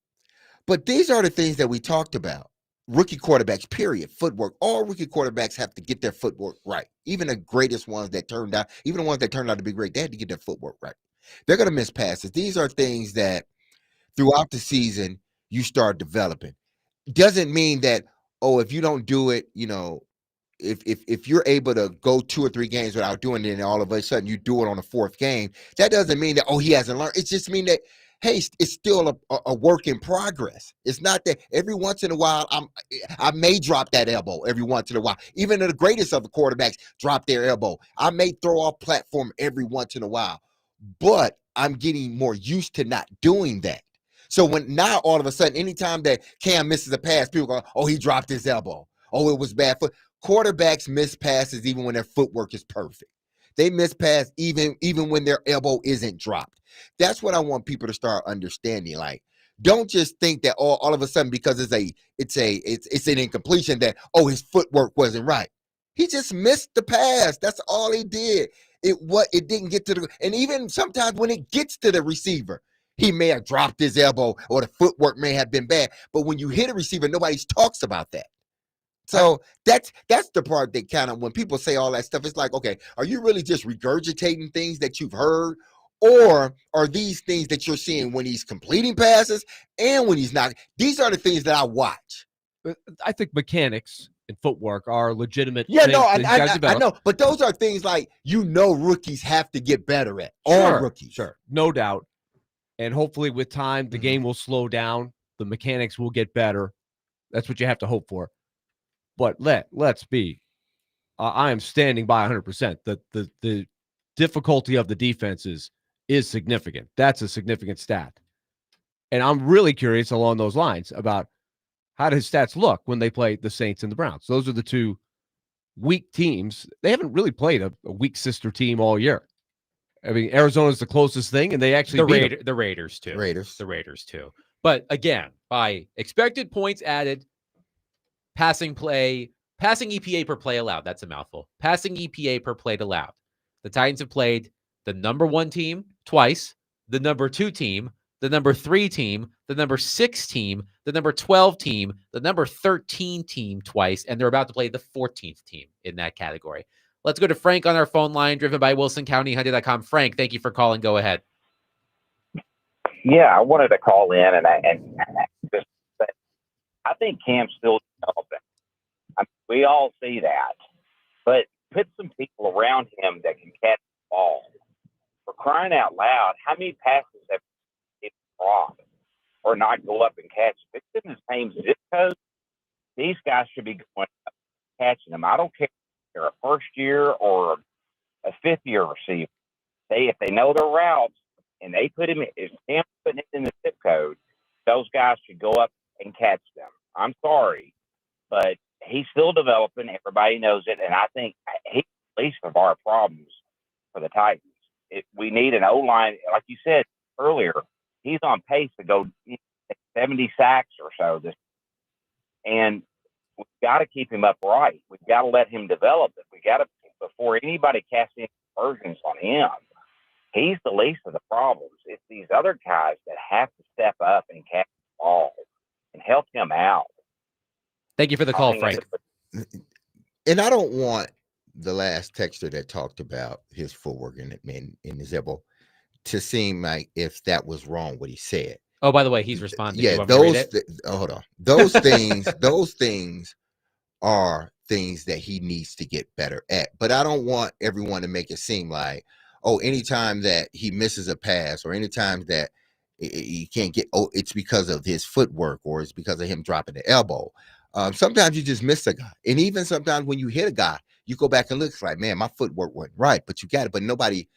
But these are the things that we talked about. Rookie quarterbacks, period. Footwork. All rookie quarterbacks have to get their footwork right. Even the greatest ones that turned out, even the ones that turned out to be great, they had to get their footwork right. They're going to miss passes. These are things that throughout the season you start developing. Doesn't mean that, oh, if you don't do it, if you're able to go 2 or 3 games without doing it and all of a sudden you do it on the 4th game, that doesn't mean that, oh, he hasn't learned. It just means that, hey, it's still a work in progress. It's not that every once in a while I may drop that elbow every once in a while. Even the greatest of the quarterbacks drop their elbow. I may throw off platform every once in a while, but I'm getting more used to not doing that. So when now all of a sudden, anytime that Cam misses a pass, people go, oh, he dropped his elbow. Oh, it was bad foot. Quarterbacks miss passes even when their footwork is perfect. They miss pass even when their elbow isn't dropped. That's what I want people to start understanding. Like, don't just think that all of a sudden because it's an incompletion that, oh, his footwork wasn't right. He just missed the pass. That's all he did. It didn't get to and even sometimes when it gets to the receiver, he may have dropped his elbow or the footwork may have been bad. But when you hit a receiver, nobody talks about that. So that's the part that kind of, when people say all that stuff, it's like, okay, are you really just regurgitating things that you've heard? Or are these things that you're seeing when he's completing passes and when he's not? These are the things that I watch. I think mechanics and footwork are legitimate. Yeah, no, I know. But those are things like, rookies have to get better at. All rookies. Sure, no doubt. And hopefully with time, the game will slow down. The mechanics will get better. That's what you have to hope for. But let's be. I am standing by 100%. The difficulty of the defenses is significant. That's a significant stat. And I'm really curious along those lines about how do his stats look when they play the Saints and the Browns. Those are the two weak teams. They haven't really played a weak sister team all year. I mean, Arizona's the closest thing, and they actually the Raiders too. The Raiders too. But again, by expected points added, passing EPA per play allowed. That's a mouthful. Passing EPA per play allowed. The Titans have played the number 1 team twice, the number 2 team, the number 3 team, the number 6 team, the number 12 team, the number 13 team twice, and they're about to play the 14th team in that category. Let's go to Frank on our phone line, driven by WilsonCountyHunter.com. Frank, thank you for calling. Go ahead. Yeah, I wanted to call in and just say, I think Cam's still developing. We all see that, but put some people around him that can catch the ball. For crying out loud, how many passes have he dropped or not go up and catch? If it's in the same zip code, these guys should be going up. catching them. I don't care if they're a first year or a fifth year receiver. If they know their routes and they put him in, if Cam's putting it in the zip code, those guys should go up and catch them. I'm sorry, but he's still developing. Everybody knows it, and I think he's the least of our problems for the Titans. We need an O-line, like you said earlier. He's on pace to go 70 sacks or so this, and we've got to keep him upright. We've got to let him develop it. We got to, before anybody casts any aspersions on him. He's the least of the problems. It's these other guys that have to step up and catch the ball and help him out. Thank you for the call, Frank. And I don't want the last texter that talked about his footwork in his elbow to seem like if that was wrong what he said. Oh, by the way, he's responding. Yeah, hold on. Those things are things that he needs to get better at. But I don't want everyone to make it seem like, oh, anytime that he misses a pass or anytime that he can't get, it's because of his footwork or it's because of him dropping the elbow. Sometimes you just miss a guy. And even sometimes when you hit a guy, you go back and look, it's like, man, my footwork wasn't right, but you got it. But nobody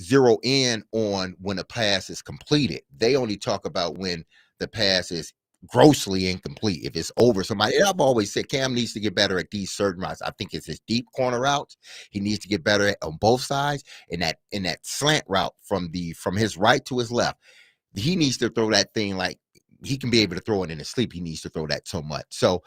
zero in on when a pass is completed. They only talk about when the pass is grossly incomplete. If it's over somebody, and I've always said Cam needs to get better at these certain routes. I think it's his deep corner routes. He needs to get better at on both sides. And that slant route from his right to his left, he needs to throw that thing like he can be able to throw it in his sleep. He needs to throw that so much. So,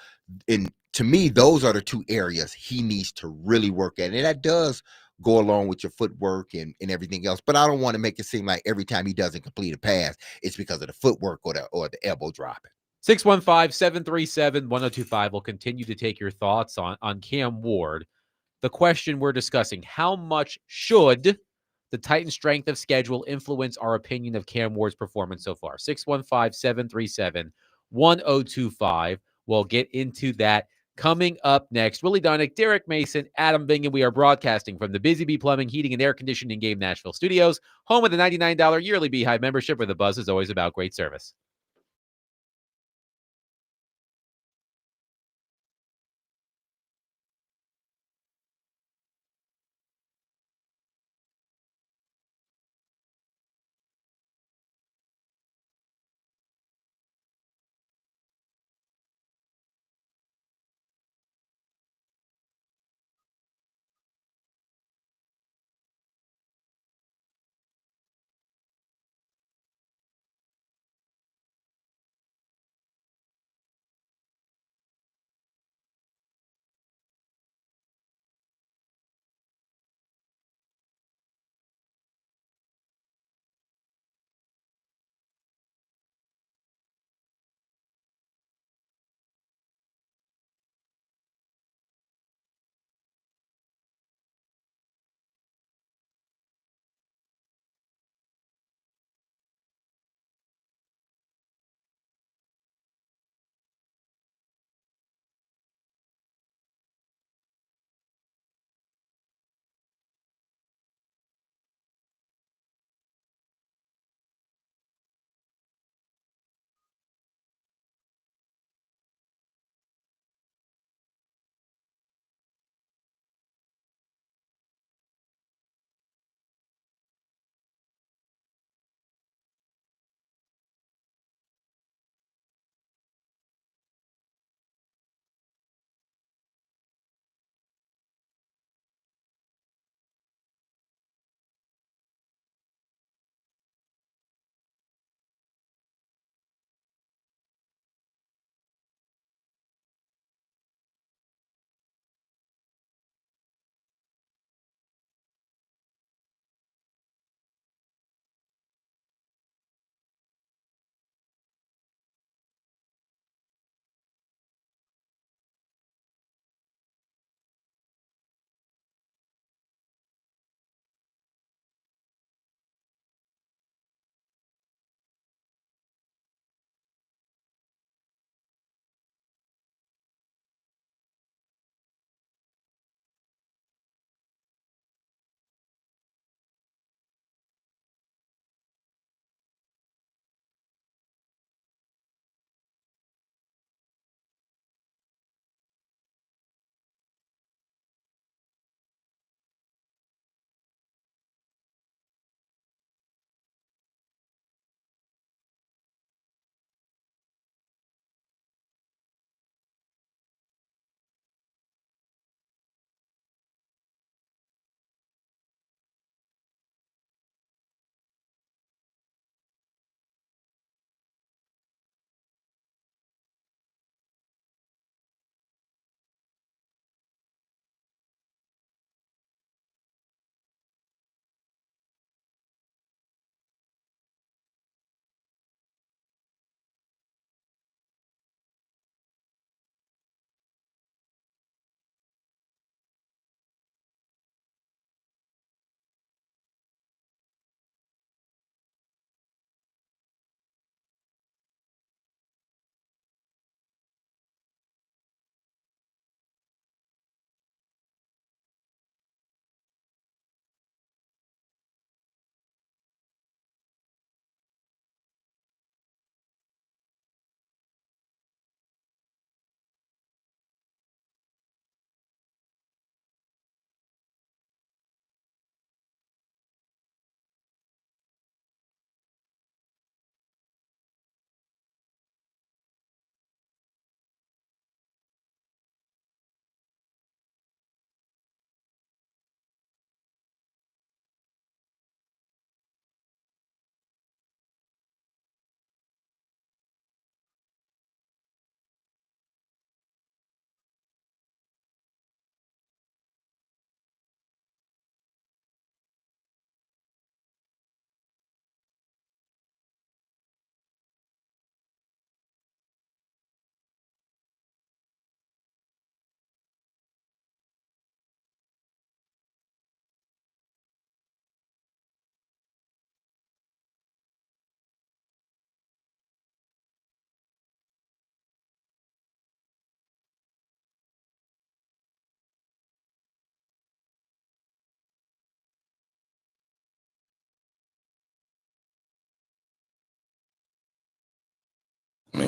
to me, those are the two areas he needs to really work at, and that does go along with your footwork and everything else. But I don't want to make it seem like every time he doesn't complete a pass, it's because of the footwork or the elbow dropping. 615-737-1025 will continue to take your thoughts on Cam Ward. The question we're discussing, how much should the Titans' strength of schedule influence our opinion of Cam Ward's performance so far? 615-737-1025. We'll get into that coming up next. Willie Donick, Derek Mason, Adam Bingen. We are broadcasting from the Busy Bee Plumbing, Heating, and Air Conditioning Game Nashville studios, home of the $99 yearly Beehive membership, where the buzz is always about great service.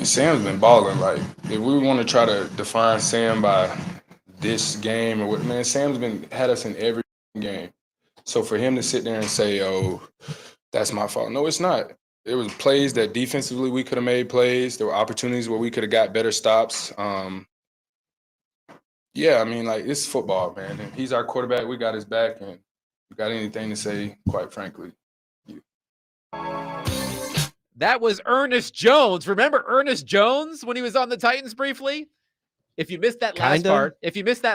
mean, Sam's been balling. Like, if we want to try to define Sam by this game or what, man, Sam's had us in every game. So for him to sit there and say, "Oh, that's my fault," no, it's not. There was plays that defensively we could have made plays. There were opportunities where we could have got better stops. Yeah, I mean, like, it's football, man. And he's our quarterback. We got his back, and we got anything to say, quite frankly. That was Ernest Jones. Remember Ernest Jones when he was on the Titans briefly? If you missed that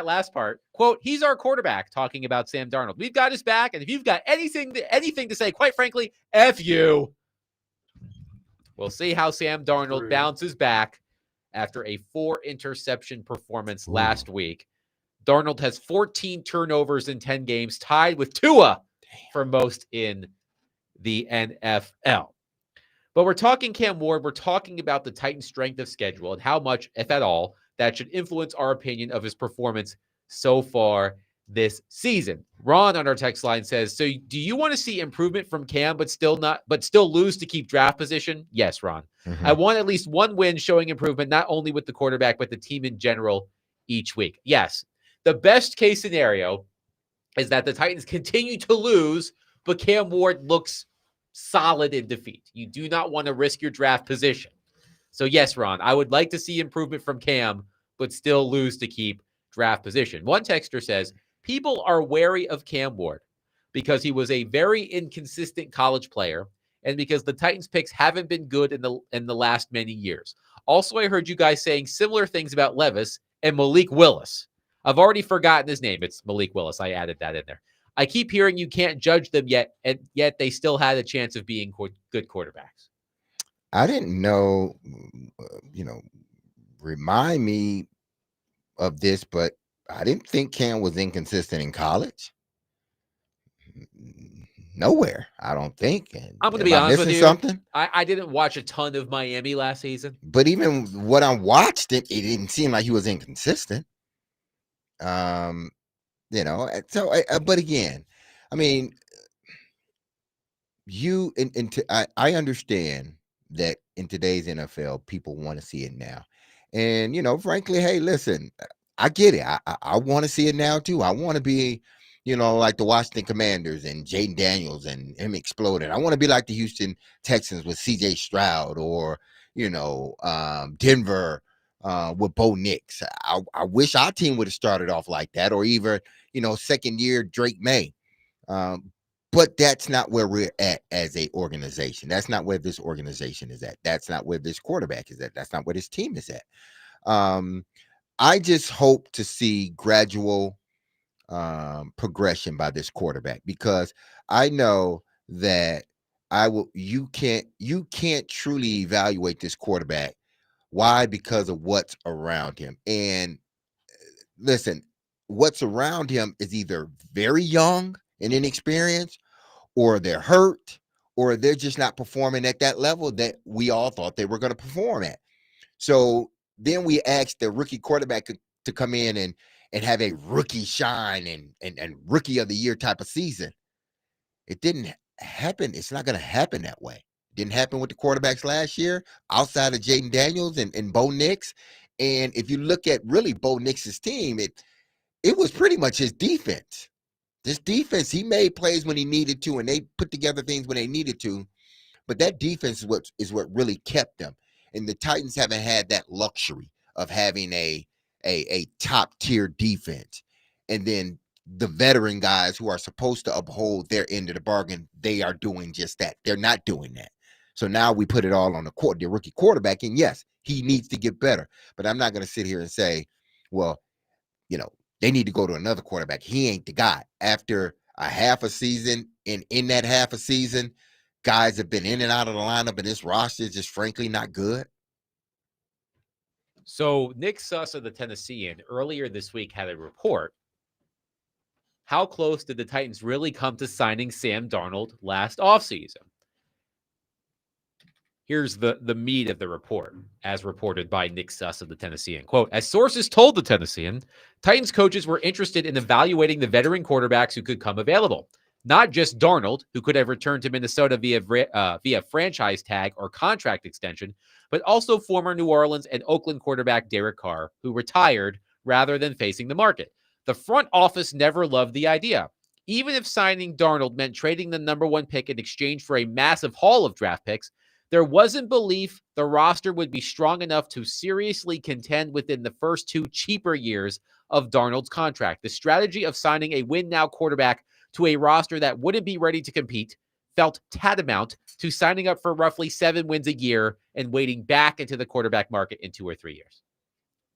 last part, quote, he's our quarterback, talking about Sam Darnold. We've got his back, and if you've got anything to say, quite frankly, F you. We'll see how Sam Darnold bounces back after a 4-interception performance last week. Darnold has 14 turnovers in 10 games, tied with Tua for most in the NFL. But we're talking Cam Ward. We're talking about the Titans' strength of schedule and how much, if at all, that should influence our opinion of his performance so far this season. Ron on our text line says, so do you want to see improvement from Cam but still lose to keep draft position? Yes, Ron. I want at least one win showing improvement, not only with the quarterback, but the team in general each week. Yes. The best case scenario is that the Titans continue to lose, but Cam Ward looks solid in defeat. You do not want to risk your draft position. So yes, Ron, I would like to see improvement from Cam, but still lose to keep draft position. One texter says, people are wary of Cam Ward because he was a very inconsistent college player and because the Titans picks haven't been good in the last many years. Also, I heard you guys saying similar things about Levis and Malik Willis. I've already forgotten his name. It's Malik Willis. I added that in there. I keep hearing you can't judge them yet, and yet they still had a chance of being good quarterbacks. I didn't know, remind me of this, but I didn't think Cam was inconsistent in college. Nowhere, I don't think. I'm going to be honest with you. Something? I didn't watch a ton of Miami last season. But even what I watched, it didn't seem like he was inconsistent. So, but again, I mean, I understand that in today's NFL, people want to see it now. And, frankly, hey, listen, I get it. I want to see it now, too. I want to be, like the Washington Commanders and Jaden Daniels and him exploding. I want to be like the Houston Texans with C.J. Stroud or, Denver with Bo Nix. I wish our team would have started off like that, or even, second year Drake May. But that's not where we're at as a organization. That's not where this organization is at. That's not where this quarterback is at. That's not where this team is at. I just hope to see gradual progression by this quarterback, because I know that you can't truly evaluate this quarterback. Why? Because of what's around him. And listen, what's around him is either very young and inexperienced, or they're hurt, or they're just not performing at that level that we all thought they were going to perform at. So then we asked the rookie quarterback to come in and have a rookie shine and rookie of the year type of season. It didn't happen. It's not going to happen that way. It didn't happen with the quarterbacks last year, outside of Jaden Daniels and Bo Nix. And if you look at really Bo Nix's team, it was pretty much his defense. This defense, he made plays when he needed to, and they put together things when they needed to. But that defense is what really kept them. And the Titans haven't had that luxury of having a top tier defense. And then the veteran guys who are supposed to uphold their end of the bargain, they are doing just that. They're not doing that. So now we put it all on the rookie quarterback. And yes, he needs to get better. But I'm not going to sit here and say, well, they need to go to another quarterback. He ain't the guy. After a half a season, and in that half a season, guys have been in and out of the lineup, and this roster is just frankly not good. So Nick Suss of the Tennessean earlier this week had a report. How close did the Titans really come to signing Sam Darnold last offseason? Here's the meat of the report, as reported by Nick Suss of the Tennessean. Quote, as sources told the Tennessean, Titans coaches were interested in evaluating the veteran quarterbacks who could come available. Not just Darnold, who could have returned to Minnesota via franchise tag or contract extension, but also former New Orleans and Oakland quarterback Derek Carr, who retired rather than facing the market. The front office never loved the idea. Even if signing Darnold meant trading the number 1 pick in exchange for a massive haul of draft picks, there wasn't belief the roster would be strong enough to seriously contend within the first 2 cheaper years of Darnold's contract. The strategy of signing a win-now quarterback to a roster that wouldn't be ready to compete felt tantamount to signing up for roughly 7 wins a year and wading back into the quarterback market in 2 or 3 years.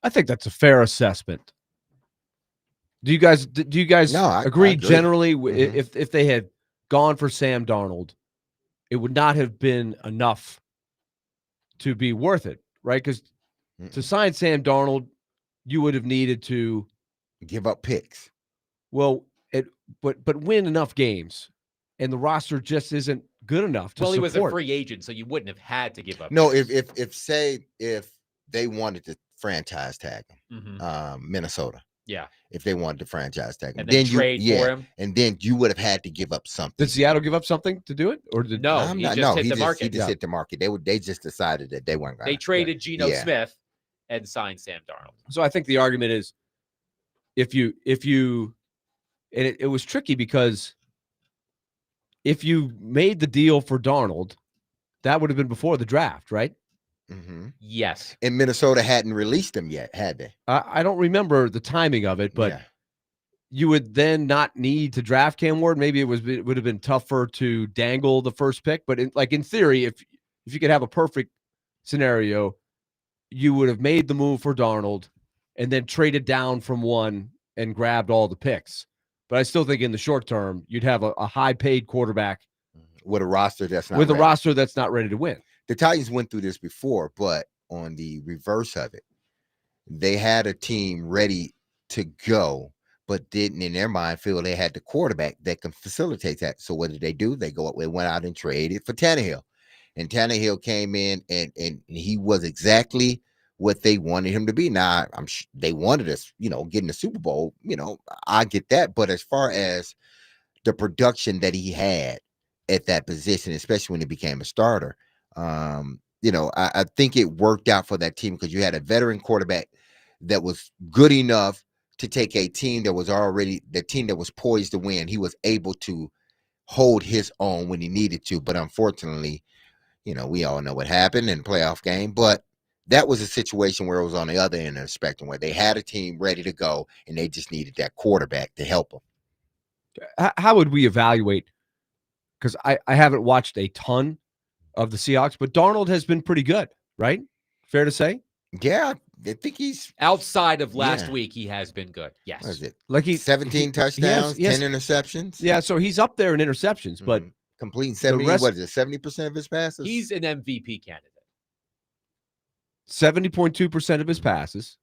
I think that's a fair assessment. Do you guys agree generally? If they had gone for Sam Darnold, it would not have been enough to be worth it, right? Because to sign Sam Darnold, you would have needed to give up picks. Well, but win enough games, and the roster just isn't good enough to support. He was a free agent, so you wouldn't have had to give up. No, picks. if they wanted to franchise tag him, Minnesota. Yeah. If they wanted to franchise tag him, and then trade for him, and then you would have had to give up something. Did Seattle give up something to do it, or did he just hit the market? He just hit the market. They just decided that they weren't going. They traded Geno Smith and signed Sam Darnold. So I think the argument is, if you, and it was tricky because if you made the deal for Darnold, that would have been before the draft, right? Yes. And Minnesota hadn't released him yet, had they? I don't remember the timing of it, but you would then not need to draft Cam Ward. Maybe it would have been tougher to dangle the first pick, but in theory, if you could have a perfect scenario, you would have made the move for Darnold and then traded down from 1 and grabbed all the picks. But I still think in the short term, you'd have a high-paid quarterback with a roster that's not ready to win. The Titans went through this before, but on the reverse of it, they had a team ready to go, but didn't in their mind feel they had the quarterback that can facilitate that. So what did they do? They went out and traded for Tannehill. And Tannehill came in and he was exactly what they wanted him to be. Now, they wanted us, getting the Super Bowl, I get that. But as far as the production that he had at that position, especially when he became a starter, I think it worked out for that team because you had a veteran quarterback that was good enough to take a team that was already the team that was poised to win. He was able to hold his own when he needed to, but unfortunately, we all know what happened in the playoff game. But that was a situation where it was on the other end of the spectrum, where they had a team ready to go and they just needed that quarterback to help them. How would we evaluate? Because I haven't watched a ton of the Seahawks, but Darnold has been pretty good, right? Fair to say? Yeah, I think he's outside of last week. He has been good. Yes. What is it? Like he's 17 touchdowns, 10 interceptions. Yeah, so he's up there in interceptions, but completing 70% of his passes. He's an MVP candidate. 70.2% of his passes.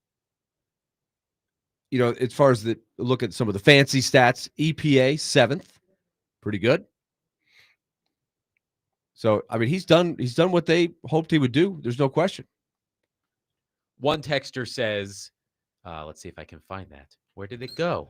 As far as look at some of the fancy stats, EPA 7th, pretty good. So, I mean, he's done what they hoped he would do. There's no question. One texter says, let's see if I can find that. Where did it go?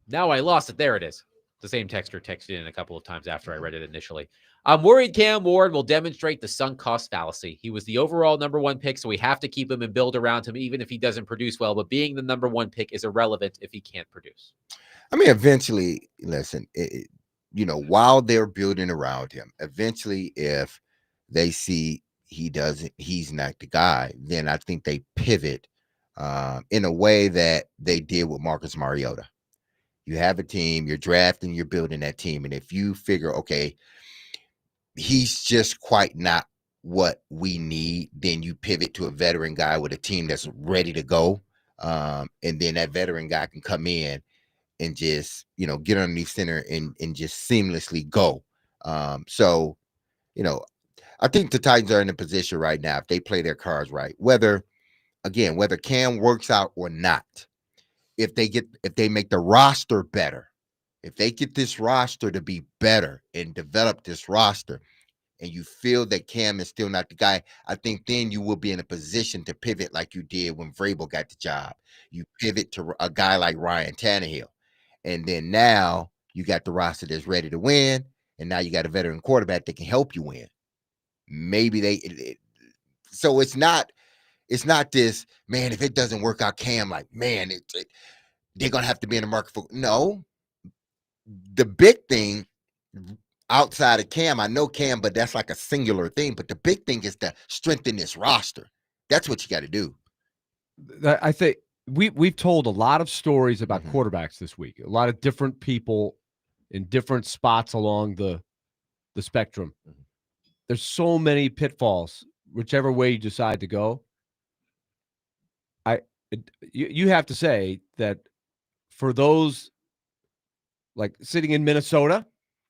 Now I lost it. There it is. The same texter texted in a couple of times after I read it initially. I'm worried Cam Ward will demonstrate the sunk cost fallacy. He was the overall number 1 pick, so we have to keep him and build around him, even if he doesn't produce well. But being the number 1 pick is irrelevant if he can't produce. I mean, eventually, listen, while they're building around him, eventually, if they see he's not the guy, then I think they pivot in a way that they did with Marcus Mariota. You have a team, you're drafting, you're building that team. And if you figure, okay, he's just quite not what we need, then you pivot to a veteran guy with a team that's ready to go. And then that veteran guy can come in and just, get underneath center and just seamlessly go. So, I think the Titans are in a position right now, if they play their cards right, whether Cam works out or not, if they make the roster better, if they get this roster to be better and develop this roster, and you feel that Cam is still not the guy, I think then you will be in a position to pivot like you did when Vrabel got the job. You pivot to a guy like Ryan Tannehill. And then now You got the roster that's ready to win, and now you got a veteran quarterback that can help you win. Maybe so it's not this, man, if it doesn't work out, Cam, like, man, they're going to have to be in the market for. No, the big thing outside of Cam, I know Cam, but that's like a singular thing. But the big thing is to strengthen this roster. That's what you got to do. I think we've told a lot of stories about quarterbacks this week. A lot of different people in different spots along the spectrum. There's so many pitfalls, whichever way you decide to go. You have to say that for those like sitting in Minnesota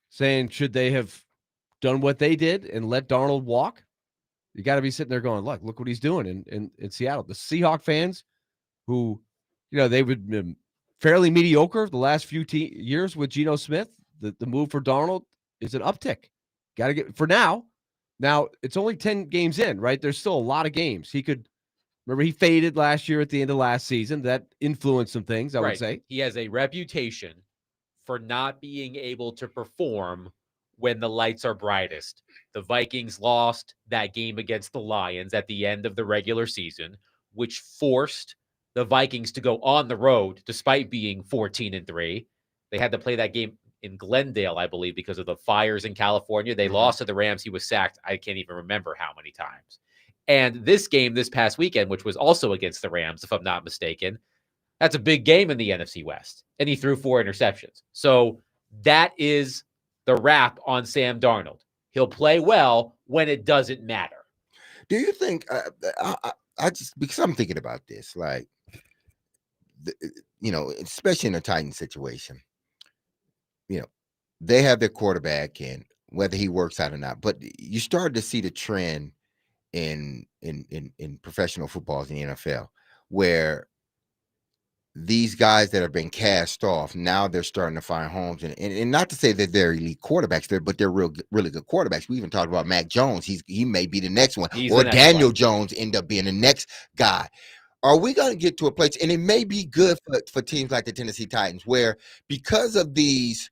saying, should they have done what they did and let Darnold walk? You got to be sitting there going, look what he's doing in Seattle. The Seahawk fans who, they would been fairly mediocre the last few years with Geno Smith. The move for Darnold is an uptick. Got to get for now. Now it's only 10 games in, right? There's still a lot of games. Remember, he faded last year at the end of last season. That influenced some things, I would say. He has a reputation for not being able to perform when the lights are brightest. The Vikings lost that game against the Lions at the end of the regular season, which forced the Vikings to go on the road despite being 14-3. They had to play that game in Glendale, I believe, because of the fires in California. They lost to the Rams. He was sacked. I can't even remember how many times. And this game this past weekend, which was also against the Rams, if I'm not mistaken, that's a big game in the NFC West. And he threw 4 interceptions. So that is the wrap on Sam Darnold. He'll play well when it doesn't matter. Do you think, I just, because I'm thinking about this, like, especially in a Titan situation, they have their quarterback and whether he works out or not, but you start to see the trend in professional footballs in the NFL, where these guys that have been cast off, now they're starting to find homes, and not to say that they're elite quarterbacks there, but they're really good quarterbacks. We even talked about Mac Jones. He may be the next one, or Daniel Jones end up being the next guy. Are we going to get to a place, and it may be good for teams like the Tennessee Titans, where because of these,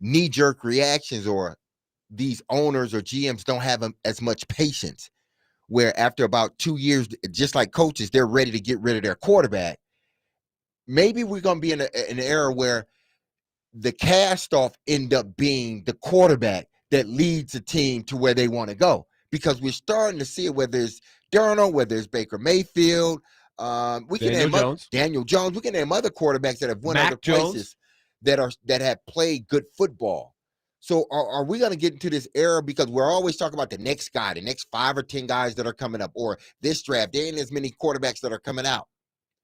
knee-jerk reactions, or these owners or GMs don't have as much patience, where after about 2 years, just like coaches, they're ready to get rid of their quarterback. Maybe we're going to be in an era where the cast-off end up being the quarterback that leads the team to where they want to go, because we're starting to see it, whether it's Darnold, whether it's Baker Mayfield, Daniel Jones. We can name other quarterbacks that have won other places that have played good football. So are we going to get into this era, because we're always talking about the next guy, the next 5 or 10 guys that are coming up, or this draft, there ain't as many quarterbacks that are coming out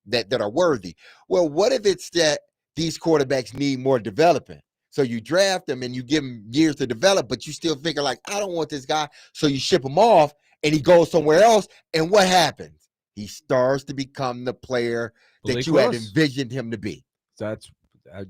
that are worthy. Well, what if it's that these quarterbacks need more development? So you draft them and you give them years to develop, but you still figure like, I don't want this guy. So you ship him off and he goes somewhere else. And what happens? He starts to become the player that you had envisioned him to be. That's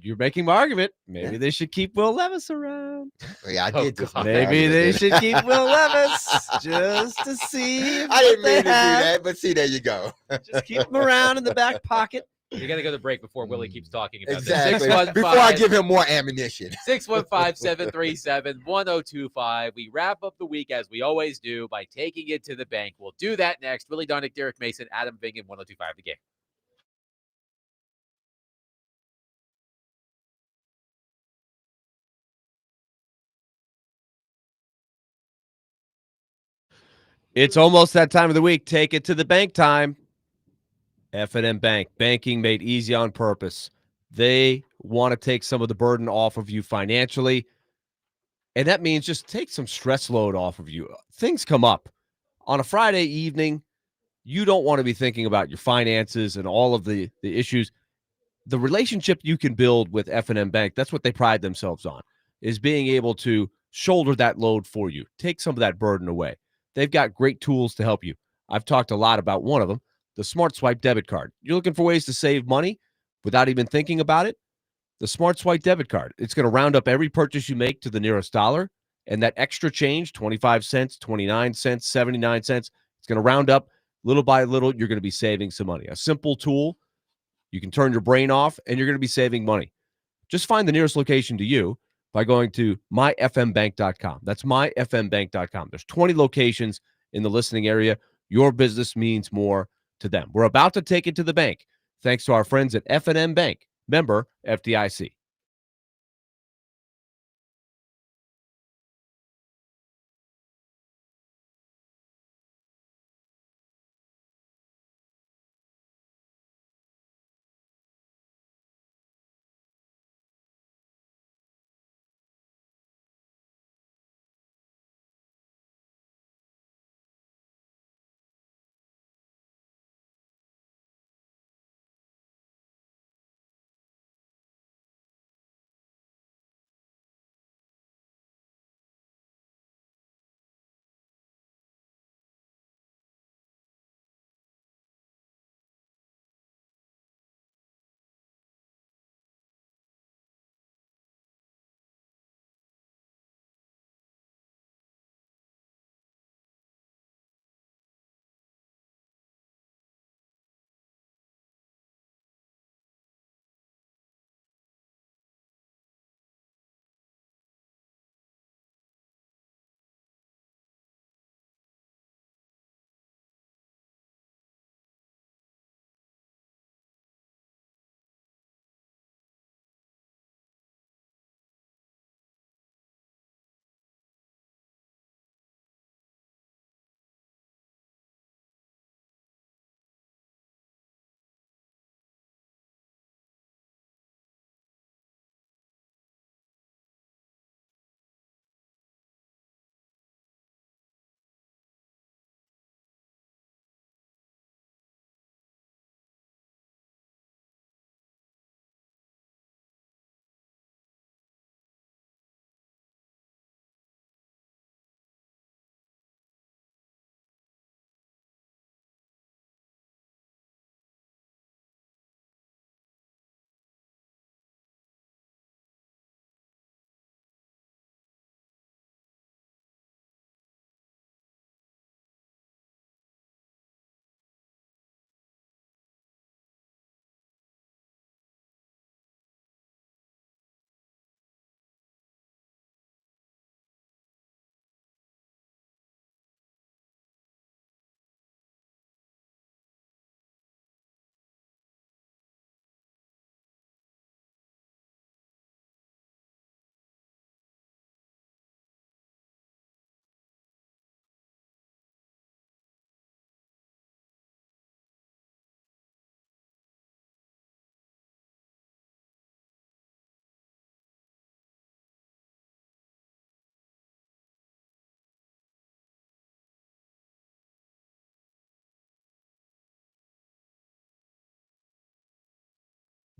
you're making my argument. Maybe they should keep Will Levis around. Yeah, I did this. Maybe they should keep Will Levis just to see. I didn't mean to do that, but see, there you go. Just keep him around in the back pocket. You got to go to break before Willie keeps talking about exactly. this. Before I give him more ammunition. 615-737-1025. We wrap up the week as we always do by taking it to the bank. We'll do that next. Willie Donick, Derek Mason, Adam Vingan, 102.5 The Game. It's almost that time of the week. Take it to the bank time. F&M Bank. Banking made easy on purpose. They want to take some of the burden off of you financially. And that means just take some stress load off of you. Things come up. On a Friday evening, you don't want to be thinking about your finances and all of the issues. The relationship you can build with F&M Bank, that's what they pride themselves on, is being able to shoulder that load for you. Take some of that burden away. They've got great tools to help you. I've talked a lot about one of them, the Smart Swipe debit card. You're looking for ways to save money without even thinking about it? The Smart Swipe debit card. It's going to round up every purchase you make to the nearest dollar, and that extra change, 25 cents, 29 cents, 79 cents, it's going to round up little by little. You're going to be saving some money. A simple tool. You can turn your brain off, and you're going to be saving money. Just find the nearest location to you by going to myfmbank.com. That's myfmbank.com. There's 20 locations in the listening area. Your business means more to them. We're about to take it to the bank, thanks to our friends at F&M Bank, member FDIC.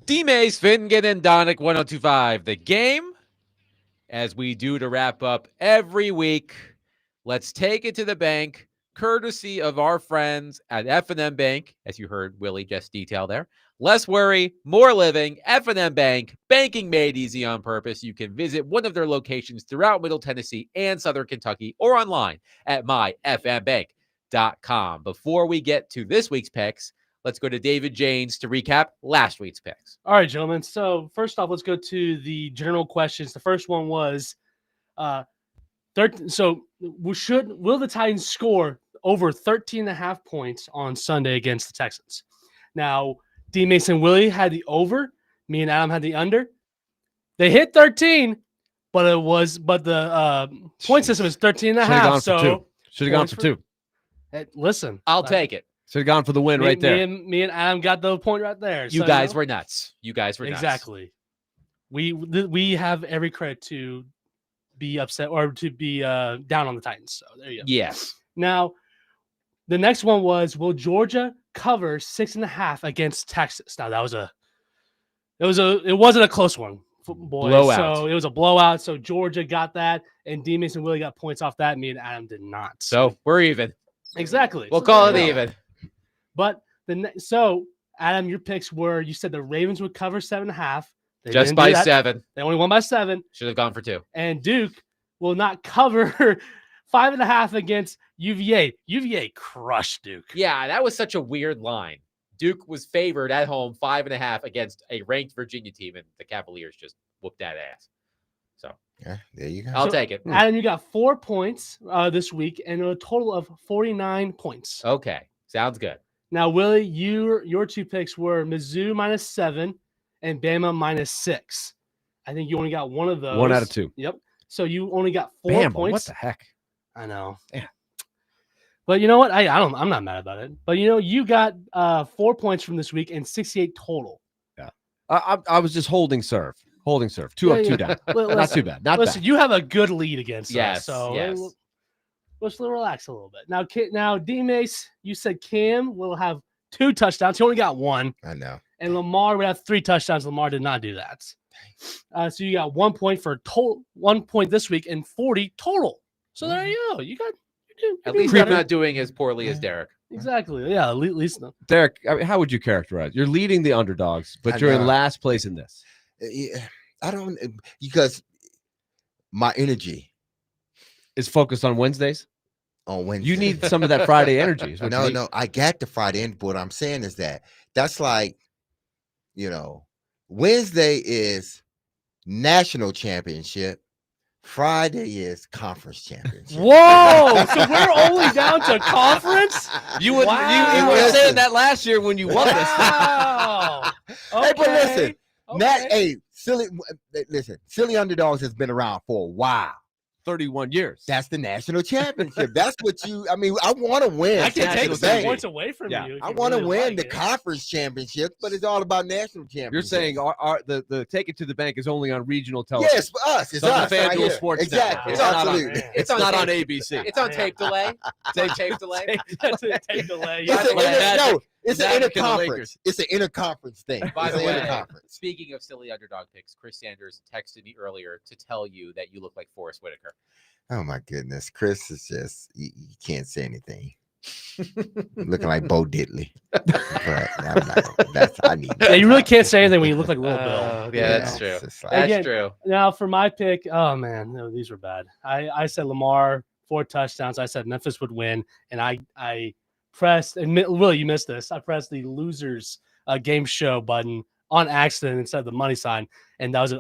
D-Mace, Finnegan, and Donick 1025. The game, as we do to wrap up every week, let's take it to the bank, courtesy of our friends at F&M Bank, as you heard Willie just detail there. Less worry, more living. F&M Bank, banking made easy on purpose. You can visit one of their locations throughout Middle Tennessee and Southern Kentucky or online at myfmbank.com. Before we get to this week's picks, let's go to David Janes to recap last week's picks. All right, gentlemen. So first off, let's go to the general questions. The first one was, will the Titans score over 13.5 points on Sunday against the Texans? Now, D. Mason Willie had the over. Me and Adam had the under. They hit 13, but the point system is 13.5. So should have gone for two. Listen, I'll take it. Should have gone for the win right there. Me and Adam got the point right there. You guys were nuts. You guys were nuts. Exactly. We have every credit to be upset or to be down on the Titans. So there you go. Yes. Now, the next one was, will Georgia cover 6.5 against Texas? Now it wasn't a close one, boys. Blowout. So it was a blowout. So Georgia got that, and D. Mason Willie got points off that. Me and Adam did not. So we're even. Exactly. We'll call it even. But so Adam, your picks were, you said the Ravens would cover 7.5. Just by 7. They only won by 7. Should have gone for 2. And Duke will not cover 5.5 against UVA. UVA crushed Duke. Yeah, that was such a weird line. Duke was favored at home 5.5 against a ranked Virginia team, and the Cavaliers just whooped that ass. So yeah, there you go. I'll take it. Adam, you got 4 points this week and a total of 49 points. Okay, sounds good. Now, Willie, your 2 picks were Mizzou -7 and Bama -6. I think you only got one of those. 1 out of 2. Yep. So you only got 4 Bama, points. what the heck? I know. Yeah. But you know what? I'm not mad about it. But you got 4 points from this week and 68 total. Yeah. I was just holding serve. 2 up, 2 down. Not too bad. Not listen, bad. you have a good lead against Yes, us. So yes. let's relax a little bit. Now, D-Mace, you said Cam will have 2 touchdowns. He only got 1. I know. And Lamar would have 3 touchdowns. Lamar did not do that. So you got 1 point for total, 1 point this week and 40 total. So there you go. At least I'm not doing as poorly as Derek. Exactly. Yeah, at least no. Derek, I mean, how would you characterize? You're leading the underdogs, but you're in last place in this. I don't, because my energy is focused on Wednesdays. On Wednesday, you need some of that Friday energy. No, I got the Friday energy. What I'm saying is that's like, Wednesday is national championship. Friday is conference championship. Whoa! So we're only down to conference? You were saying that last year when you won this. Wow. Hey, but listen, silly underdogs has been around for a while. 31 years. That's the national championship. That's what I want to win. I can take some points away from you. I want to win the conference championship, but it's all about national championship. You're saying the take it to the bank is only on regional television. Yes, for us. It's us. FanDuel Right Sports exactly. Network. It's not on ABC. It's on tape delay. It's on tape delay. Tape delay. It's an interconference. It's an interconference thing. By the way, speaking of silly underdog picks, Chris Sanders texted me earlier to tell you that you look like Forrest Whitaker. Oh my goodness, Chris is just you can't say anything. Looking like Bo Diddley. But I need. Yeah, you really can't say anything when you look like Little Bill. Yeah, that's true. That's true. Now for my pick, oh man, no, these were bad. I said Lamar 4 touchdowns. I said Memphis would win, and I pressed, and Willie, you missed this. I pressed the losers game show button on accident instead of the money sign, and that was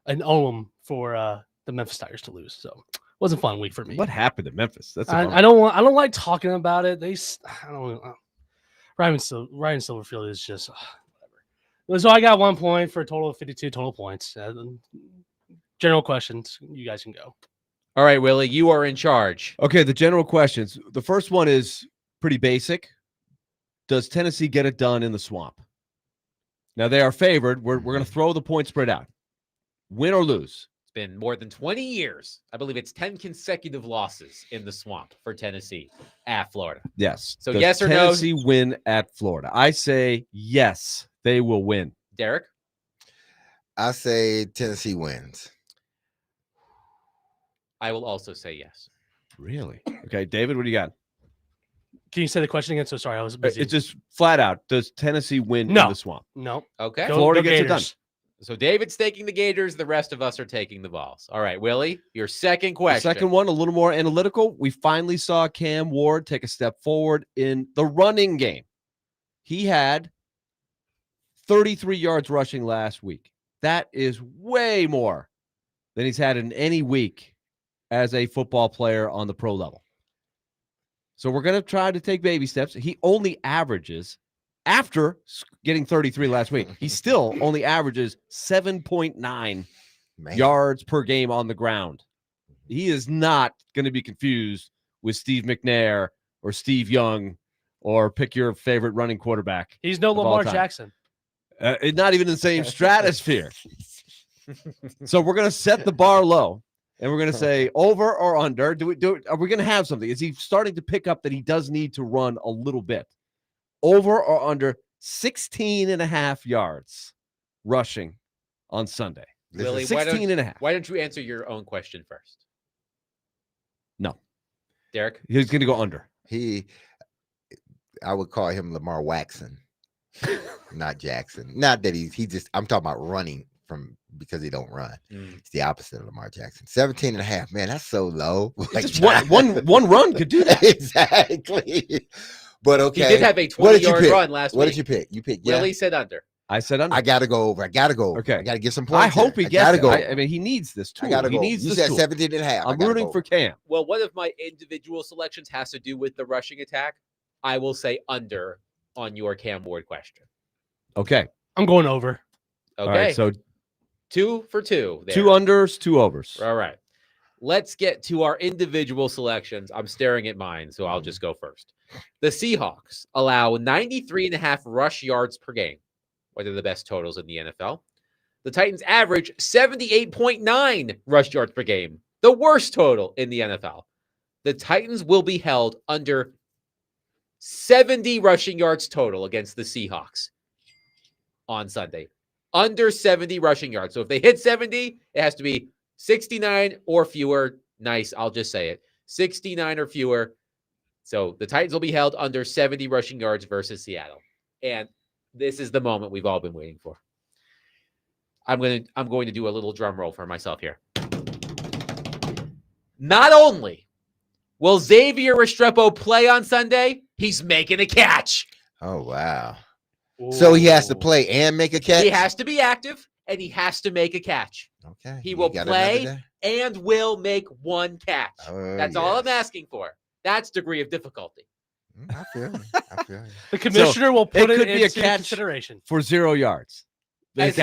an omen for the Memphis Tigers to lose. So it wasn't a fun week for me. What happened to Memphis? I don't like talking about it. Ryan Silverfield is just whatever. So I got 1 point for a total of 52 total points. General questions, you guys can go. All right, Willie, you are in charge. Okay, the general questions. The first one is pretty basic. Does Tennessee get it done in the Swamp? Now, they are favored. We're going to throw the point spread out. Win or lose? It's been more than 20 years. I believe it's 10 consecutive losses in the Swamp for Tennessee at Florida. Yes. So Does yes or Tennessee no? win at Florida? I say yes, they will win. Derek? I say Tennessee wins. I will also say yes. Really? Okay, David, what do you got? Can you say the question again? So sorry, I was busy. It's just flat out. Does Tennessee win in the Swamp? No. Okay. Florida gets it done. So David's taking the Gators. The rest of us are taking the Vols. All right, Willie, your second question. The second one, a little more analytical. We finally saw Cam Ward take a step forward in the running game. He had 33 yards rushing last week. That is way more than he's had in any week as a football player on the pro level. So we're going to try to take baby steps. He only averages, after getting 33 last week, he still only averages 7.9 yards per game on the ground. He is not going to be confused with Steve McNair or Steve Young or pick your favorite running quarterback. He's no Lamar Jackson. Not even in the same stratosphere. So we're going to set the bar low. And we're going to say over or under. Are we going to have something? Is he starting to pick up that he does need to run a little bit? Over or under 16.5 yards rushing on Sunday. Willie, 16.5. Why don't you answer your own question first? No. Derek? He's going to go under. I would call him Lamar Waxon, not Jackson. Not that he just, I'm talking about running because he don't run. It's the opposite of Lamar Jackson. 17.5, man, that's so low. Just one run could do that. Exactly. But okay. He did have a What did you 20-yard pick? run last What week. did you pick? You picked Willie said under. I said under. I gotta go over. Okay. I gotta get some points. I hope he I gets gotta it. go. I mean, he needs this tool. I gotta he go. needs You this said tool. 17 and a half. I'm rooting for Cam. Well, one of my individual selections has to do with the rushing attack. I will say under on your Cam Ward question. Okay. I'm going over. Okay. All right, so 2 for 2 there. 2 unders, 2 overs. All right. Let's get to our individual selections. I'm staring at mine, so I'll just go first. The Seahawks allow 93.5 rush yards per game. One of the best totals in the NFL. The Titans average 78.9 rush yards per game. The worst total in the NFL. The Titans will be held under 70 rushing yards total against the Seahawks on Sunday. Under 70 rushing yards. So if they hit 70, it has to be 69 or fewer. Nice. I'll just say it. 69 or fewer. So the Titans will be held under 70 rushing yards versus Seattle. And this is the moment we've all been waiting for. I'm going to do a little drum roll for myself here. Not only will Xavier Restrepo play on Sunday, he's making a catch. Oh, wow. So he has to play and make a catch? He has to be active, and he has to make a catch. Okay. He will play and will make one catch. That's all I'm asking for. That's degree of difficulty. I feel you. The commissioner will put it could be a into catch consideration. for 0 yards. As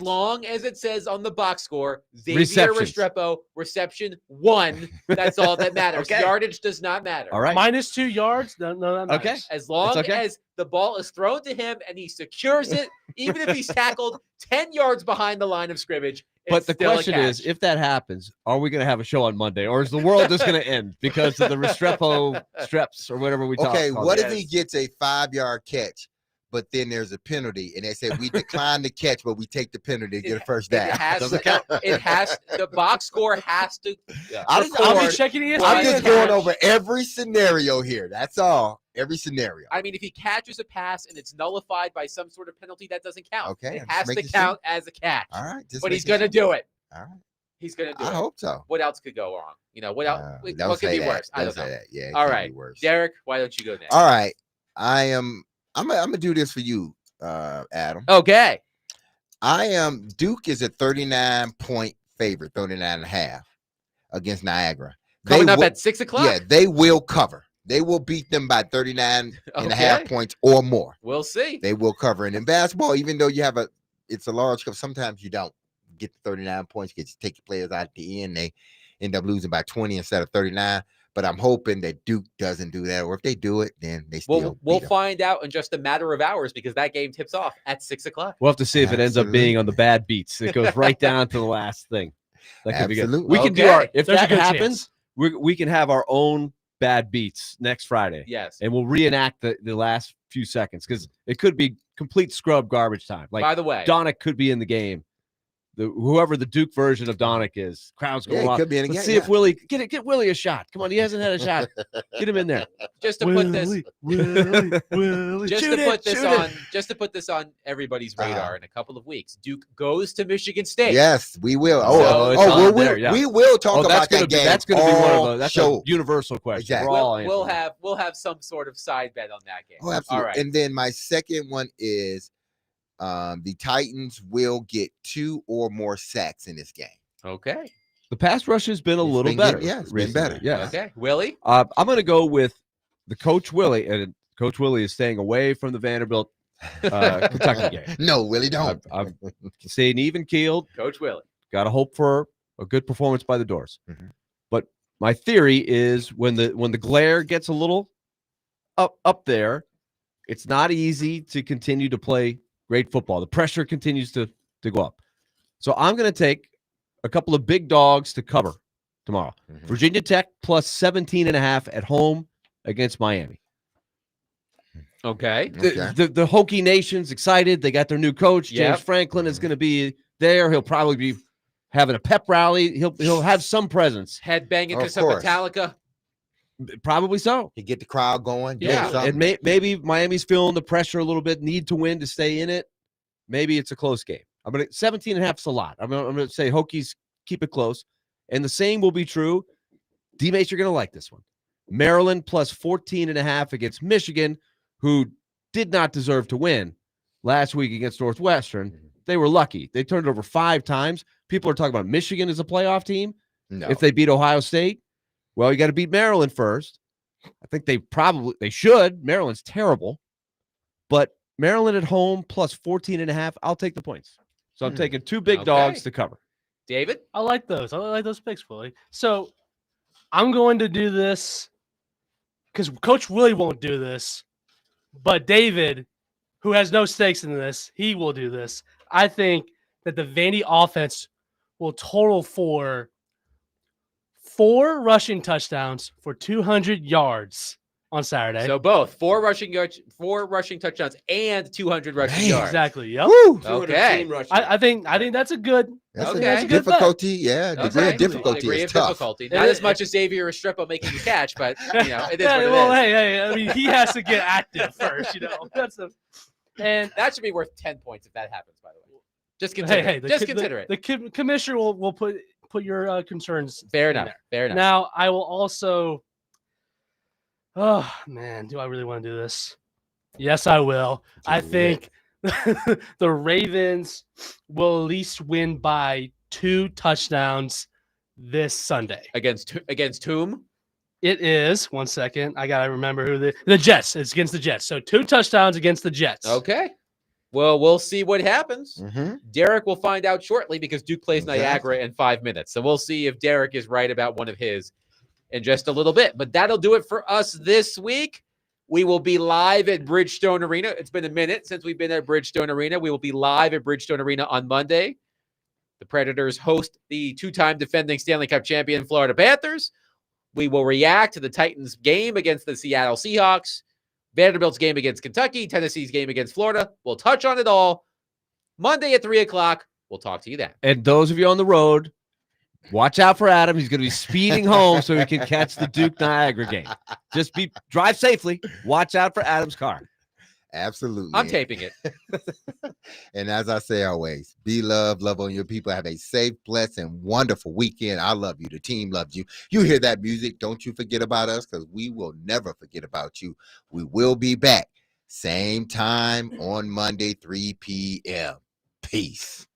long as it says on the box score, Xavier Restrepo, reception 1. That's all that matters. Okay. Yardage does not matter. All right. Minus 2 yards? No, that matters. Okay. As long as the ball is thrown to him and he secures it, even if he's tackled 10 yards behind the line of scrimmage, But it's the still a question catch. is, if that happens, are we going to have a show on Monday, or is the world just going to end because of the Restrepo streps or whatever we talk about? Okay, what if he gets a 5-yard catch, but then there's a penalty, and they say we decline the catch, but we take the penalty to get a first down? The box score has to. I'll be checking ESPN. I'm just going over every scenario here. That's all. Every scenario. I mean, if he catches a pass and it's nullified by some sort of penalty, that doesn't count. Okay, it has to count as a catch. All right, but he's going to do it. All right, he's going to do it. I hope so. What else could go wrong? You know, what else? Don't What could say be that. worse? I Don't don't know. say that. Yeah, it all can right, be worse. Derek, why don't you go next? All right, I'm gonna do this for you, Adam. Okay. Duke is a 39-point favorite, 39.5 against Niagara. Coming up at 6 o'clock. Yeah, they will cover. They will beat them by 39.5 points or more. We'll see. They will cover. And in basketball, even though it's a large cup, sometimes you don't get the 39 points. You take your players out at the end. They end up losing by 20 instead of 39. But I'm hoping that Duke doesn't do that. Or if they do it, then they still We'll find out in just a matter of hours because that game tips off at 6 o'clock. We'll have to see if it ends up being on the bad beats. It goes right down to the last thing. That could be good. We can do if that happens, we can have our own bad beats next Friday. Yes. And we'll reenact the last few seconds because it could be complete scrub garbage time. Like, by the way, Donick could be in the game. Whoever the Duke version of Donick is, crowds going off. Could be in the Let's game, see if Willie get Willie a shot. Come on, he hasn't had a shot. Get him in there. Just to put this on everybody's radar in a couple of weeks. Duke goes to Michigan State. Yes, we will. We will talk about that game. That's going to be one of that's a universal question. Exactly. We'll have some sort of side bet on that game. Oh, absolutely. All right. And then my second one is the Titans will get 2 or more sacks in this game. Okay. The pass rush has been a little better. It's been better. Yeah. Okay. Willie? I'm going to go with the Coach Willie, and Coach Willie is staying away from the Vanderbilt Kentucky game. No, Willie, don't. I'm staying even keeled. Coach Willie. Got to hope for a good performance by the Doors. Mm-hmm. But my theory is when the glare gets a little up there, it's not easy to continue to play great football. The pressure continues to go up. So I'm going to take a couple of big dogs to cover tomorrow. Mm-hmm. Virginia Tech plus 17.5 at home against Miami. Okay. The Hokie Nation's excited. They got their new coach. James Franklin is going to be there. He'll probably be having a pep rally. He'll have some presence. Head banging to some Metallica. Probably so. You get the crowd going. Yeah. And maybe Miami's feeling the pressure a little bit, need to win to stay in it. Maybe it's a close game. 17.5 is a lot. I'm going to say Hokies keep it close. And the same will be true. D-Mates, you're going to like this one. Maryland plus 14.5 against Michigan, who did not deserve to win last week against Northwestern. They were lucky. They turned it over 5 times. People are talking about Michigan as a playoff team. No. If they beat Ohio State, well, you got to beat Maryland first. I think they should. Maryland's terrible. But Maryland at home plus 14.5, I'll take the points. So I'm taking 2 big dogs to cover. David? I like those. I like those picks, Willie. So I'm going to do this because Coach Willie won't do this, but David, who has no stakes in this, he will do this. I think that the Vandy offense will total for 4 rushing touchdowns for 200 yards on Saturday. So both 4 rushing touchdowns and 200 rushing yards. Exactly. Yep. Woo! Okay. I think that's a good. That's Okay. a That's a good difficulty. Yeah, Okay. degree of difficulty Degree is of tough. difficulty. Not as much as Xavier Restrepo making a catch, but it is what it is. Hey, I mean, he has to get active first, And that should be worth 10 points if that happens, by the way. Just consider it. Just consider it. The commissioner will put your concerns. Fair in enough. there. Fair enough. Now, I will also. Oh man, do I really want to do this? Yes, I will. I think the Ravens will at least win by 2 touchdowns this Sunday Against whom? It is 1 second. I gotta remember who the Jets. It's against the Jets. So 2 touchdowns against the Jets. Okay. Well, we'll see what happens. Mm-hmm. Derek will find out shortly because Duke plays Exactly. Niagara in 5 minutes. So we'll see if Derek is right about one of his in just a little bit. But that'll do it for us this week. We will be live at Bridgestone Arena. It's been a minute since we've been at Bridgestone Arena. We will be live at Bridgestone Arena on Monday. The Predators host the 2-time defending Stanley Cup champion Florida Panthers. We will react to the Titans game against the Seattle Seahawks, Vanderbilt's game against Kentucky, Tennessee's game against Florida. We'll touch on it all Monday at 3 o'clock. We'll talk to you then. And those of you on the road, watch out for Adam. He's going to be speeding home so he can catch the Duke Niagara game. Just drive safely. Watch out for Adam's car. Absolutely. I'm taping it. And as I say always, be loved, love on your people. Have a safe, blessed, and wonderful weekend. I love you. The team loves you. You hear that music. Don't you forget about us because we will never forget about you. We will be back. Same time on Monday, 3 p.m. Peace.